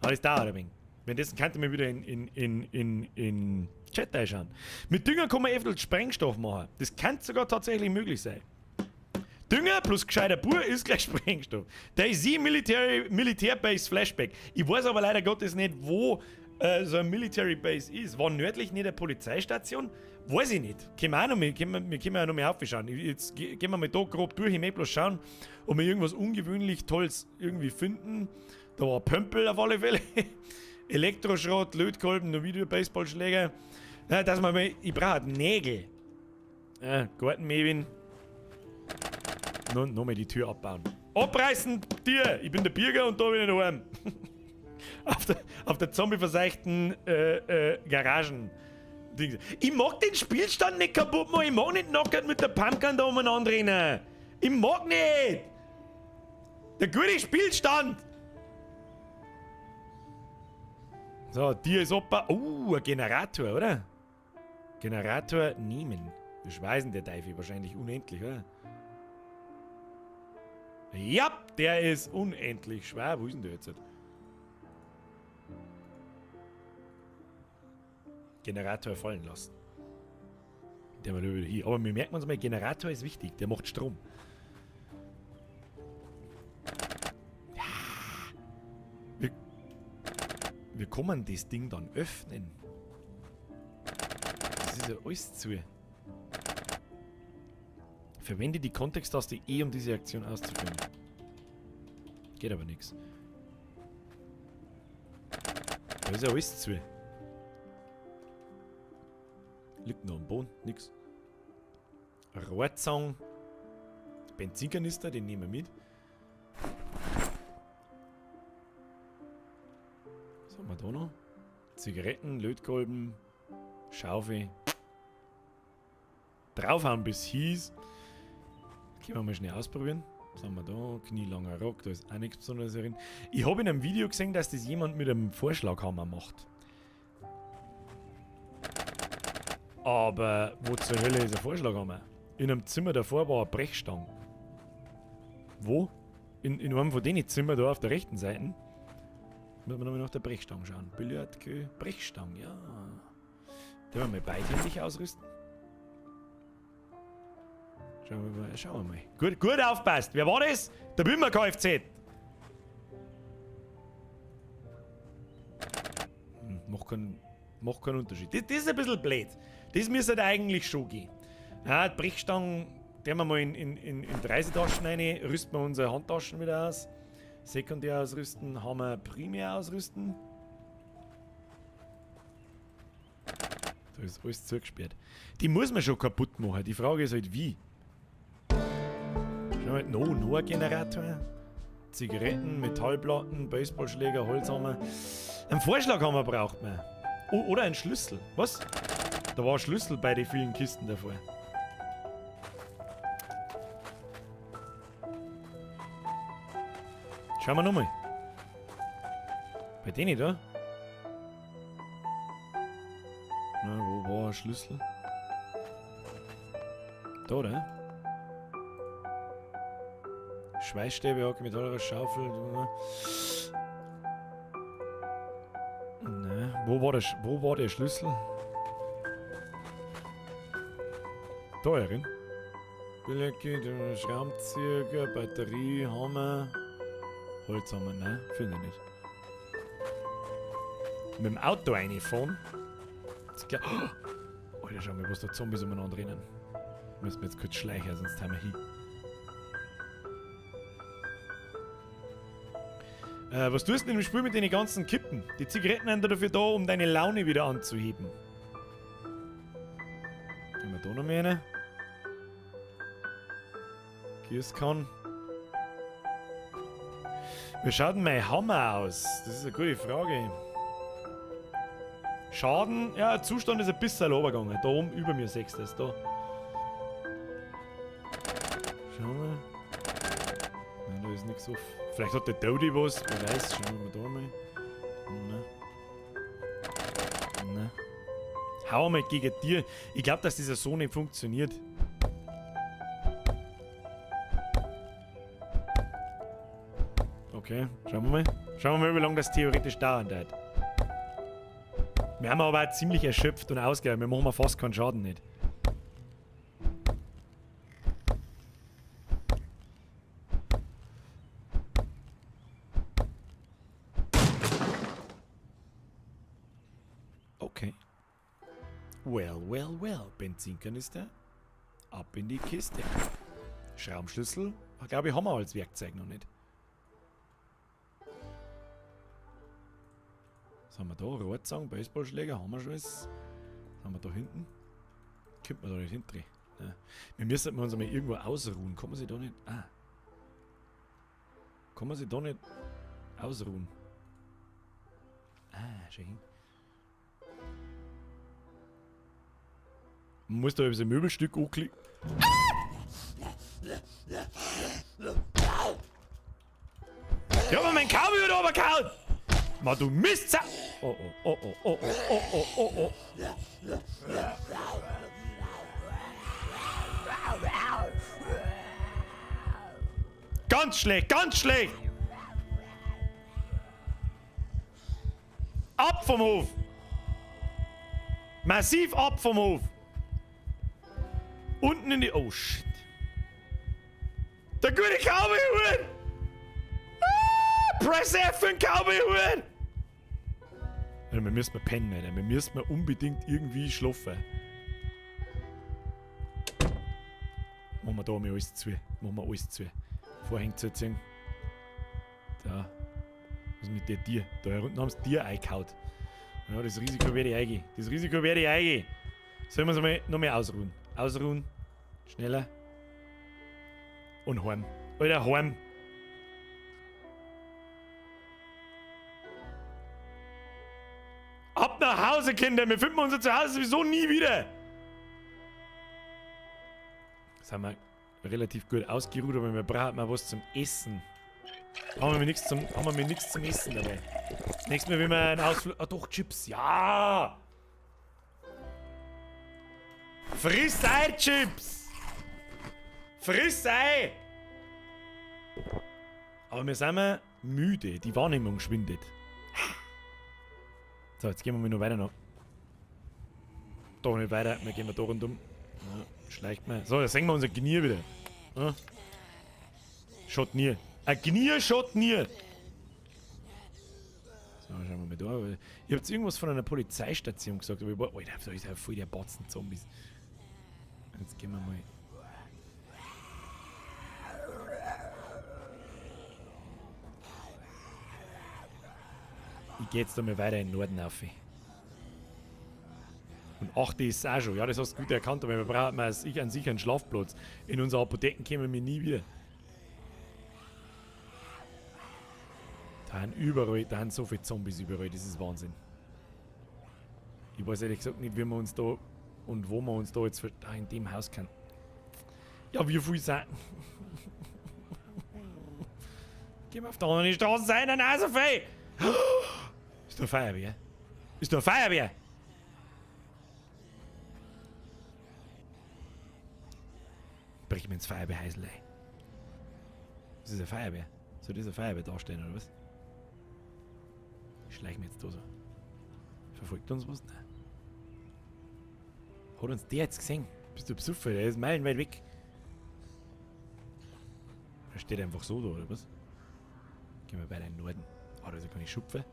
Alles da, oder wegen? Währenddessen könnte man wieder in Chat reinschauen. Mit Dünger kann man eventuell Sprengstoff machen. Das kann sogar tatsächlich möglich sein. Dünger plus gescheiter Bur ist gleich Sprengstoff. Daisy Military Base Flashback. Ich weiß aber leider Gottes nicht, wo so ein Military Base ist. War nördlich nicht eine Polizeistation? Weiß ich nicht. Können wir auch noch mal, wir können ja noch mal aufschauen. Jetzt gehen wir mal da grob durch. Ich möchte bloß schauen, ob wir irgendwas ungewöhnlich Tolles irgendwie finden. Da war ein Pömpel auf alle Fälle. Elektroschrott, Lötkolben, noch wieder Baseballschläger. Ja, dass man mal, ich brauche Nägel. Gartenmäbin. Noch mal die Tür abbauen. Abreißen, Tier! Ich bin der Bürger und da bin ich daheim. auf der zombie-verseuchten Garagen. Ich mag den Spielstand nicht kaputt machen. Ich mag nicht nackert mit der Pumpgun da umeinander rennen. Ich mag nicht! Der gute Spielstand! So, Tier ist Opa. Ein Generator, oder? Generator nehmen. Wir schweißen der Teufel wahrscheinlich unendlich, oder? Ja, der ist unendlich schwer. Wo ist denn der jetzt? Generator fallen lassen. Der mal wieder hier. Aber wir merken uns mal, Generator ist wichtig. Der macht Strom. Ja. Wir können das Ding dann öffnen. Das ist ja alles zu. Verwende die Kontexttaste E, um diese Aktion auszuführen. Geht aber nichts. Da ist ja alles zu. Liegt noch am Boden, nix. Rohrzangen. Benzinkanister, den nehmen wir mit. Was haben wir da noch? Zigaretten, Lötkolben, Schaufel. Draufhauen bis hieß. Können wir mal schnell ausprobieren. Was haben wir da? Knielanger Rock, da ist auch nichts Besonderes drin. Ich habe in einem Video gesehen, dass das jemand mit einem Vorschlaghammer macht. Aber wo zur Hölle ist ein Vorschlaghammer? In einem Zimmer davor war eine Brechstange. Wo? In einem von den Zimmern da auf der rechten Seite. Müssen wir nochmal nach der Brechstange schauen. Billardkö, Brechstange, ja. Den wir mal beidhändig ausrüsten. Schauen wir mal. Gut aufpasst. Wer war das? Der Bümmer Kfz. Macht keinen Unterschied. Das ist ein bisschen blöd. Das müsste eigentlich schon gehen. Ja, die Brechstangen, die wir mal in Reisetaschen rein, rüsten wir unsere Handtaschen wieder aus. Sekundär ausrüsten, haben wir primär ausrüsten. Da ist alles zugesperrt. Die muss man schon kaputt machen. Die Frage ist halt wie. Schau mal, noch ein Generator. Zigaretten, Metallplatten, Baseballschläger, Holzhammer. Einen Vorschlaghammer braucht man. Oder einen Schlüssel. Was? Da war ein Schlüssel bei den vielen Kisten davor. Schauen wir nochmal. Bei denen da? Na, wo war ein Schlüssel? Da, oder? Schweißstäbe, Hacke, Metallrohr, Schaufel. Ne, wo war der Schlüssel? Da herin. Billecke, Schraubenzieher, Batterie, Hammer. Holzhammer, ne? Finde ich nicht. mit dem Auto reinfahren. Oh, Alter, schau mal, was da Zombies umeinander rennen. Müssen wir jetzt kurz schleichen, sonst haben wir hin. Was tust du denn im Spiel mit den ganzen Kippen? Die Zigaretten sind dafür da, um deine Laune wieder anzuheben. Gehen wir da noch mehr rein. Gießkann. Wie schaut denn mein Hammer aus? Das ist eine gute Frage. Schaden? Ja, der Zustand ist ein bisschen runtergegangen. Da oben über mir siehst du das da. Schau mal. Nein, da ist nichts auf. Vielleicht hat der Dodi was. Wer weiß. Schauen wir da mal. Nein. Hau mal gegen dir. Ich glaube, dass dieser so nicht funktioniert. Okay, schauen wir mal. Schauen wir mal, wie lange das theoretisch dauern wird. Wir haben aber auch ziemlich erschöpft und ausgegangen. Wir machen fast keinen Schaden nicht. Okay. Well. Benzinkanister. Ab in die Kiste. Schraubenschlüssel. Ich glaube, ich haben wir als Werkzeug noch nicht. Was haben wir da? Rohrzangen, Baseballschläger, haben wir schon was? Was haben wir da hinten? Könnte man da nicht hinten. Ja. Wir müssen uns einmal irgendwo ausruhen. Kann man sich da nicht... Ah. Kann man sich da nicht ausruhen? Ah, schön. Man muss da über so ein Möbelstück anklicken. Ich hab mir mein Kabel wieder runtergehauen! Ma du Mistsau! Oh. Ganz schlecht! Ab vom Hof! Massiv ab vom Hof! Unten in die... Oh shit! Der gute Cowboy-Huren! Press F für den Cowboy-Huren! Ja, wir müssen pennen, Alter. Wir müssen unbedingt irgendwie schlafen. Machen wir da mal alles zu. Vorhänge zuziehen. Da. Was mit der Tier? Da unten haben sie Tier eingehauen. Ja, das Risiko werde ich eingehen. Sollen wir uns mal noch mehr ausruhen? Ausruhen. Schneller. Und heim. Alter, heim. Ab nach Hause, Kinder! Wir finden unser Zuhause sowieso nie wieder! Jetzt haben wir relativ gut ausgeruht, aber wir brauchen mal was zum Essen. Haben wir nichts zum Essen dabei. Nächstes Mal, wenn wir einen Ausflug... Ah, doch, Chips. Ja! Friss Ei, Chips! Friss Ei! Aber wir sind müde. Die Wahrnehmung schwindet. So, jetzt gehen wir mal noch weiter noch. Doch nicht weiter, wir gehen da rundum. Ja, schleicht mal. So, jetzt sehen wir unser Gnier wieder. Ja. Schottnier. Ein Gnier, Schottnier. So, schauen wir mal da. Ihr habt irgendwas von einer Polizeistation gesagt, aber ich war... Alter, da ist ja voll der Batzen Zombies. Jetzt gehen wir mal... Ich gehe jetzt da mal weiter in den Norden auf. Und 8 ist es auch schon. Ja, das hast du gut erkannt, aber wir brauchen mal an sich einen Schlafplatz. In unsere Apotheken kommen wir nie wieder. Da sind so viele Zombies überall, das ist Wahnsinn. Ich weiß ehrlich gesagt nicht, wie wir uns da und wo wir uns da jetzt in dem Haus können. Ja, wie viel sind. Gehen wir auf der anderen Straße sein, dann auch so viel. Ist da Feuerwehr? Brich mir ins Feuerwehrhäusl ein. Das ist eine Feuerwehr. Soll das eine Feuerwehr darstellen, oder was? Ich schleiche mir jetzt da so. Verfolgt uns was? Nein. Hat uns der jetzt gesehen? Bist du besoffen? Der ist meilenweit weg. Er steht einfach so da, oder was? Gehen wir weiter in den Norden. Ah, da kann ich schupfen.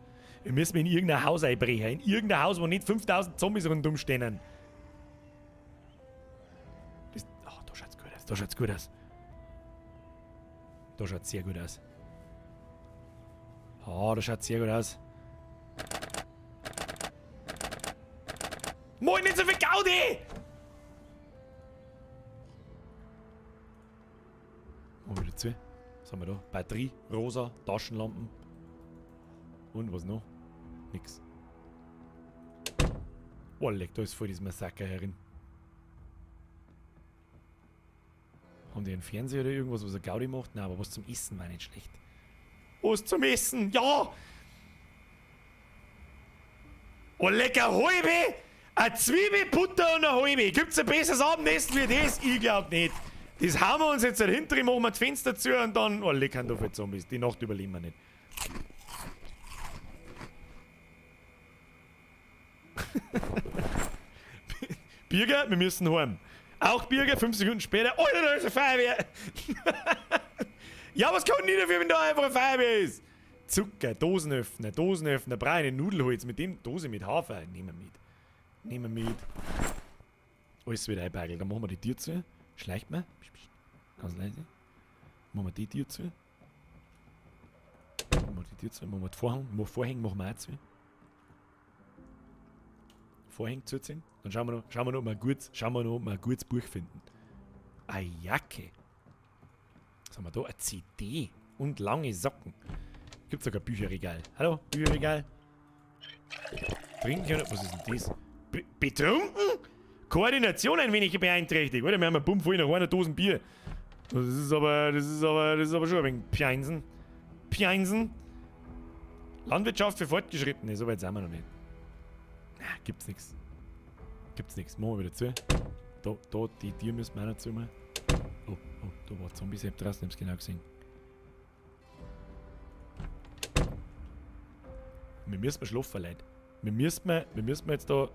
Wir müssen in irgendein Haus einbrechen. In irgendein Haus, wo nicht 5000 Zombies rundum stehen. Oh, da schaut's gut aus. Da schaut's gut aus. Da schaut's sehr gut aus. Oh, da schaut's sehr gut aus. Moin, nicht so viel Gaudi! Machen wir wieder zu. Was haben wir da? Batterie, rosa, Taschenlampen. Und was noch? Nix. Oh, leck, da ist voll dieses Massaker herin. Haben die einen Fernseher oder irgendwas, was ein Gaudi macht? Nein, aber was zum Essen war nicht schlecht. Was zum Essen? Ja! Oh, lecker halbe! Eine Zwiebel, Butter und eine halbe. Gibt's ein besseres Abendessen wie das? Ich glaub nicht. Das hauen wir uns jetzt dahinter, machen wir das Fenster zu und dann... Oh, lecker, da für Zombies. Die Nacht überleben wir nicht. Birger, wir müssen heim. Auch Birger, 5 Sekunden später. Alter, da ist eine Feuerwehr! Ja, was kann ich dafür, wenn da einfach eine Feuerwehr ist? Zucker, Dosenöffner, Brei, Nudelholz, mit dem Dose mit Hafer. Nehmen wir mit. Nehmen wir mit. Alles wieder einpeigelt. Dann machen wir die Tür zu. Schleicht mal. Ganz leise. Machen wir die Tür zu. Machen wir die Tür zu. Machen wir die Vorhänge machen wir auch zu. Vorhänge zuziehen. Dann schauen wir noch, ob wir ein gutes Buch finden. Eine Jacke. Was haben wir da? Eine CD. Und lange Socken. Gibt sogar Bücherregal. Hallo, Bücherregal. Trinken können. Was ist denn das? Betrunken? Koordination ein wenig beeinträchtigt. Oder? Wir haben einen Pump voll nach einer Dose Bier. Das ist aber schon ein wenig Pjeinsen. Landwirtschaft für Fortgeschrittene. So weit sind wir noch nicht. Na, gibt's nichts. Machen wir wieder zu. Da, die Tür müssen wir auch noch zumachen. Oh, da war Zombies draußen, hab's genau gesehen. Wir müssen schlafen, Leute. Wir müssen jetzt da...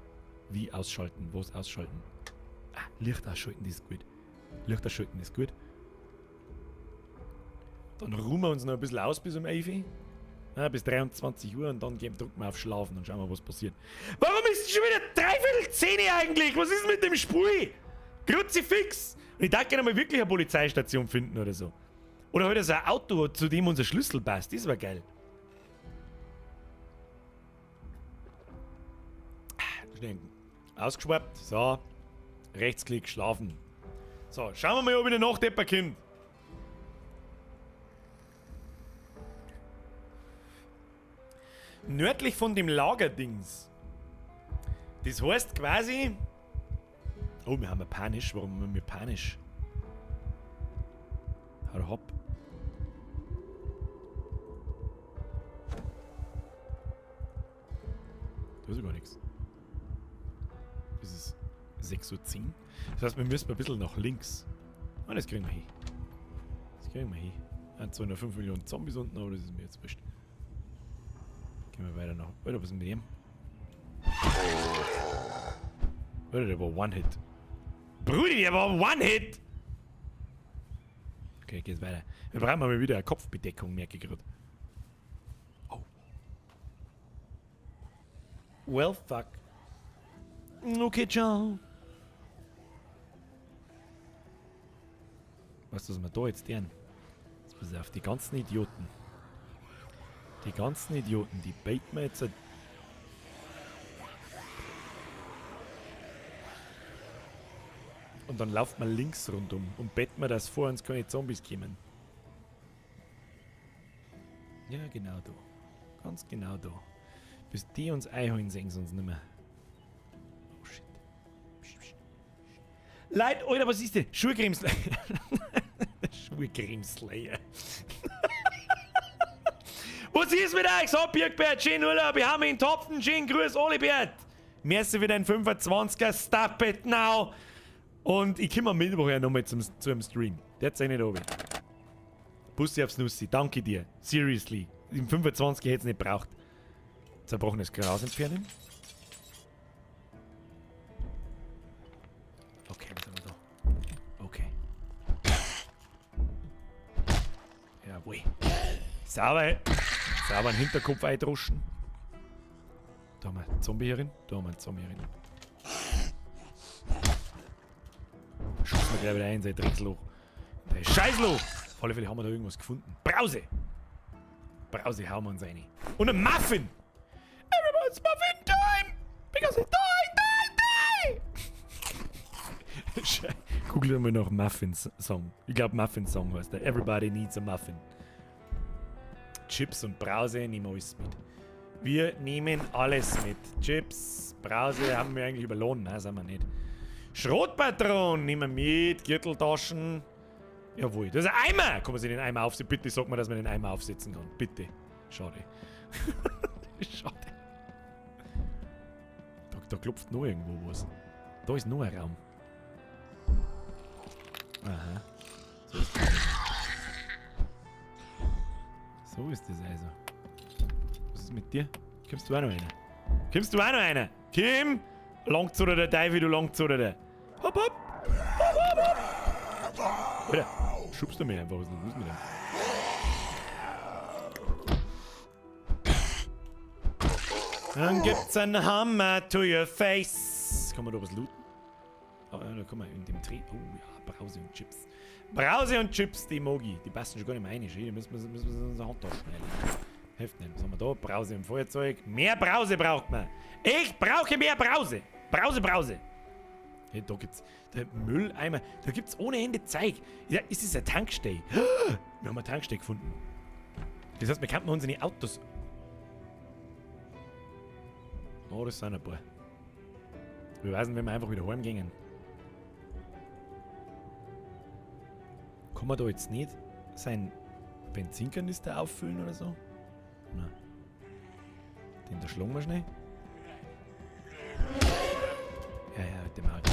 Wie ausschalten? Was ausschalten? Ah, Licht ausschalten, das ist gut. Licht ausschalten ist gut. Dann ruhen wir uns noch ein bisschen aus bis um 11 Uhr. Ja, bis 23 Uhr und dann drücken wir auf Schlafen und schauen wir, was passiert. Warum ist es schon wieder 9:45 eigentlich? Was ist mit dem Spiel? Kruzifix! Und ich dachte gerne mal wirklich eine Polizeistation finden oder so. Oder halt so ein Auto, zu dem unser Schlüssel passt. Das war geil. Ausgeschwappt. So. Rechtsklick, schlafen. So, schauen wir mal, ob ich eine Nachtdepper komme. Nördlich von dem Lagerdings. Das heißt quasi... Oh, wir haben panisch. Warum haben wir panisch? Hau hopp. Da ist ja gar nichts. Es ist 6:10 Uhr. Das heißt, wir müssen ein bisschen nach links. Ah, das kriegen wir hin. Zwar noch 5 Millionen Zombies unten, aber das ist mir jetzt wurscht. Gehen wir weiter nach. Alter, was ist denn mit dem? Alter, der war One-Hit. Brudi, der war One-Hit! Okay, geht's weiter. Wir brauchen mal wieder eine Kopfbedeckung, merke ich gerade. Oh. Well, fuck. Okay, ciao. Was wir da jetzt tun? Jetzt pass auf, die ganzen Idioten. Die baiten wir jetzt... Und dann lauft man links rundum und betten wir, dass vor uns keine Zombies kommen. Ja, genau da. Ganz genau da. Bis die uns einholen, sehen sie uns nicht mehr. Oh shit. Leute, Alter, was ist denn? Schulcremeslayer. Schulcremeslayer. Was ist mit euch? So, Birgbert, schönen Urlaub. Wir haben ihn Topfen. Schönen Gruß, Olibert. Merci für deinen 25er. Stop it now. Und ich komme am Mittwoch ja nochmal zu einem Stream. Der hat nicht oben. Bussi aufs Nussi. Danke dir. Seriously. Im 25 hätte es nicht braucht. Zerbrochenes Gras entfernen. Okay, was haben wir da? Okay. Jawohl. Sauber. Sauber den Hinterkopf eindroschen. Da haben wir einen Zombie hier drin. Da haben wir einen Zombie hier drin. Schuss mir gleich wieder ein, sein Drecksloch. Der Scheißloch! Auf alle Fälle haben wir da irgendwas gefunden. Brause! Brause hauen wir uns rein. Und ein Muffin! Everyone's Muffin time! Because it's die! Google mal noch Muffin-Song. Ich glaube Muffin-Song heißt der. Everybody needs a Muffin. Chips und Brause nehmen wir alles mit. Wir nehmen alles mit. Chips, Brause haben wir eigentlich überlohnt. Nein, sind wir nicht. Schrotpatronen nehmen wir mit. Gürteltaschen. Jawohl. Das ist ein Eimer. Kann man sich den Eimer aufsetzen? Bitte sag mal, dass man den Eimer aufsetzen kann. Bitte. Schade. Schade. Da klopft noch irgendwo was. Da ist noch ein Raum. Aha. So ist das. So ist das also. Was ist mit dir? Kommst du auch noch einer? Kommst du auch noch einer? Kim! Langt oder der Teufel, du langt oder der? Hopp, hopp! Hopp, hopp, hopp! Alter, schubst du mich einfach. Was ist denn los mit dem? Dann gibt's einen Hammer to your face. Kann man da was looten? Oh, da kann man in dem Dreh. Oh ja, Brause und Chips. Brause und Chips, die Mogi. Die passen schon gar nicht mehr rein. Die müssen wir unsere Handtasche schneiden. Hilft nicht. Was haben wir da? Brause im Feuerzeug. Mehr Brause braucht man. Ich brauche mehr Brause. Brause, Brause. Hey, da gibt's der Mülleimer. Da gibt's ohne Ende Zeug. Ja, ist das eine Tankstelle? Wir haben eine Tankstelle gefunden. Das heißt, wir könnten unsere Autos... Oh, das sind ein paar. Wir wissen, wenn wir einfach wieder heimgehen. Kann man da jetzt nicht seinen Benzinkanister auffüllen oder so? Nein. Den da schlagen wir schnell. Ja, mit dem Auto.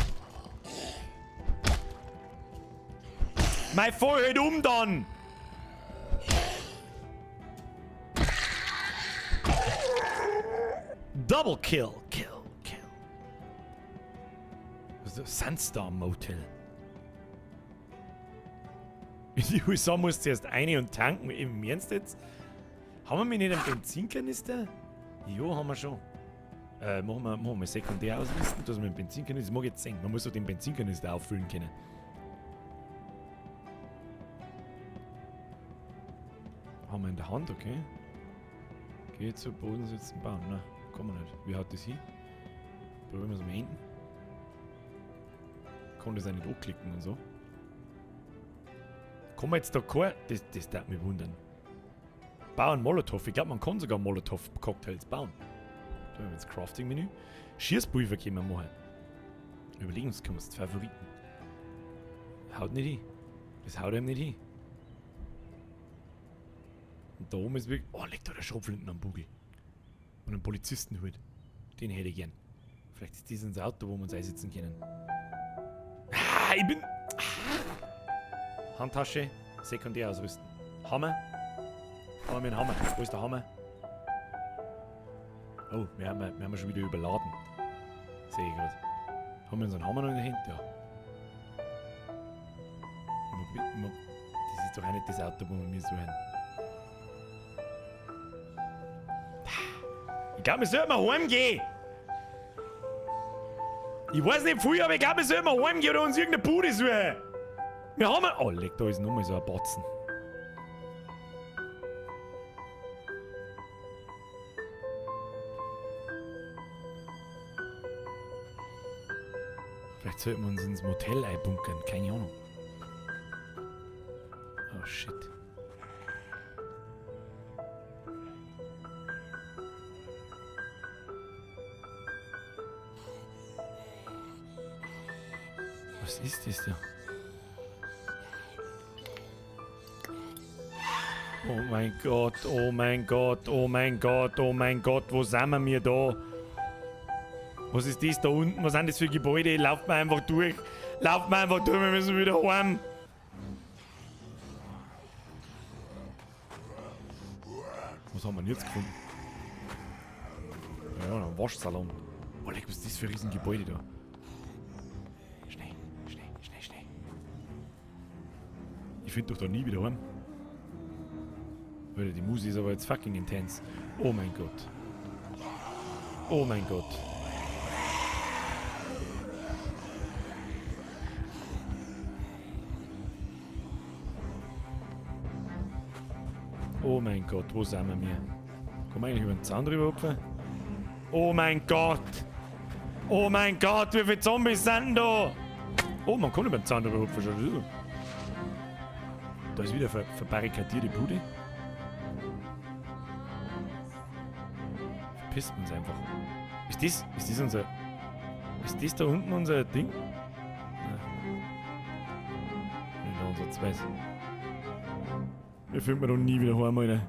Mein Vorhalt dann! Double kill. Kill. Was ist das? Sandstorm Motel. In die USA muss zuerst eine und tanken. Im Ernst jetzt? Haben wir mir nicht einen Benzinkanister? Jo, haben wir schon. Machen wir sekundär ausrüsten, dass wir einen Benzinkanister. Das mag ich jetzt sehen. Man muss so den Benzinkanister auffüllen können. Haben wir in der Hand, okay. Geh zu Boden sitzen, bauen. Nein, kann man nicht. Wie haut das hin? Probieren wir es mal hinten. Kann das auch nicht anklicken und so. Kann man jetzt da kein... Das darf mich wundern. Bauen Molotow. Ich glaube, man kann sogar Molotow-Cocktails bauen. Da haben wir jetzt Crafting-Menü. Schießpulver können wir machen. Überlegungskunst, Favoriten. Haut nicht hin. Das haut einem nicht hin. Und da oben ist wirklich... Oh, legt da der Schrotflinten am Bugel. Und einen Polizistenhut. Den hätte ich gern. Vielleicht ist das unser Auto, wo wir uns einsetzen können. Ah, ich bin... Handtasche, sekundär ausrüsten. Hammer. Haben wir einen Hammer? Wo ist der Hammer? Oh, wir haben schon wieder überladen. Sehe ich gerade. Haben wir unseren Hammer noch in der Hand? Ja. Das ist doch auch nicht das Auto, wo wir mir suchen. Ich glaube, wir sollten mal heimgehen. Ich weiß nicht viel, aber ich glaube, wir sollten mal heimgehen oder uns irgendeine Bude suchen. Wir haben... Oh, leck, da ist nochmal so ein Batzen. Vielleicht sollten wir uns ins Motel einbunkern. Keine Ahnung. Oh, shit. Was ist das da? Oh mein Gott, oh mein Gott, oh mein Gott, oh mein Gott, wo sind wir da? Was ist das da unten? Was sind das für Gebäude? Lauft mal einfach durch. Lauft mal einfach durch, wir müssen wieder heim. Was haben wir denn jetzt gefunden? Ja, ein Waschsalon. Oh, leck, was ist das für ein Riesengebäude da? Schnell. Ich finde doch da nie wieder heim. Alter, die Musik ist aber jetzt fucking intens. Oh mein Gott. Oh mein Gott. Oh mein Gott, wo sind wir? Kann man eigentlich über den Zaun drüber hupfen? Oh mein Gott! Oh mein Gott, wie viele Zombies sind denn da? Oh, man kann über den Zaun drüber hupfen schon. Da ist wieder verbarrikadierte Bude. Verpisst uns einfach. Ist das unser... Ist das da unten unser Ding? Nein. Nicht unser Zweiß. Wir finden wir doch nie wieder heim, Alter.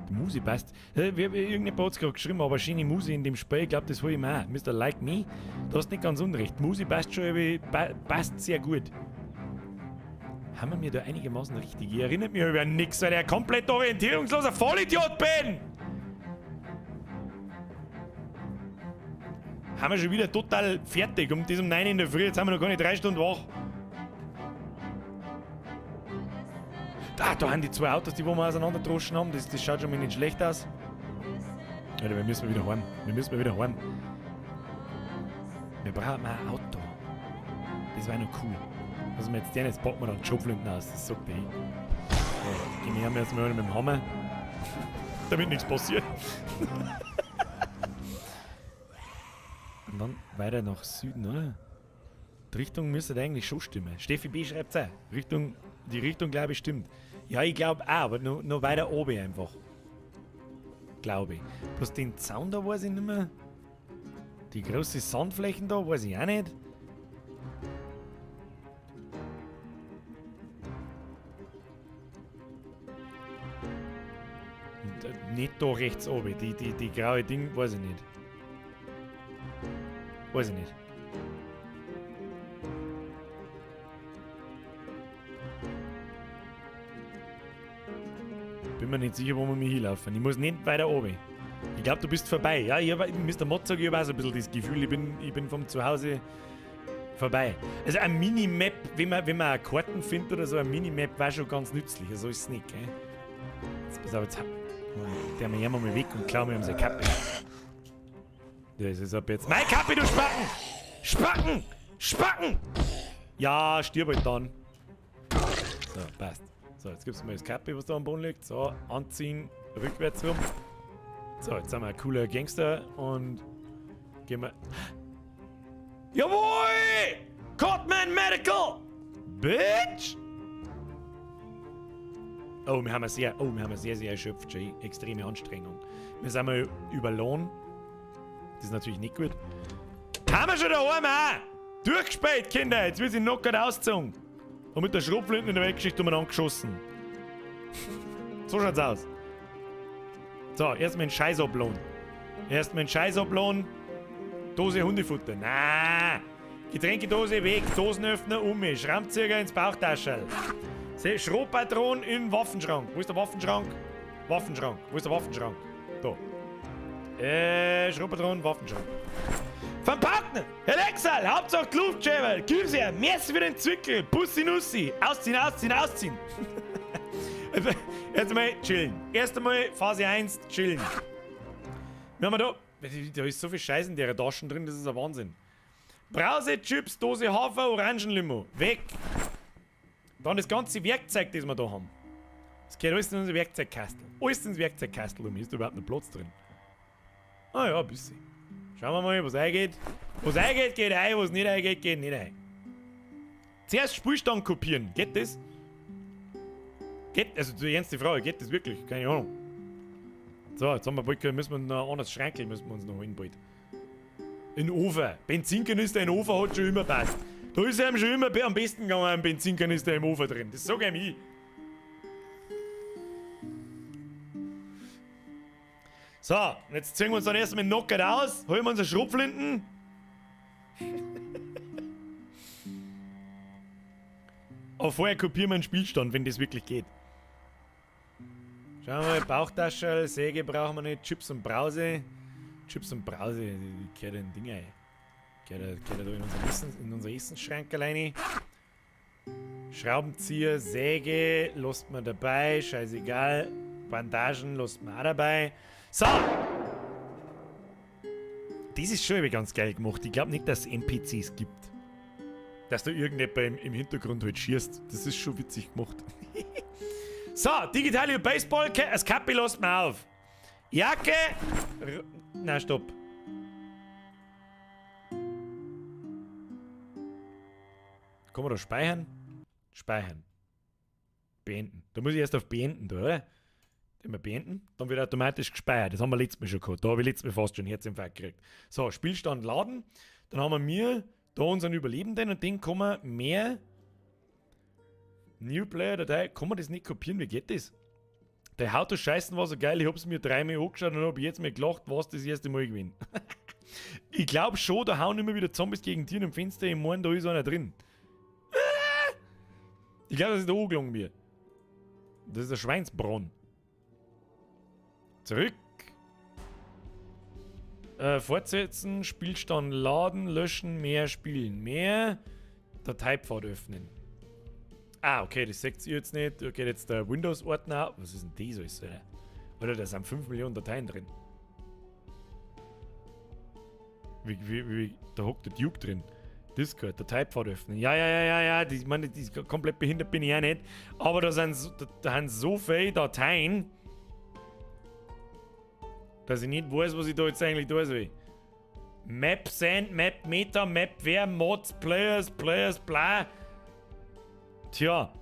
Die Musi passt. Irgendjemand hat es gerade geschrieben, aber schöne Musi in dem Spiel, ich glaube, das hole ich mir auch. Mr. Like Me, du hast nicht ganz unrecht. Musi passt schon irgendwie, passt sehr gut. Haben wir mir da einigermaßen richtig? Ich erinnert mich über nichts, weil ich ein komplett orientierungsloser Vollidiot bin! Haben wir schon wieder total fertig um 9 in der Früh, jetzt haben wir noch gar nicht 3 Stunden wach. Da haben die 2 Autos, die wir auseinanderdroschen haben. Das schaut schon mal nicht schlecht aus. Alter, wir müssen wieder heim. Wir brauchen ein Auto. Das wäre noch cool. Also wir jetzt den, jetzt packen wir dann die Schopflinten aus. Das sagt der. So, gehen wir erstmal mit dem Hammer. Damit nichts passiert. Und dann weiter nach Süden, oder? Die Richtung müsste eigentlich schon stimmen. Steffi B. schreibt es auch. Die Richtung, glaube ich, stimmt. Ja, ich glaube auch, aber noch weiter oben einfach. Glaube ich. Bloß den Zaun da weiß ich nicht mehr. Die großen Sandflächen da weiß ich auch nicht. Und, nicht da rechts oben. Die graue Ding weiß ich nicht. Weiß ich nicht. Bin mir nicht sicher, wo wir mich hinlaufen. Ich muss nicht weiter oben. Ich glaube, du bist vorbei. Ja, Mr. Mod sagt, ich habe auch so ein bisschen das Gefühl, ich bin vom Zuhause vorbei. Also ein Minimap, wenn man eine Karten findet oder so, ein Minimap war schon ganz nützlich. So ist es nicht, gell? Jetzt pass auf, jetzt der mir jemand mal weg und klauen mir unsere Kappe. Ja, ist es ab jetzt. Meine Kappe, du Spacken! Spacken! Spacken! Ja, stirb halt dann. So, passt. So, jetzt gibt's mal das Kappe, was da am Boden liegt. So, anziehen, rückwärts rum. So, jetzt sind wir ein cooler Gangster und gehen wir... Jawohl! Cotman Medical! Bitch! Oh, wir haben eine sehr erschöpft, schon extreme Anstrengung. Wir sind mal über Lohn. Das ist natürlich nicht gut. Haben wir schon daheim auch! Durchgespielt, Kinder! Jetzt wird sie knockert ausgezogen. Und mit der Schrotflinte in der Weltgeschichte haben wir angeschossen. So schaut's aus. So, erstmal einen Scheiß ablohnen. Dose Hundefutter. Na, Getränkedose weg, Dosenöffner Schraubenzieher ins Bauchtaschel. Schrotpatron im Waffenschrank. Wo ist der Waffenschrank? Wo ist der Waffenschrank? Da. Schrotpatron, Waffenschrank. Vom Partner! Alexal, Hauptsache die Luftschäber! Gib's her! Merci für den Zwickel! Bussi Nussi! Ausziehen! Jetzt mal chillen. Erst einmal Phase 1, chillen. Wir haben da ist so viel Scheiß in der Taschen drin, das ist ein Wahnsinn. Brause, Chips, Dose Hafer, Orangenlimo. Weg! Dann das ganze Werkzeug, das wir da haben. Das geht alles in unser Werkzeugkastel. Alles ins Werkzeugkastel. Ist da überhaupt noch Platz drin? Ah ja, ein bisschen. Schauen wir mal, was eingeht. Was eingeht, geht ein. Was nicht eingeht, geht nicht ein. Zuerst Spielstand kopieren. Geht das? Also die ernste Frage, geht das wirklich? Keine Ahnung. So, jetzt haben wir bald, müssen wir noch ein anderes Schrankel müssen wir uns noch holen bald. Ein Ofen. Benzinkanister in den Ofen hat schon immer passt. Da ist einem schon immer am besten gegangen, ein Benzinkanister im Ofen drin. Das sag ich. So, jetzt ziehen wir uns dann erstmal knockert aus, holen wir unsere Schrotflinten. Aber vorher kopieren wir einen Spielstand, wenn das wirklich geht. Schauen wir mal, Bauchtasche, Säge brauchen wir nicht, Chips und Brause, die gehört in Ding ein. Gehört da in unser Essensschrank alleine. Schraubenzieher, Säge, lässt man dabei, scheißegal. Bandagen lässt man auch dabei. So. Das ist schon ganz geil gemacht. Ich glaube nicht, dass es NPCs gibt. Dass da irgendjemand im Hintergrund halt schießt. Das ist schon witzig gemacht. So, digitale Baseball, das Kappi lässt mir auf. Jacke. Na, stopp. Kann man da speichern? Speichern. Beenden. Da muss ich erst auf Beenden, da, oder? Immer beenden, dann wird automatisch gespeichert. Das haben wir letztes Mal schon gehabt. Da habe ich letztes Mal fast schon Herzinfarkt gekriegt. So, Spielstand laden. Dann haben wir da unseren Überlebenden und den kann man mehr New Player Datei. Kann man das nicht kopieren? Wie geht das? Der haut das Scheißen war so geil. Ich habe es mir 3 Mal angeschaut und habe jetzt mir gelacht, was das erste Mal gewinnt. Ich glaube schon, da hauen immer wieder Zombies gegen Tieren im Fenster. Ich meine, da ist einer drin. Ich glaube, das ist der angelungen mir. Das ist der Schweinsbronn. Zurück. Fortsetzen, Spielstand laden, löschen, mehr spielen. Mehr Dateipfad öffnen. Ah, okay, das seht ihr jetzt nicht. Da geht jetzt der Windows-Ordner. Was ist denn das alles, Alter? Oder da sind 5 Millionen Dateien drin. Da hockt der Duke drin. Discord, Dateipfad öffnen. Ja. Ich meine, komplett behindert bin ich ja nicht. Aber da sind so viele Dateien, dass ich nicht weiß, was ich da jetzt eigentlich tun soll. Map, Send, Map, Meta, Map, wer, Mods, Players, bla. Tja.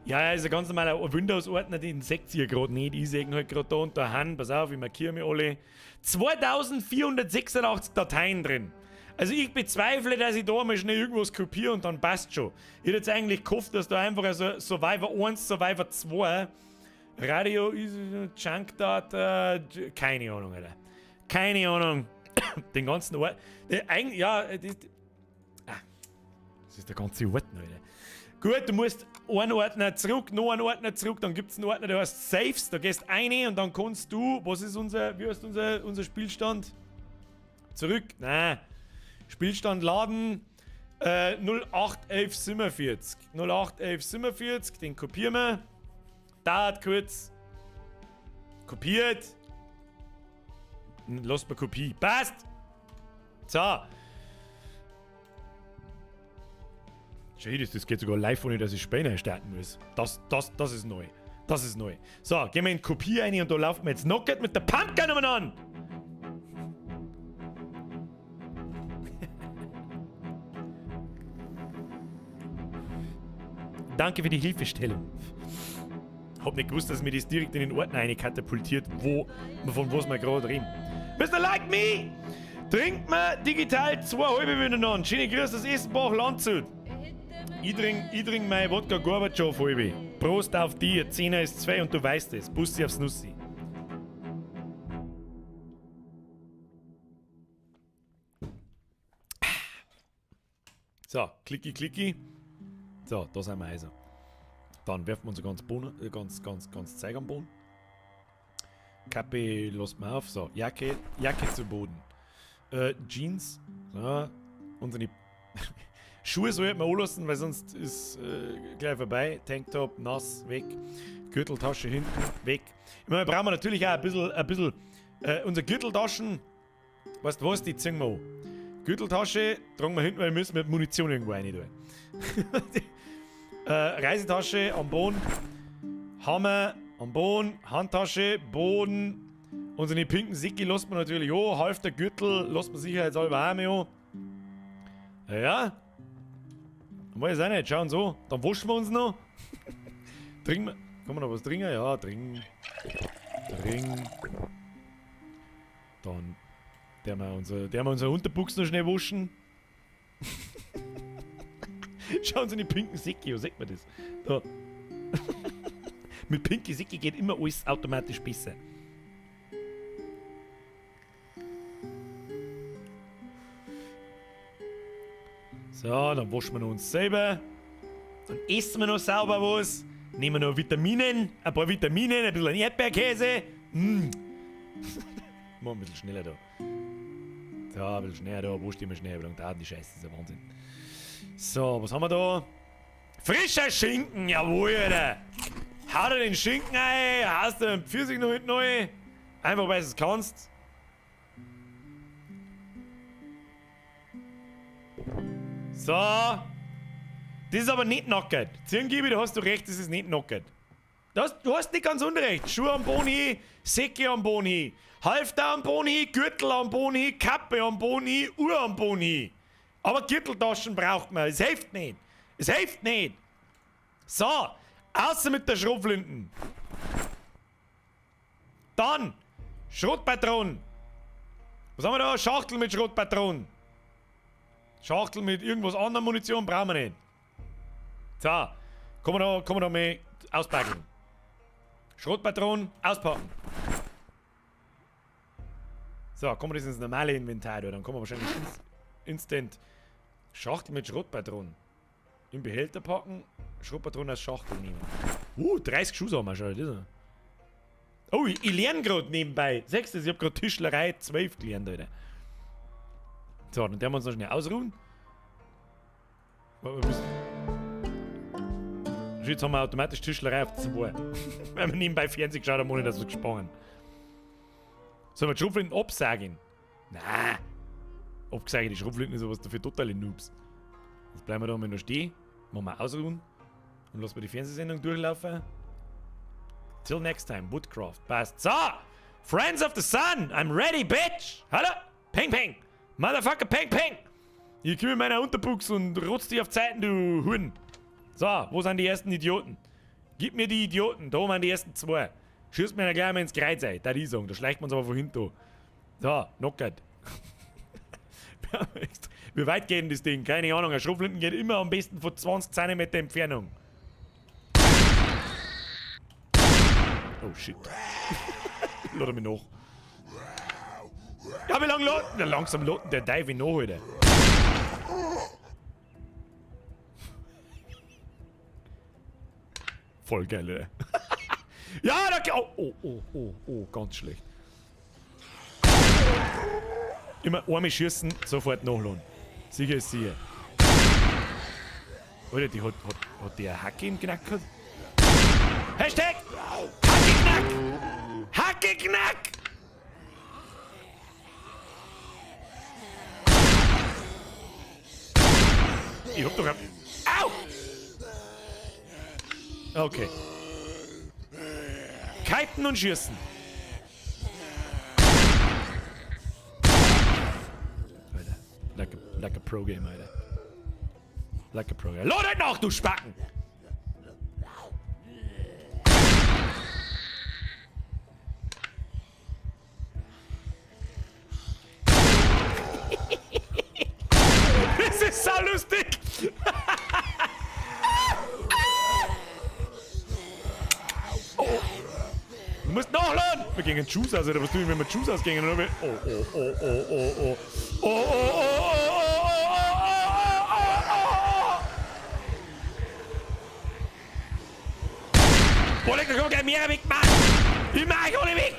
Ja, ist ein ganz normaler Windows-Ordner, den seht ihr gerade nicht. Ich sehe ihn halt gerade da unter Hand. Pass auf, ich markiere mir alle. 2486 Dateien drin. Also ich bezweifle, dass ich da mal schnell irgendwas kopiere und dann passt schon. Ich hätte jetzt eigentlich gehofft, dass da einfach also Survivor 1, Survivor 2, Radio, Junk Data, keine Ahnung, Alter. Keine Ahnung. Den ganzen Ort. Ja, das ist der ganze Ordner, Alter. Gut, du musst einen Ordner zurück, noch einen Ordner zurück, dann gibt es einen Ordner, der heißt Saves, da gehst rein und dann kannst du, wie heißt unser Spielstand? Zurück, nein. Spielstand laden, 081147. 081147, den kopieren wir. Dauert kurz. Kopiert. Lass mal Kopie. Passt! So. Schön, das geht sogar live, ohne dass ich Späne starten muss. Das ist neu. Das ist neu. So, gehen wir in Kopie rein und da laufen wir jetzt Knocket mit der Pumpgun an. Danke für die Hilfestellung. Hab nicht gewusst, dass mir das direkt in den Ordner katapultiert, von was wir gerade reden. Mr. Like Me! Trinkt mir digital 2 halbe miteinander. Schöne Grüße aus Essenbach, Landshut. Ich trink meine Wodka Gorbatschow halbe. Prost auf dir, 10er ist 2 und du weißt es. Bussi aufs Nussi. So, klicki. So, da sind wir also. Dann werfen wir unser ganz Zeug am Boden. Kappe lässt man auf. So, Jacke zu Boden. Jeans. So, unsere Schuhe sollten wir anlassen, weil sonst ist gleich vorbei. Tanktop, nass, weg. Gürteltasche hinten, weg. Ich meine, brauchen wir natürlich auch ein bisschen unsere Gürteltaschen. Weißt du was, die ziehen wir an. Gürteltasche tragen wir hinten, weil wir müssen mit Munition irgendwo rein tun. Reisetasche am Boden. Hammer am Boden. Handtasche, Boden. Unsere pinken Sicki lassen wir natürlich an. Half der Gürtel lassen wir sicherheitshalber auch mehr an. Ja. Weiß auch nicht, schauen so. Dann waschen wir uns noch. Trinken wir. Kann man noch was trinken? Ja, trinken. Dann der wir unsere Unterbuchs noch schnell waschen. Schauen Sie in die pinken Säcke, wo sieht man das? Da. Mit pinken Säcke geht immer alles automatisch besser. So, dann waschen wir noch uns selber. Dann essen wir noch sauber was. Nehmen wir noch Vitaminen, ein paar Vitaminen, ein bisschen Erdbeerkäse. Machen wir ein bisschen schneller da. So, ein bisschen schneller da, wascht immer schnell, wie lange dauert die Scheiße, das ist ein Wahnsinn. So, was haben wir da? Frischer Schinken, jawohl, Alter. Hau dir den Schinken ein, haust dir den Pfirsich noch hinten rein. Einfach weil du es kannst. So. Das ist aber nicht nackert. Zirngibi, da hast du recht, das ist nicht nackert. Du hast nicht ganz unrecht. Schuhe am Boni, Säcke am Boni, Halfter am Boni, Gürtel am Boni, Kappe am Boni, Uhr am Boni. Aber Gürteltaschen braucht man. Es hilft nicht. Es hilft nicht. So. Außer mit der Schrotflinten. Dann. Schrotpatronen. Was haben wir da? Schachtel mit Schrotpatronen. Schachtel mit irgendwas anderem Munition brauchen wir nicht. So. Kann man da mal auspacken. Schrotpatronen auspacken. So, kommen wir das ins normale Inventar, dann kommen wir wahrscheinlich instant Schachtel mit Schrotpatronen. Im Behälter packen, Schrotpatronen als Schachtel nehmen. 30 Schuhe haben wir schon. Das. Oh, ich lerne gerade nebenbei. 6. Ich habe gerade Tischlerei 12 gelernt, Alter. So, dann werden wir uns noch schnell ausruhen. Jetzt haben wir automatisch Tischlerei auf 2. Wenn wir nebenbei Fernsehen geschaut haben, ohne dass wir gespannt. Sollen wir die Schrotflinten absagen? Nein. Abgesagt, die Schrotflinten ist sowas dafür totale Noobs. Jetzt bleiben wir da mal noch stehen. Machen wir ausruhen. Und lassen wir die Fernsehsendung durchlaufen. Till next time, Woodcraft. Passt. So! Friends of the Sun! I'm ready, bitch! Hallo? Peng, peng! Motherfucker, peng, peng! Ich kümmere meiner Unterbuchs und rotz dich auf Zeiten, du Huhn. So, wo sind die ersten Idioten? Gib mir die Idioten. Da waren die ersten 2. Schießt mir gleich mal ins Kreuz ein. Da die sagen. Da schleicht man es aber von hinten. So, knockert. Wie weit geht denn das Ding? Keine Ahnung. Ein Schrotflinten geht immer am besten von 20 cm Entfernung. Oh shit. Lade mich nach. Ja, wie lange laden? Ja, langsam laden der Dive nach, Alter. Voll geil, Alter. Ja, da... Oh, ganz schlecht. Immer einmal schießen, sofort nachladen. Sicher ist sicher. Alter, die hat die eine Hacke im Knack gehabt? Hashtag! Hacke-Knack! Hacke-Knack! Ich hab doch... Au! Okay. Kiten und schießen. Alter. Like a Pro-Game, Alter. Like a Pro-Game. Ladet noch, du Spacken! Das ist so lustig! Du musst nachladen! Wir gehen Juice aus, oder was tun wir, wenn wir Juice ausgehen? Boah, da kommen gleich mehrere weg, Mann! Ich mach alle weg!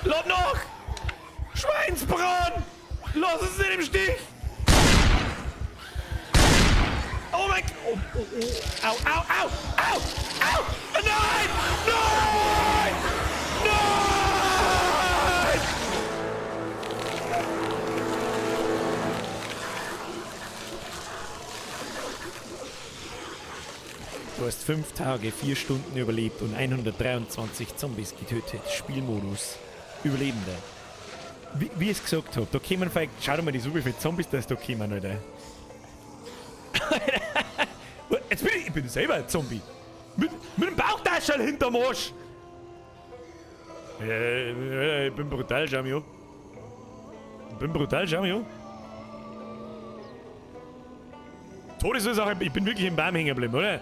Lad noch! Schweinsbraten! Lass uns nicht im Stich! Oh mein Gott! Au! Nein! Nein! Nein! Du hast 5 Tage, 4 Stunden überlebt und 123 Zombies getötet. Spielmodus. Überlebende. Wie ich es gesagt habe, da kommen vielleicht... Schau dir mal so wie viele Zombies da kommen, Alter. Jetzt ich bin selber ein Zombie. Mit dem Bauchtaschel hinterm Arsch. Ich bin brutal, schau mich an. Todesursache, ich bin wirklich im Baum hängen geblieben, oder?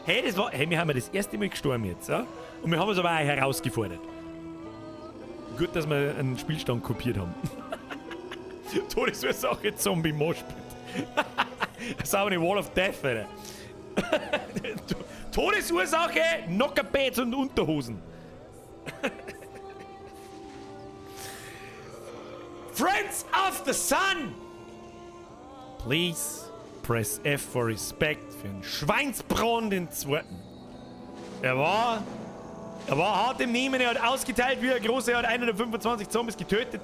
Hey, wir haben das erste Mal gestorben jetzt, ja? Und wir haben es aber auch herausgefordert. Gut, dass wir einen Spielstand kopiert haben. Todesursache, Zombie-Moshpit. Das ist auch eine Wall of Death, Alter. Todesursache, Knockerpads und Unterhosen. Friends of the Sun! Please press F for respect für einen Schweinsbraten den zweiten. Er war hart im Nehmen, er hat ausgeteilt wie ein großer, er hat 125 Zombies getötet.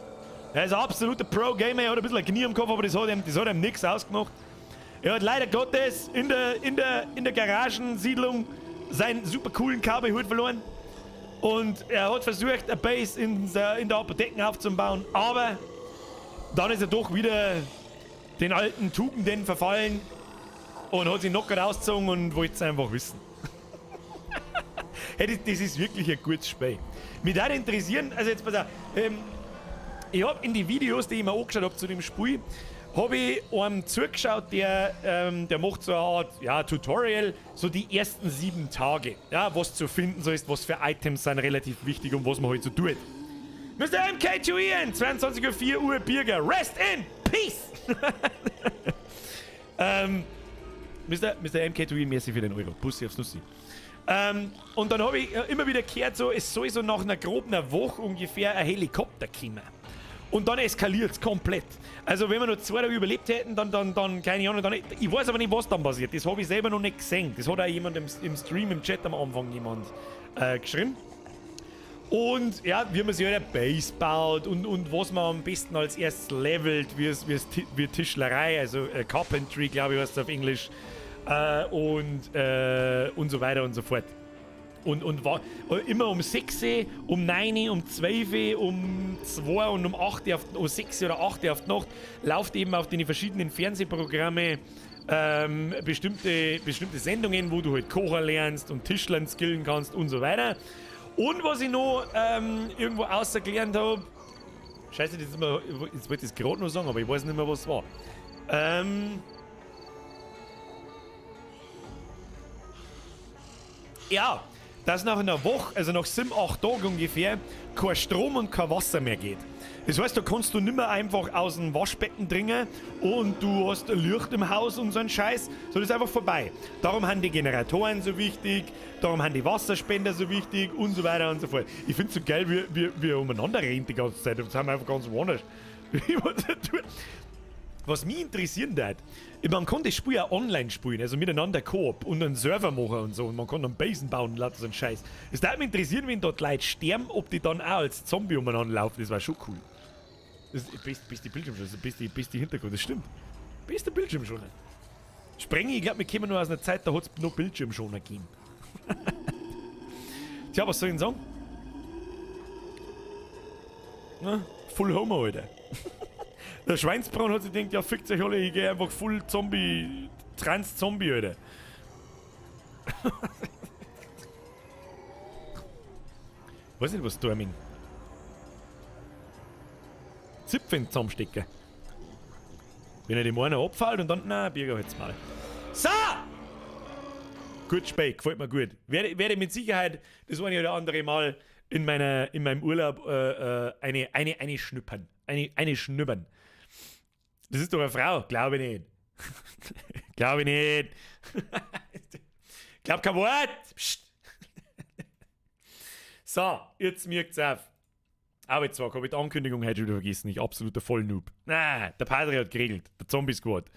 Er ist ein absoluter Pro-Gamer, er hat ein bisschen ein Knie im Kopf, aber das hat ihm nichts ausgemacht. Er hat leider Gottes in der Garagensiedlung seinen super coolen Cowboy-Hut verloren. Und er hat versucht, eine Base in der Apotheke aufzubauen, aber dann ist er doch wieder den alten Tugenden verfallen und hat sich knockert ausgezogen und wollte es einfach wissen. Hey, das ist wirklich ein gutes Spiel. Mich würde interessieren, also jetzt pass auf, ich habe in die Videos, die ich mir angeschaut habe zu dem Spiel, habe ich einem zugeschaut, der macht so eine Art Tutorial, so die ersten 7 Tage, ja, was zu finden so ist, was für Items sind relativ wichtig und was man halt so tut. Mr. MK2 Ian, 22:04 Uhr Bürger, rest in peace! Mr. MK2 Ian, merci für den Euro, Bussi aufs Nussi. Und dann habe ich immer wieder gehört, so, es soll so nach einer groben Woche ungefähr ein Helikopter kommen. Und dann eskaliert es komplett. Also wenn wir noch 2 Tage überlebt hätten, dann keine Ahnung, ich weiß aber nicht, was dann passiert. Das habe ich selber noch nicht gesehen. Das hat auch jemand im Stream, im Chat am Anfang geschrieben. Und ja, wie man sich halt eine Base baut und was man am besten als erstes levelt, wie Tischlerei, also Carpentry, glaube ich, heißt es auf Englisch. Und so weiter und so fort. Und war immer um 6, um 9, um 12, um 2 und um 8, um 6 oder 8 auf die Nacht läuft eben auf den verschiedenen Fernsehprogramme bestimmte Sendungen, wo du halt kochen lernst und Tischlern skillen kannst und so weiter. Und was ich noch irgendwo ausgelernt habe, scheiße, jetzt wollte ich es gerade noch sagen, aber ich weiß nicht mehr, was es war. Ja, dass nach einer Woche, also nach 7, 8 Tagen ungefähr, kein Strom und kein Wasser mehr geht. Das heißt, da kannst du nicht mehr einfach aus dem Waschbecken dringen und du hast ein Licht im Haus und so ein Scheiß, so das ist einfach vorbei. Darum haben die Generatoren so wichtig, darum haben die Wasserspender so wichtig und so weiter und so fort. Ich finde es so geil, wie wir umeinander reden die ganze Zeit, das haben wir einfach ganz woanders. Was mich interessieren würde, man kann das Spiel auch online spielen, also miteinander Koop und einen Server machen und so. Und man kann dann Basen bauen und lauter so einen Scheiß. Es würde mich interessieren, wenn dort Leute sterben, ob die dann auch als Zombie umeinander laufen. Das war schon cool. Das ist beste Bildschirmschoner, beste Hintergrund, das stimmt. Beste Bildschirmschoner. Sprenge, ich glaube, wir kommen nur aus einer Zeit, da hat es noch Bildschirmschoner gegeben. Tja, was soll ich denn sagen? Na, Full Homo, Alter. Der Schweinsbraun hat sich gedacht, ja fickt euch alle, ich gehe einfach full Zombie, Trans-Zombie, Alter. Weiß nicht, was Storming. Zipfen zusammenstecken. Wenn er dem einen abfällt und dann, na, Bürger halt's mal. So! Gut Spiel, gefällt mir gut. Werde mit Sicherheit das eine oder andere Mal in meinem Urlaub eine schnuppern. Eine schnuppern. Das ist doch eine Frau, glaube ich nicht. Glaube ich nicht. Glaub kein Wort. Psst. So, jetzt merkt's auf. Arbeitstag habe ich die Ankündigung heute schon wieder vergessen. Ich absoluter Vollnoob. Na, der Padre hat geregelt. Der Zombie-Squad.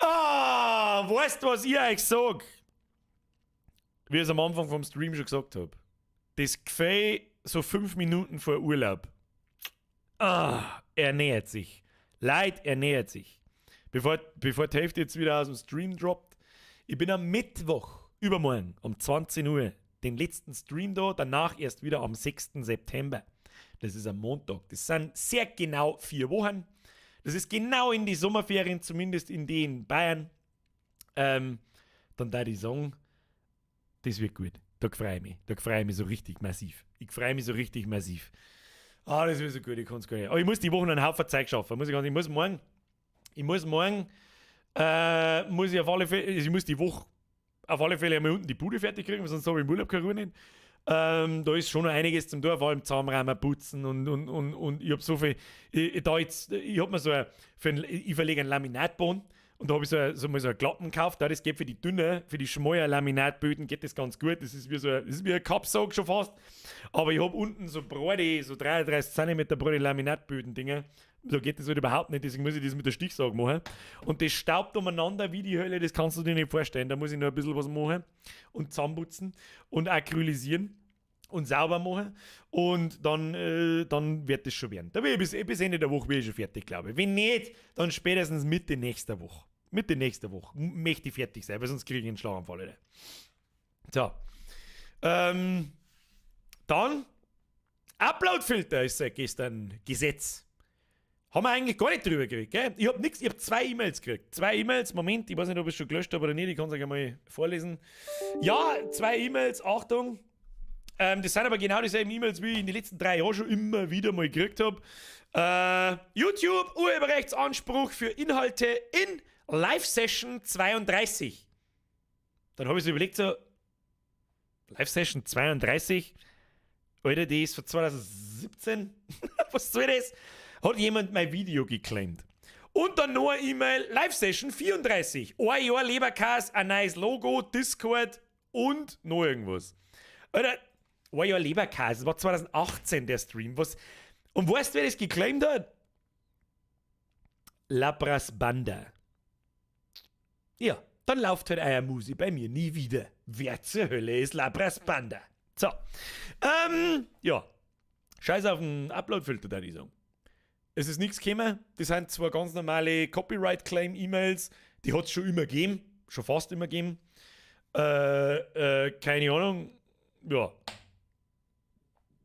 Weißt du, was ich euch sag? Wie ich es am Anfang vom Stream schon gesagt habe. Das Gefühl so 5 Minuten vor Urlaub. Er nähert sich. Leid, er nähert sich. Bevor die Hälfte jetzt wieder aus dem Stream droppt. Ich bin am Mittwoch, übermorgen, um 20 Uhr, den letzten Stream da, danach erst wieder am 6. September. Das ist am Montag. Das sind sehr genau 4 Wochen. Das ist genau in die Sommerferien, zumindest in die in Bayern. Dann da ich sagen, das wird gut. Da freue ich mich. Da freue ich mich so richtig massiv. Das wird so gut, ich kann es gar nicht. Aber ich muss die Woche einen Haufen Zeit schaffen. Ich muss morgen, muss ich auf alle Fälle, ich muss die Woche auf alle Fälle einmal unten die Bude fertig kriegen, sonst habe ich im Urlaub keine Ruhe nicht. Da ist schon noch einiges zum tun, vor allem Zahnrahmen putzen und ich habe so viel, ich habe mir ich verlege einen Laminatboden und da habe ich so einen Klappen gekauft, das geht für die dünnen, für die schmalen Laminatböden geht das ganz gut, das ist wie ein Kappsack schon fast, aber ich habe unten so breite, so 33 cm breite Laminatböden-Dinge, So geht das halt überhaupt nicht, deswegen muss ich das mit der Stichsage machen. Und das staubt umeinander wie die Hölle, das kannst du dir nicht vorstellen. Da muss ich noch ein bisschen was machen und zusammenputzen und acrylisieren und sauber machen. Und dann wird das schon werden. Da will ich bis Ende der Woche bin ich schon fertig, glaube ich. Wenn nicht, dann spätestens Mitte nächster Woche. Mitte nächster Woche möchte ich fertig sein, weil sonst kriege ich einen Schlaganfall, Alter. So. Dann Upload-Filter ist seit gestern Gesetz. Haben wir eigentlich gar nicht drüber gekriegt, gell? Ich habe 2 E-Mails gekriegt. 2 E-Mails, Moment, ich weiß nicht, ob ich es schon gelöscht habe oder nicht, ich kann es euch einmal vorlesen. Ja, 2 E-Mails, Achtung. Das sind aber genau dieselben E-Mails, wie ich in den letzten 3 Jahren schon immer wieder mal gekriegt habe. YouTube, Urheberrechtsanspruch für Inhalte in Live-Session 32. Dann habe ich so überlegt, so, Live-Session 32? Alter, die ist von 2017? Was soll das? Hat jemand mein Video geclaimt. Und dann noch eine E-Mail, Live-Session 34. Ein Jahr Leberkas, ein neues Logo, Discord und noch irgendwas. Alter, ein Jahr Leberkas, das war 2018 der Stream. Und weißt du, wer das geclaimt hat? Labras Banda. Ja, dann läuft halt euer Musi bei mir nie wieder. Wer zur Hölle ist Labras Banda? So, ja. Scheiß auf den Upload-Filter, da ich sagen. Es ist nichts gekommen. Das sind zwar ganz normale Copyright-Claim-E-Mails, die hat es schon immer gegeben, schon fast immer gegeben. Keine Ahnung, ja.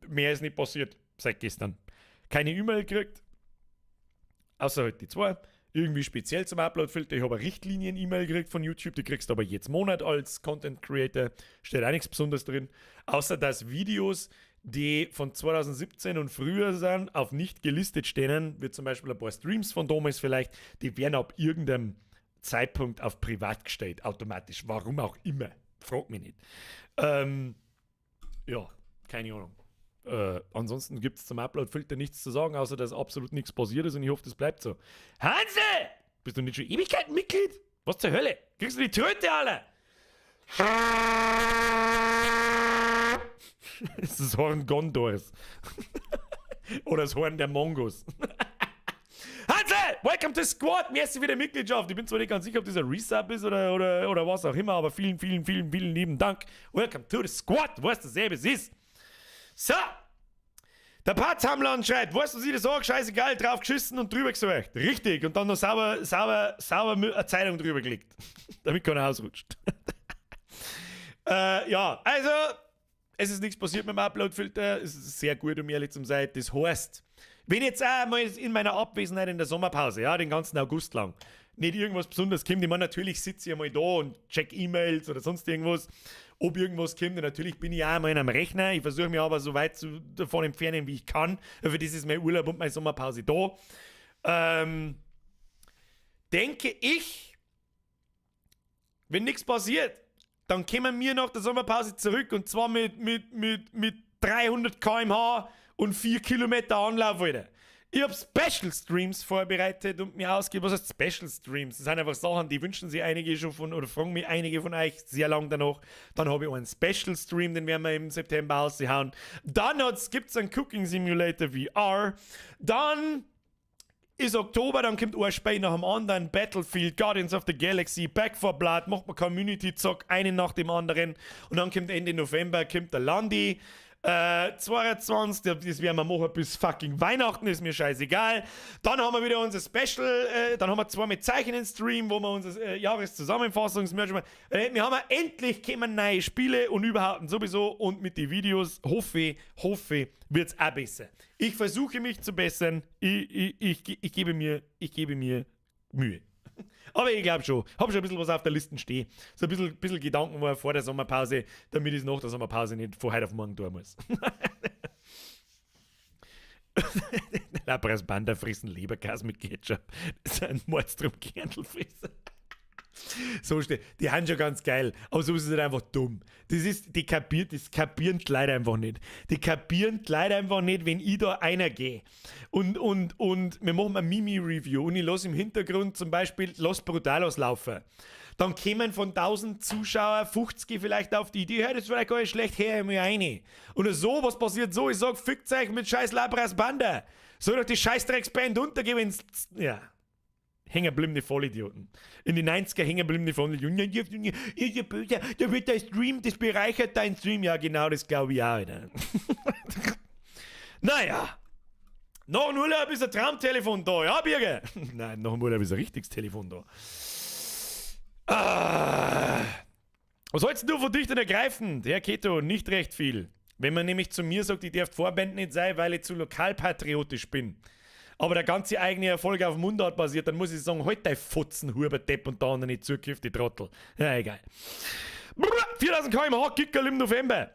Mehr ist nicht passiert seit gestern. Keine E-Mail gekriegt, außer halt die 2. Irgendwie speziell zum Upload-Filter. Ich habe eine Richtlinien-E-Mail gekriegt von YouTube, die kriegst du aber jetzt Monat als Content Creator. Steht auch nichts Besonderes drin. Außer dass Videos, die von 2017 und früher sind, auf nicht gelistet stehen, wie zum Beispiel ein paar Streams von damals vielleicht, die werden ab irgendeinem Zeitpunkt auf privat gestellt, automatisch. Warum auch immer. Frag mich nicht. Ja, keine Ahnung. Ansonsten gibt es zum Upload-Filter nichts zu sagen, außer dass absolut nichts passiert ist und ich hoffe, das bleibt so. Hanse! Bist du nicht schon Ewigkeiten Mitglied? Was zur Hölle? Kriegst du die Tröte alle? Das ist das Horn Gondors. Oder das Horn der Mongos. Hanse! Welcome to Squad! Merci für die Mitgliedschaft. Ich bin zwar nicht ganz sicher, ob das ein Resub ist oder was auch immer, aber vielen lieben Dank. Welcome to the Squad! Du weißt, dasselbe es ist. So, der Patzhamland schreibt, weißt du, was ich das sage? Scheißegal, drauf geschissen und drüber gesorgt. Richtig, und dann noch sauber eine Zeitung drüber gelegt, damit keiner ausrutscht. Ja, also, es ist nichts passiert mit dem Upload-Filter, es ist sehr gut, um ehrlich zu sein. Das heißt, wenn jetzt auch mal in meiner Abwesenheit in der Sommerpause, ja, den ganzen August lang, nicht irgendwas Besonderes kommt, ich meine, natürlich sitze ich einmal da und check E-Mails oder sonst irgendwas, ob irgendwas kommt, und natürlich bin ich auch einmal in einem Rechner, ich versuche mich aber so weit davon entfernen, wie ich kann, für das ist mein Urlaub und meine Sommerpause da. Denke ich, wenn nichts passiert, dann kommen wir nach der Sommerpause zurück, und zwar mit 300 km/h und 4 Kilometer Anlauf, Alter. Ich habe Special Streams vorbereitet und mir ausgegeben. Was heißt Special Streams? Das sind einfach Sachen, die wünschen sich einige schon von, oder fragen mich einige von euch sehr lang danach. Dann habe ich einen Special Stream, den werden wir im September raushauen. Dann gibt es einen Cooking Simulator VR. Dann ist Oktober, dann kommt ein Spiel nach dem anderen. Battlefield, Guardians of the Galaxy, Back 4 Blood, macht man Community-Zock, einen nach dem anderen. Und dann kommt Ende November der Landi. 22, das werden wir machen bis fucking Weihnachten, ist mir scheißegal. Dann haben wir wieder unser Special, dann haben wir 2 mit Zeichnen-Stream, wo wir unser Jahreszusammenfassungs-Merch machen. Wir haben endlich kommen neue Spiele und überhaupt sowieso, und mit den Videos hoffe, wird es auch besser. Ich versuche mich zu bessern, ich gebe mir Mühe. Aber ich glaube schon, habe schon ein bisschen was auf der Liste stehen. So ein bisschen Gedanken war vor der Sommerpause, damit ich es nach der Sommerpause nicht von heute auf morgen tun muss. Labras Banda fressen Leberkäse mit Ketchup. Das sind Mordstrom-Kernelfresser. So steht. Die haben schon ganz geil, aber so ist es halt einfach dumm. Das kapieren die Leute einfach nicht. Die kapieren die Leute einfach nicht, wenn ich da einer gehe. Und wir machen eine Mimi-Review und ich lasse im Hintergrund zum Beispiel Los Brutalos laufen. dann kämen von 1000 Zuschauer 50 vielleicht auf die Idee, hey, das ist vielleicht gar nicht schlecht, her mir rein. Und so, was passiert so? Ich sag, fickt euch mit scheiß Labras Banda. Soll doch die Scheißdrecksband untergehen, wenn's... Ja. Hängenbliebene Vollidioten. In den 90er hängenbliebene Vollidioten. Da wird dein Stream, das bereichert dein Stream. Ja, genau, das glaube ich auch. Alter. Naja. Nach dem Urlaub ist ein Traumtelefon da. Ja, Birge? Nein, nach dem Urlaub ist ein richtiges Telefon da. Was hältst du von dicht und ergreifend? Herr Keto, nicht recht viel. Wenn man nämlich zu mir sagt, ich darf Vorband nicht sein, weil ich zu lokalpatriotisch bin. Aber der ganze eigene Erfolg auf Mundart basiert, dann muss ich sagen, halt dein Fotzen, Huber-Depp und da nicht zugehüpft, die Trottel. Ja, egal. 4000 km/h, Kickerl im November.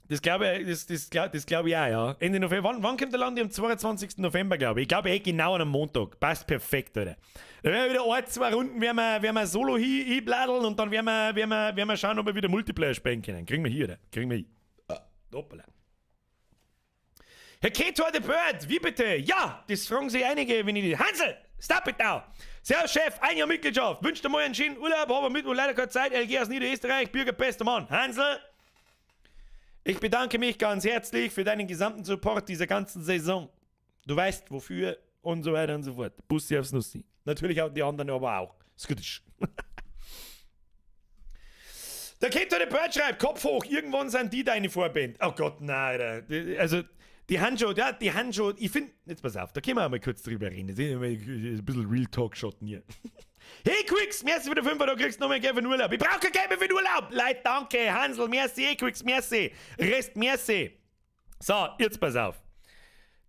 Das glaube ich, das glaub ich auch, ja. Ende November. Wann kommt der Land? Am 22. November, glaube ich. Ich glaube genau an einem Montag. Passt perfekt, Alter. Dann werden wir wieder 1-2 Runden werden wir solo hinbladeln und dann werden wir schauen, ob wir wieder Multiplayer spielen können. Kriegen wir hier, oder? Kriegen wir hin. Hoppala. Herr Keto the Bird, wie bitte? Ja, das fragen sich einige, wenn ich die... Hansel, stop it now! Servus Chef, ein Jahr Mitgliedschaft. Wünscht dir mal einen schönen Urlaub, aber mit, wo leider keine Zeit. LG aus Niederösterreich, Bürger, bester Mann. Hansel, ich bedanke mich ganz herzlich für deinen gesamten Support dieser ganzen Saison. Du weißt, wofür und so weiter und so fort. Bussi aufs Nussi. Natürlich auch die anderen aber auch. Skittisch. Der Keto the Bird schreibt, Kopf hoch, irgendwann sind die deine Vorband. Oh Gott, nein, Alter. Also... Die Handschuhe, ich finde, jetzt pass auf, da können wir auch mal kurz drüber reden. Das ist ein bisschen Real Talk-Shotten hier. Hey Quicks, merci für die 5, da kriegst du noch mehr Geld für den Urlaub. Ich brauche kein Geld mehr für den Urlaub. Leute, danke, Hansel, merci, hey Quicks, merci. Rest, merci. So, jetzt pass auf.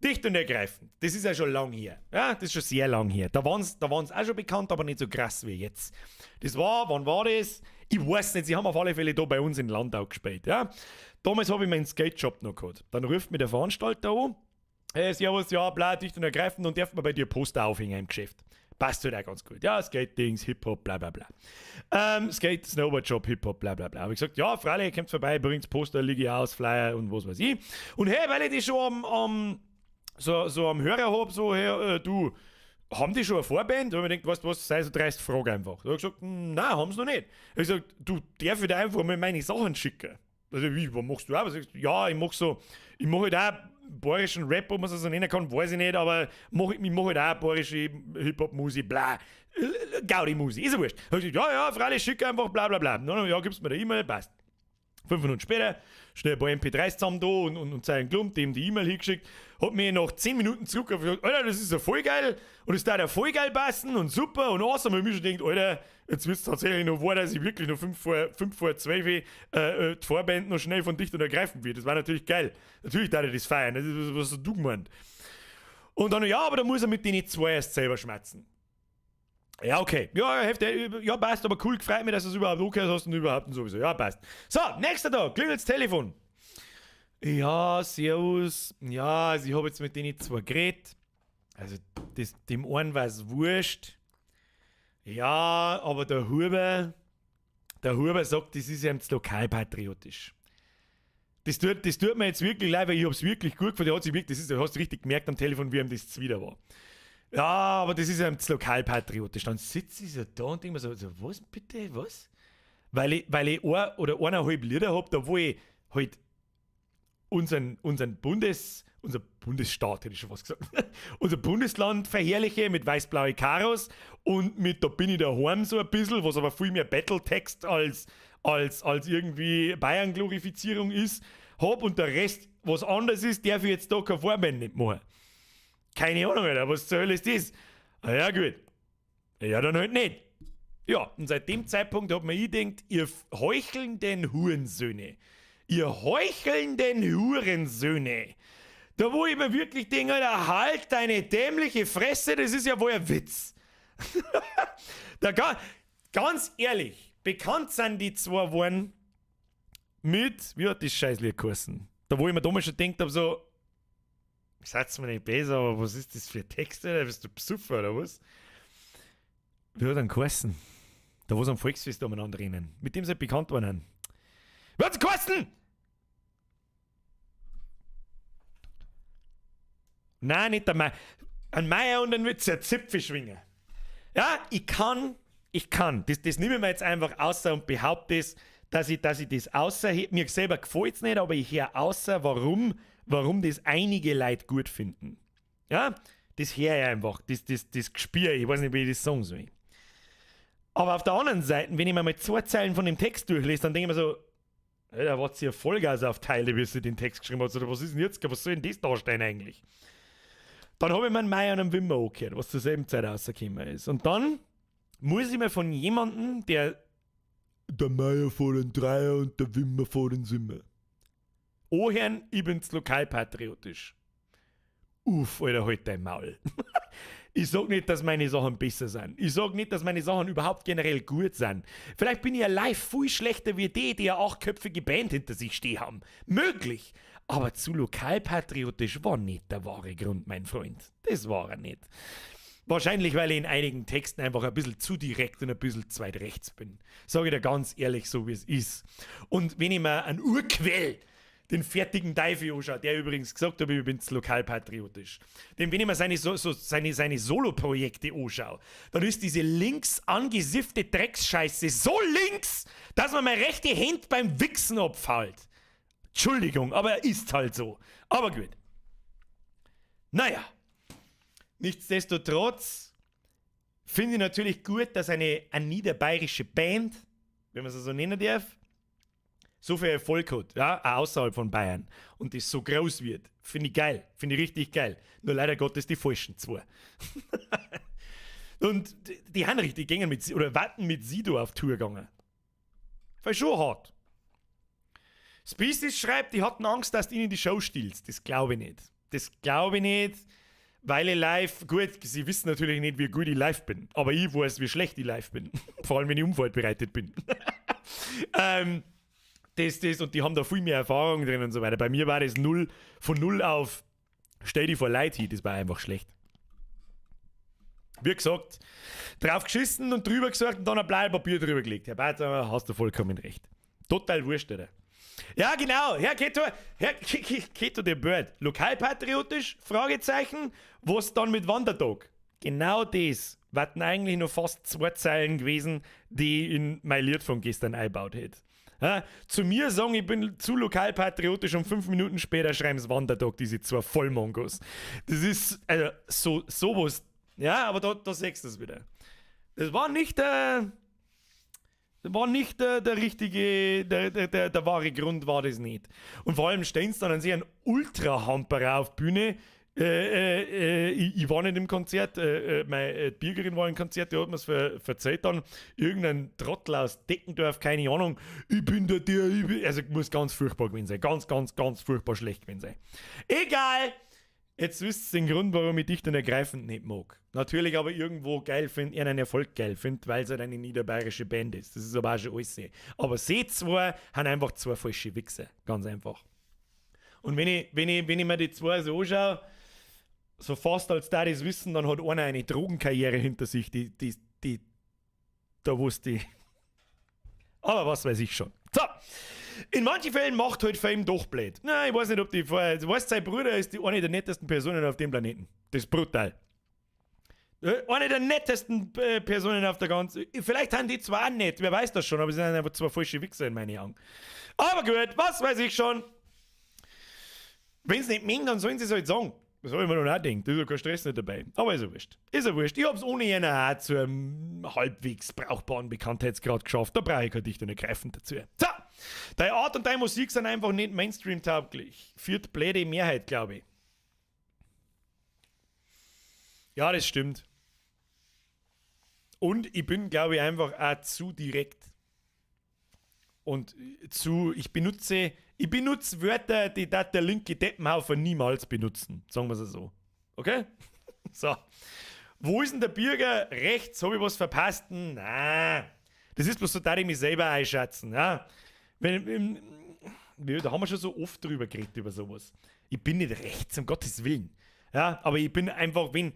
Dicht und ergreifend, das ist ja schon lang hier. Ja, das ist schon sehr lang hier. Da waren's auch schon bekannt, aber nicht so krass wie jetzt. Wann war das? Ich weiß nicht, sie haben auf alle Fälle da bei uns in Landau gespielt, ja. Damals habe ich meinen Skate-Shop noch gehabt. Dann ruft mir der Veranstalter an. Hey, servus, ja, bla, dicht und ergreifend und darf man bei dir Poster aufhängen im Geschäft. Passt halt auch ganz gut. Ja, Skate-Dings, Hip-Hop, bla bla bla. Skate, Snowboard-Shop, Hip-Hop, bla bla bla. Habe ich gesagt, ja, freilich, kommt vorbei, bringt's Poster, liege ich aus, Flyer und was weiß ich. Und hey, weil ich die schon am Hörer habe, so, hey, du, haben die schon eine Vorband? Da habe ich gedacht, weißt du was, sei so dreist, frage einfach. Da habe ich gesagt, nein, haben sie noch nicht. Ich habe gesagt, du, darf ich dir einfach mal meine Sachen schicken? Also wie, was machst du auch? Ja, ich mache halt auch bayerischen Rap, ob man es so nennen kann, weiß ich nicht, aber ich mach halt auch bayerische Hip-Hop-Musik, bla, Gaudi-Musik, ist ja wurscht. Da hab ich gesagt, ja, freilich, schick einfach, bla bla bla. Dann, ja, gibst mir eine E-Mail, passt. 5 Minuten später, schnell ein paar MP3s zusammen da und seinen Klump, dem die E-Mail hingeschickt, hat mir nach 10 Minuten zurück und gesagt, Alter, das ist ja voll geil und es darf ja voll geil passen und super und awesome. Und ich mir schon gedacht, Alter, jetzt wird es tatsächlich noch wahr, dass ich wirklich noch 5 vor 12 die Vorband noch schnell von dicht und ergreifend wird. Das war natürlich geil. Natürlich darf ich das feiern, das ist, was hast du gemeint. Und dann, ja, aber da muss er mit denen 2 erst selber schmerzen. Ja, okay. Ja, passt, aber cool, gefreut mich, dass du es überhaupt okay hast und überhaupt und sowieso. Ja, passt. So, nächster Tag, klingelt's Telefon. Ja, servus. Ja, also ich habe jetzt mit denen 2 geredet. Also, dem einen war es wurscht. Ja, aber der Huber sagt, das ist ja jetzt lokalpatriotisch. Das tut mir jetzt wirklich leid, weil ich habe es wirklich gut gefunden. Du hast richtig gemerkt am Telefon, wie ihm das wieder war. Ja, aber das ist ja jetzt lokalpatriotisch. Dann sitze ich so da und denke mir so, was bitte, was? Weil ich 1 oder 1,5 Lieder habe, da wo ich halt unseren Bundesstaat, hätte ich schon fast gesagt, unser Bundesland verherrliche mit weiß-blaue Karos und mit da bin ich daheim so ein bisschen, was aber viel mehr Battletext als irgendwie Bayern-Glorifizierung ist, hab und der Rest, was anders ist, darf ich jetzt da keine Vorband nicht machen. Keine Ahnung, Alter, was zur Hölle ist das? Ah ja, gut. Ja, dann halt nicht. Ja, und seit dem Zeitpunkt hat man gedacht, ihr heuchelnden Hurensöhne. Ihr heuchelnden Hurensöhne. Da wo ich mir wirklich denke, Alter, halt deine dämliche Fresse, das ist ja wohl ein Witz. Ganz ehrlich, bekannt sind die 2 geworden mit, wie hat das Scheißlied geheißen? Da wo ich mir damals schon gedacht habe, so, sag's mir nicht besser, aber was ist das für ein Text, Alter? Bist du besoffen oder was? Wie hat er geheißen? Da wo sie am Volksfest umeinander rennen. Mit dem sie bekannt waren. Wie hat's geheißen? Nein, nicht der Meier. Ein Meier und dann wird's ein Zipfel schwingen. Ja, ich kann Ich kann. Das nehme ich mir jetzt einfach außer und behaupte es, dass ich das außer... Mir selber gefällt es nicht, aber ich höre außer, warum das einige Leute gut finden. Ja, das höre ich einfach. Das gespür ich. Ich weiß nicht, wie ich das sagen soll. Aber auf der anderen Seite, wenn ich mir mal 2 Zeilen von dem Text durchlese, dann denke ich mir so, da war hier Vollgas auf Teile, wie sie den Text geschrieben hat. Oder was ist denn jetzt? Was soll denn das darstellen eigentlich? Dann habe ich mir einen Mai und einen Wimmer angehört, was zur selben Zeit rausgekommen ist. Und dann muss ich mir von jemandem, der Meier vor den Dreier und der Wimmer vor den Simmer. Anhören, ich bin's lokalpatriotisch. Uff, Alter, halt dein Maul. Ich sag nicht, dass meine Sachen besser sind. Ich sag nicht, dass meine Sachen überhaupt generell gut sind. Vielleicht bin ich ja live viel schlechter wie die eine 8-köpfige Band hinter sich stehen haben. Möglich. Aber zu lokalpatriotisch war nicht der wahre Grund, mein Freund. Das war er nicht. Wahrscheinlich, weil ich in einigen Texten einfach ein bisschen zu direkt und ein bisschen zu weit rechts bin. Sage ich dir ganz ehrlich, so wie es ist. Und wenn ich mir einen Urquell, den fertigen Teufel anschaue, der übrigens gesagt hat, ich bin lokalpatriotisch, denn wenn ich mir seine Solo-Projekte anschaue, dann ist diese links angesiffte Drecksscheiße so links, dass man meine rechte Hand beim Wichsen abfällt. Entschuldigung, aber er ist halt so. Aber gut. Naja. Nichtsdestotrotz finde ich natürlich gut, dass eine niederbayerische Band, wenn man sie so nennen darf, so viel Erfolg hat, ja, auch außerhalb von Bayern und das so groß wird. Finde ich geil, finde ich richtig geil. Nur leider Gottes die falschen 2. Und die haben richtig gängen mit oder warten mit Sido auf Tour gegangen. War schon hart. Species schreibt, die hatten Angst, dass du ihnen die Show stiehlst. Das glaube ich nicht. Das glaube ich nicht. Weil ich live, gut, sie wissen natürlich nicht, wie gut ich live bin, aber ich weiß, wie schlecht ich live bin. Vor allem, wenn ich unfallbereitet bin. Und die haben da viel mehr Erfahrung drin und so weiter. Bei mir war das von 0 auf stell dich vor Leute hin, das war einfach schlecht. Wie gesagt, drauf geschissen und drüber gesagt und dann ein Bleipapier drüber gelegt. Herr Beitzer, hast du vollkommen recht. Total wurscht, oder? Ja, genau. Herr Keto der Bird. Lokalpatriotisch? Fragezeichen. Was dann mit Wandertag? Genau das warten eigentlich noch fast 2 Zeilen gewesen, die ich in mein Lied von gestern eingebaut hätte. Ja, zu mir sagen, ich bin zu lokalpatriotisch und 5 Minuten später schreiben sie Wandertag, diese 2 Vollmongos. Das ist sowas. Ja, aber da siehst du es wieder. Das war nicht der richtige, der wahre Grund war das nicht. Und vor allem stehen sie dann an sich ein Ultra-Hamperer auf Bühne. Ich war nicht im Konzert, meine Bürgerin war im Konzert, die hat mir es verzeiht dann. Irgendein Trottel aus Deckendorf, keine Ahnung. Ich bin also muss ganz furchtbar gewesen sein. Ganz, ganz, ganz furchtbar schlecht gewesen sein. Egal! Jetzt wisst ihr den Grund, warum ich dich dann ergreifend nicht mag. Natürlich aber irgendwo geil finde, einen Erfolg geil finde, weil es halt eine niederbayerische Band ist. Das ist aber auch schon alles. Aber sie 2 haben einfach 2 falsche Wichser. Ganz einfach. Und wenn ich mir die 2 so anschaue, so fast als da das wissen, dann hat einer eine Drogenkarriere hinter sich, da wusste ich. Aber was weiß ich schon. So. In manchen Fällen macht halt Fame doch blöd. Na, ich weiß nicht, ob die vorher. Du weißt, sein Bruder ist eine der nettesten Personen auf dem Planeten. Das ist brutal. Eine der nettesten Personen auf der ganzen. Vielleicht haben die 2 auch nett, wer weiß das schon, aber sie sind einfach 2 falsche Wichser in meinen Augen. Aber gut, was weiß ich schon. Wenn sie nicht mengen, dann sollen sie es halt sagen. Das habe ich mir noch nicht gedacht. Da ist ja kein Stress nicht dabei. Aber ist ja wurscht. Ist ja wurscht. Ich habe es ohne jenen auch zu einem halbwegs brauchbaren Bekanntheitsgrad geschafft. Da brauche ich kein dicht und ergreifend dazu. So, deine Art und deine Musik sind einfach nicht Mainstream-tauglich. Führt blöde Mehrheit, glaube ich. Ja, das stimmt. Und ich bin, glaube ich, einfach auch zu direkt. Und ich benutze Wörter, die der linke Deppenhaufen niemals benutzen. Sagen wir es so. Okay? So. Wo ist denn der Bürger? Rechts, habe ich was verpasst? Nein. Das ist bloß so, da ich mich selber einschätzen. Ja? Da haben wir schon so oft drüber geredet, über sowas. Ich bin nicht rechts, um Gottes Willen. Ja, aber ich bin einfach, wenn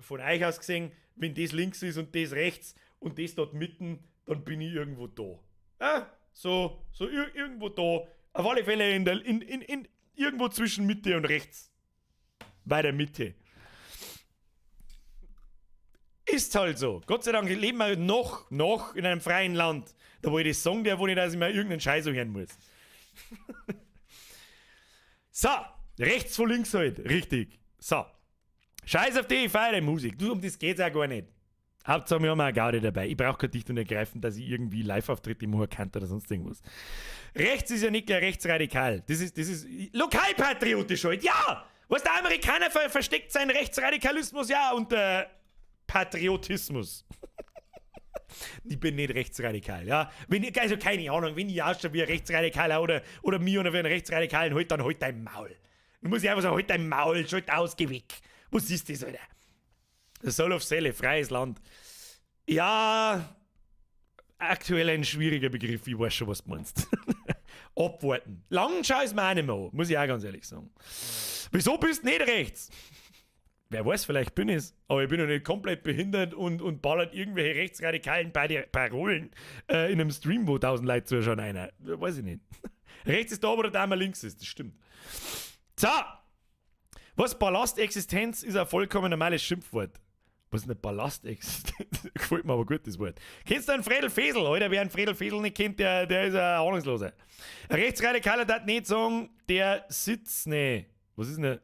von euch aus gesehen, wenn das links ist und das rechts und das dort mitten, dann bin ich irgendwo da. Ja, so irgendwo da. Auf alle Fälle in irgendwo zwischen Mitte und rechts. Bei der Mitte. ist halt so. Gott sei Dank leben wir noch in einem freien Land. Da wo ich das sagen darf, wo nicht, dass ich mir irgendeinen Scheiß hören muss. So, rechts von links halt, richtig. So, scheiß auf die, ich feiere Musik. Du, um das geht's auch gar nicht. Hauptsache, wir haben auch eine Gaudi dabei. Ich brauche kein Dicht und Ergreifen, dass ich irgendwie Live-Auftritte machen kann oder sonst irgendwas. Rechts ist ja nicht gleich rechtsradikal. Das ist lokalpatriotisch halt, ja! Was der Amerikaner versteckt seinen Rechtsradikalismus ja unter Patriotismus. Ich bin nicht rechtsradikal, ja. Also keine Ahnung, wenn ich ausschaue wie ein Rechtsradikaler oder mir oder wie ein Rechtsradikalen, dann halt dein Maul. Dann muss ich einfach sagen, halt dein Maul, schalt aus, geh weg. Was ist das, Alter? Soll auf Selle, freies Land. Ja, aktuell ein schwieriger Begriff, ich weiß schon, was du meinst. Abwarten. Lang schau es mir auch nicht mehr an, muss ich auch ganz ehrlich sagen. Wieso bist du nicht rechts? Wer weiß, vielleicht bin ich's, aber ich bin ja nicht komplett behindert und ballert irgendwelche rechtsradikalen Parolen in einem Stream, wo 1000 Leute zuschauen, einer. Weiß ich nicht. Rechts ist da, wo der Dame links ist, das stimmt. So, was Ballastexistenz ist ein vollkommen normales Schimpfwort. Was ist eine Ballastexistenz? Gefällt mir aber gut, das Wort. Kennst du einen Fredel Fesel? Alter, wer einen Fredel Fesel nicht kennt, der ist ein Ahnungsloser. Ein Rechtsradikaler darf nicht sagen, der sitzt, ne. Was ist denn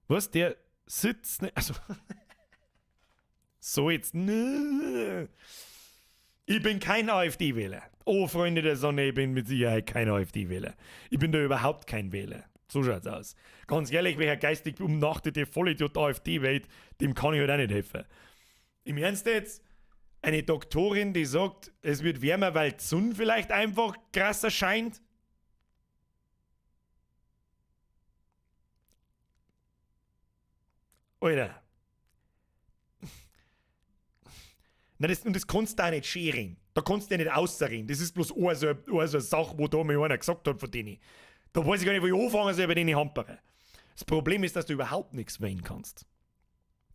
was? Der sitzt, ne. Also. So jetzt. Ne. Ich bin kein AfD-Wähler. Oh, Freunde der Sonne, ich bin mit Sicherheit kein AfD-Wähler. Ich bin da überhaupt kein Wähler. So schaut's aus. Ganz ehrlich, welcher geistig umnachtete Vollidiot AfD wählt, dem kann ich halt auch nicht helfen. Im Ernst jetzt? Eine Doktorin, die sagt, es wird wärmer, weil die Sonne vielleicht einfach krasser scheint? Alter. Na, das kannst du auch nicht scheren. Da kannst du ja nicht außerreden. Das ist bloß so eine Sache, wo da mir einer gesagt hat von denen. Da weiß ich gar nicht, wo ich anfangen soll bei denen Hampere. Das Problem ist, dass du überhaupt nichts wählen kannst.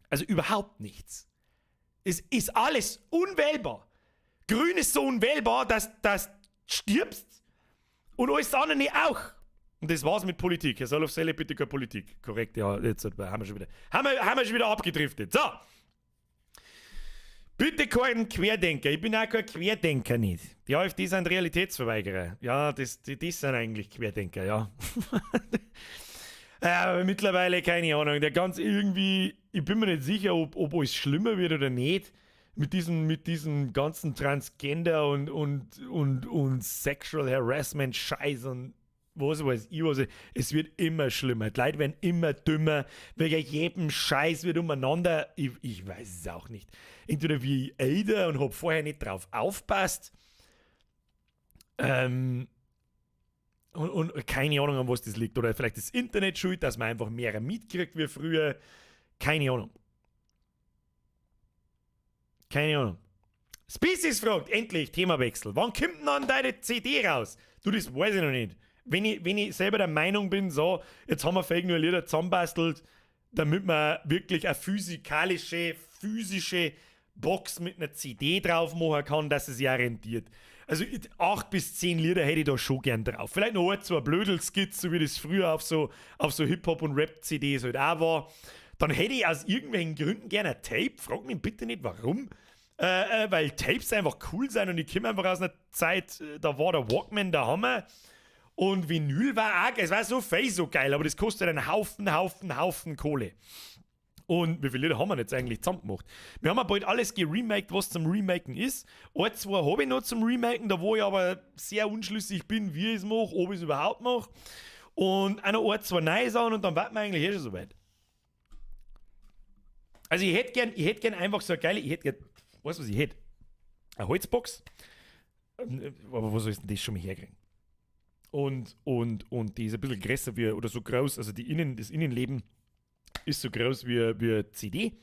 Also überhaupt nichts. Es ist alles unwählbar. Grün ist so unwählbar, dass du stirbst und alles andere auch. Und das war's mit Politik. Herr Solof Selle, bitte keine Politik. Korrekt, ja, jetzt haben wir schon wieder abgedriftet. So. Bitte kein Querdenker. Ich bin auch kein Querdenker nicht. Die AfD sind Realitätsverweigerer. Ja, die sind eigentlich Querdenker, ja. Aber mittlerweile, keine Ahnung, der ganz irgendwie, ich bin mir nicht sicher, ob alles schlimmer wird oder nicht. Mit diesem ganzen Transgender und Sexual Harassment Scheiß und was weiß ich was. Es wird immer schlimmer. Die Leute werden immer dümmer. Wegen jedem Scheiß wird umeinander. Ich weiß es auch nicht. Entweder wie ich älter und hab vorher nicht drauf aufpasst. Und keine Ahnung, an was das liegt. Oder vielleicht das Internet schuld, dass man einfach mehr mitkriegt wie früher. Keine Ahnung. Keine Ahnung. Species fragt, endlich, Themawechsel. Wann kommt denn dann deine CD raus? Du, das weiß ich noch nicht. Wenn ich selber der Meinung bin, so, jetzt haben wir vielleicht nur Lieder zusammenbastelt, damit man wirklich eine physische Box mit einer CD drauf machen kann, dass es ja rentiert. Also 8 bis 10 Lieder hätte ich da schon gern drauf. Vielleicht noch ein, zwei Blödelskits, so wie das früher auf so Hip-Hop- und Rap-CDs halt auch war. Dann hätte ich aus irgendwelchen Gründen gerne ein Tape. Frag mich bitte nicht, warum. Weil Tapes einfach cool sind und ich komme einfach aus einer Zeit, da war der Walkman der Hammer. Und Vinyl war auch, es war so geil, aber das kostet einen Haufen Kohle. Und wie viele Lieder haben wir jetzt eigentlich zusammen gemacht? Wir haben ja bald alles geremaked, was zum Remaken ist. Ein, zwei habe ich noch zum Remaken, da wo ich aber sehr unschlüssig bin, wie ich es mache, ob ich es überhaupt mache. Und auch noch ein, zwei neue Sachen und dann warten wir eigentlich schon soweit. Also ich hätte gern einfach so eine geile, weißt du, was ich hätte? Eine Holzbox. Aber wo soll ich denn das schon mal herkriegen? Und die ist ein bisschen größer wie, oder so groß, also das Innenleben ist so groß wie eine CD.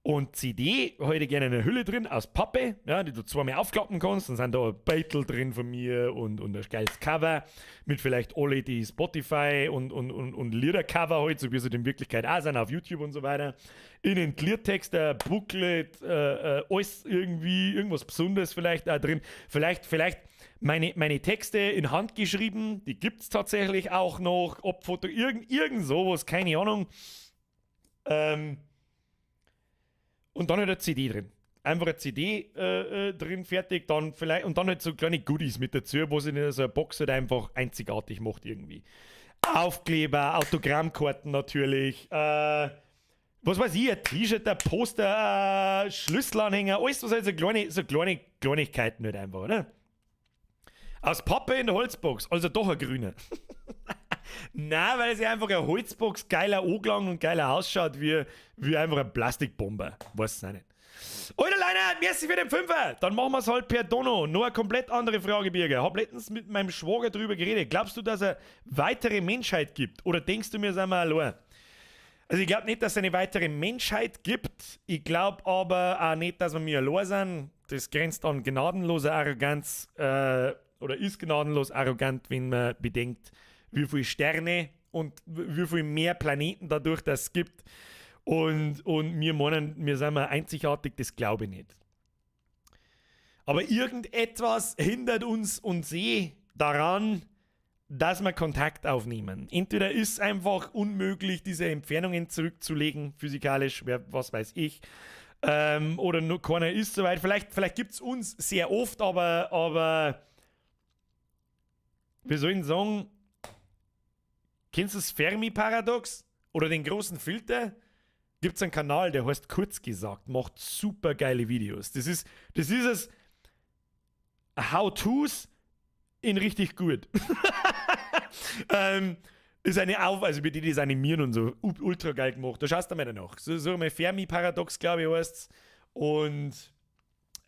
Und CD habe ich gerne eine Hülle drin aus Pappe, ja, die du zweimal aufklappen kannst. Dann sind da ein Beutel drin von mir und ein geiles Cover mit vielleicht alle die Spotify und Liedercover halt, so wie sie in Wirklichkeit auch sind auf YouTube und so weiter. Innen Cleartext, ein Booklet, alles irgendwie, irgendwas Besonderes vielleicht auch drin. Vielleicht meine Texte in Hand geschrieben, die gibt es tatsächlich auch noch, ob Foto, irgend sowas, keine Ahnung. und dann halt eine CD drin. Einfach eine CD drin, fertig, dann vielleicht, und dann halt so kleine Goodies mit dazu, wo sie in so eine Box halt einfach einzigartig macht irgendwie. Aufkleber, Autogrammkarten natürlich, was weiß ich, ein T-Shirt, ein Poster, Schlüsselanhänger, alles was halt so kleine Kleinigkeiten halt einfach, oder? Aus Pappe in der Holzbox, also doch ein grüner. Nein, weil sie einfach eine Holzbox geiler angelangt und geiler ausschaut, wie einfach eine Plastikbombe. Weiß es nicht. Alter Leiner, merci für den Fünfer. Dann machen wir es halt per Dono. Nur eine komplett andere Frage, Birger. Hab letztens mit meinem Schwager drüber geredet. Glaubst du, dass es eine weitere Menschheit gibt? Oder denkst du, wir sind mal allein? Also ich glaube nicht, dass es eine weitere Menschheit gibt. Ich glaube aber auch nicht, dass wir allein sind. Das grenzt an gnadenlose Arroganz oder ist gnadenlos arrogant, wenn man bedenkt, wie viele Sterne und wie viel mehr Planeten dadurch das gibt. Und wir meinen, wir sind mal einzigartig, das glaube ich nicht. Aber irgendetwas hindert uns daran, dass wir Kontakt aufnehmen. Entweder ist es einfach unmöglich, diese Entfernungen zurückzulegen, physikalisch, was weiß ich, oder nur keiner ist soweit. Vielleicht gibt es uns sehr oft, aber wir sollen sagen, kennst du das Fermi-Paradox oder den großen Filter? Gibt es einen Kanal, der heißt Kurz gesagt, macht super geile Videos. Das ist es How-Tos in richtig gut. Ist also mit denen das Animieren und so ultra geil gemacht. Da schaust du mal danach. So ein Fermi-Paradox, glaube ich, heißt es. Und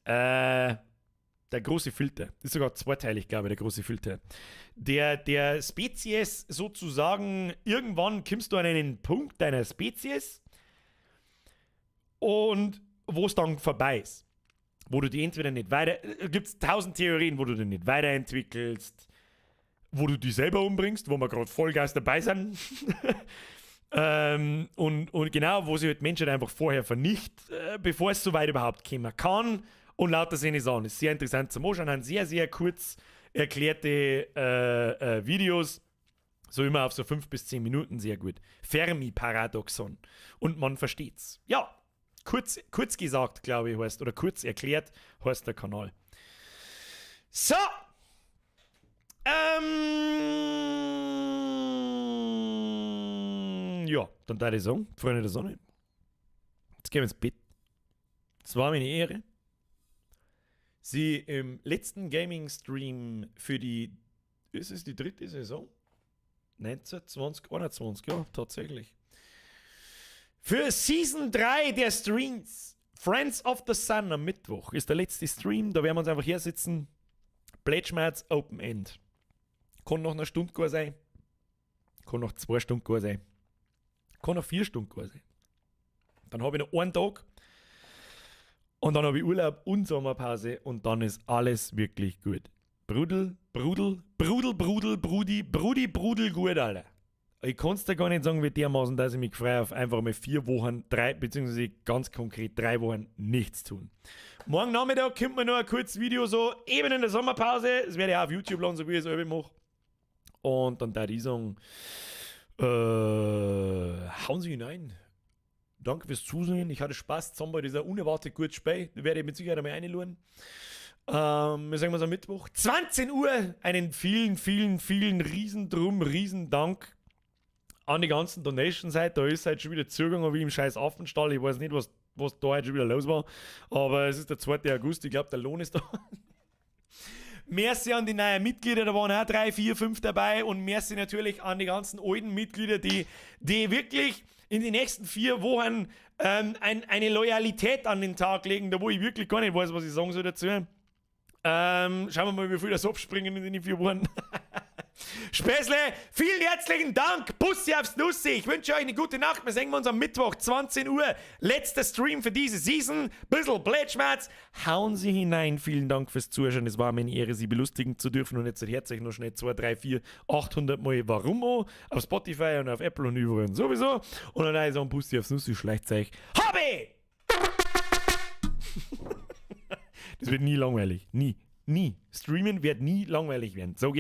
der große Filter. Das ist sogar zweiteilig, glaube ich, der große Filter. Der Spezies sozusagen, irgendwann kommst du an einen Punkt deiner Spezies, und wo es dann vorbei ist. Wo du die entweder nicht weiter... Gibt es 1000 Theorien, wo du dich nicht weiterentwickelst, wo du dich selber umbringst, wo wir gerade Vollgas dabei sind. und genau, wo sich halt Menschen einfach vorher vernichtet, bevor es so weit überhaupt kommen kann. Und lauter seine Sachen. Das ist sehr interessant zum Anschauen. Haben sehr, sehr kurz erklärte Videos. So immer auf so 5 bis 10 Minuten, sehr gut. Fermi-Paradoxon. Und man versteht's. Ja. Kurz gesagt, glaube ich, heißt, oder kurz erklärt, heißt der Kanal. So. Ja, dann darf ich sagen, Freunde der Sonne. Jetzt gehen wir ins Bett. Es war mir eine Ehre, Sie im letzten Gaming-Stream für die, ist es die dritte Saison? 19, 20, 21, ja, tatsächlich. Für Season 3 der Streams, Friends of the Sun am Mittwoch, ist der letzte Stream. Da werden wir uns einfach hier sitzen. Pledge-Mats Open End. Kann noch eine Stunde gar sein. Kann noch 2 Stunden gar sein. Kann noch 4 Stunden gar sein. Dann habe ich noch einen Tag. Und dann habe ich Urlaub und Sommerpause. Und dann ist alles wirklich gut. Brudel, gut, Alter. Ich kann es dir gar nicht sagen, wie dermaßen, dass ich mich freue auf einfach mal 4 Wochen, 3, beziehungsweise ganz konkret 3 Wochen nichts tun. Morgen Nachmittag kommt mir noch ein kurzes Video, so eben in der Sommerpause. Das werde ich auch auf YouTube laden, so wie ich es selber mache. Und dann da ich sagen, hauen Sie hinein. Danke fürs Zusehen. Ich hatte Spaß. Zusammen bei dieser unerwartet guten Spiel. Da werde ich mit Sicherheit einmal reinladen. Wir sagen mal am Mittwoch. 20 Uhr. Einen vielen riesen Dank an die ganzen Donation-Seite. Da ist halt schon wieder zugegangen wie im scheiß Affenstall. Ich weiß nicht, was da halt schon wieder los war. Aber es ist der 2. August. Ich glaube, der Lohn ist da. Merci an die neuen Mitglieder. Da waren auch 3, 4, 5 dabei. Und merci natürlich an die ganzen alten Mitglieder, die wirklich in den nächsten 4 Wochen eine Loyalität an den Tag legen, da wo ich wirklich gar nicht weiß, was ich sagen soll dazu. Schauen wir mal, wie viel das abspringen in den 4 Wochen. Späßle, vielen herzlichen Dank. Bussi aufs Nussi. Ich wünsche euch eine gute Nacht. Wir sehen uns am Mittwoch, 20 Uhr. Letzter Stream für diese Season. Bissl Pledge-Mats. Hauen Sie hinein. Vielen Dank fürs Zuschauen. Es war mir eine Ehre, Sie belustigen zu dürfen. Und jetzt herzlich noch schnell 2, 3, 4, 800 Mal Warum auch. Auf Spotify und auf Apple und überall und sowieso. Und dann also ein Bussi aufs Nussi. Schleicht euch. Hobby! Das wird nie langweilig. Nie. Streamen wird nie langweilig werden. So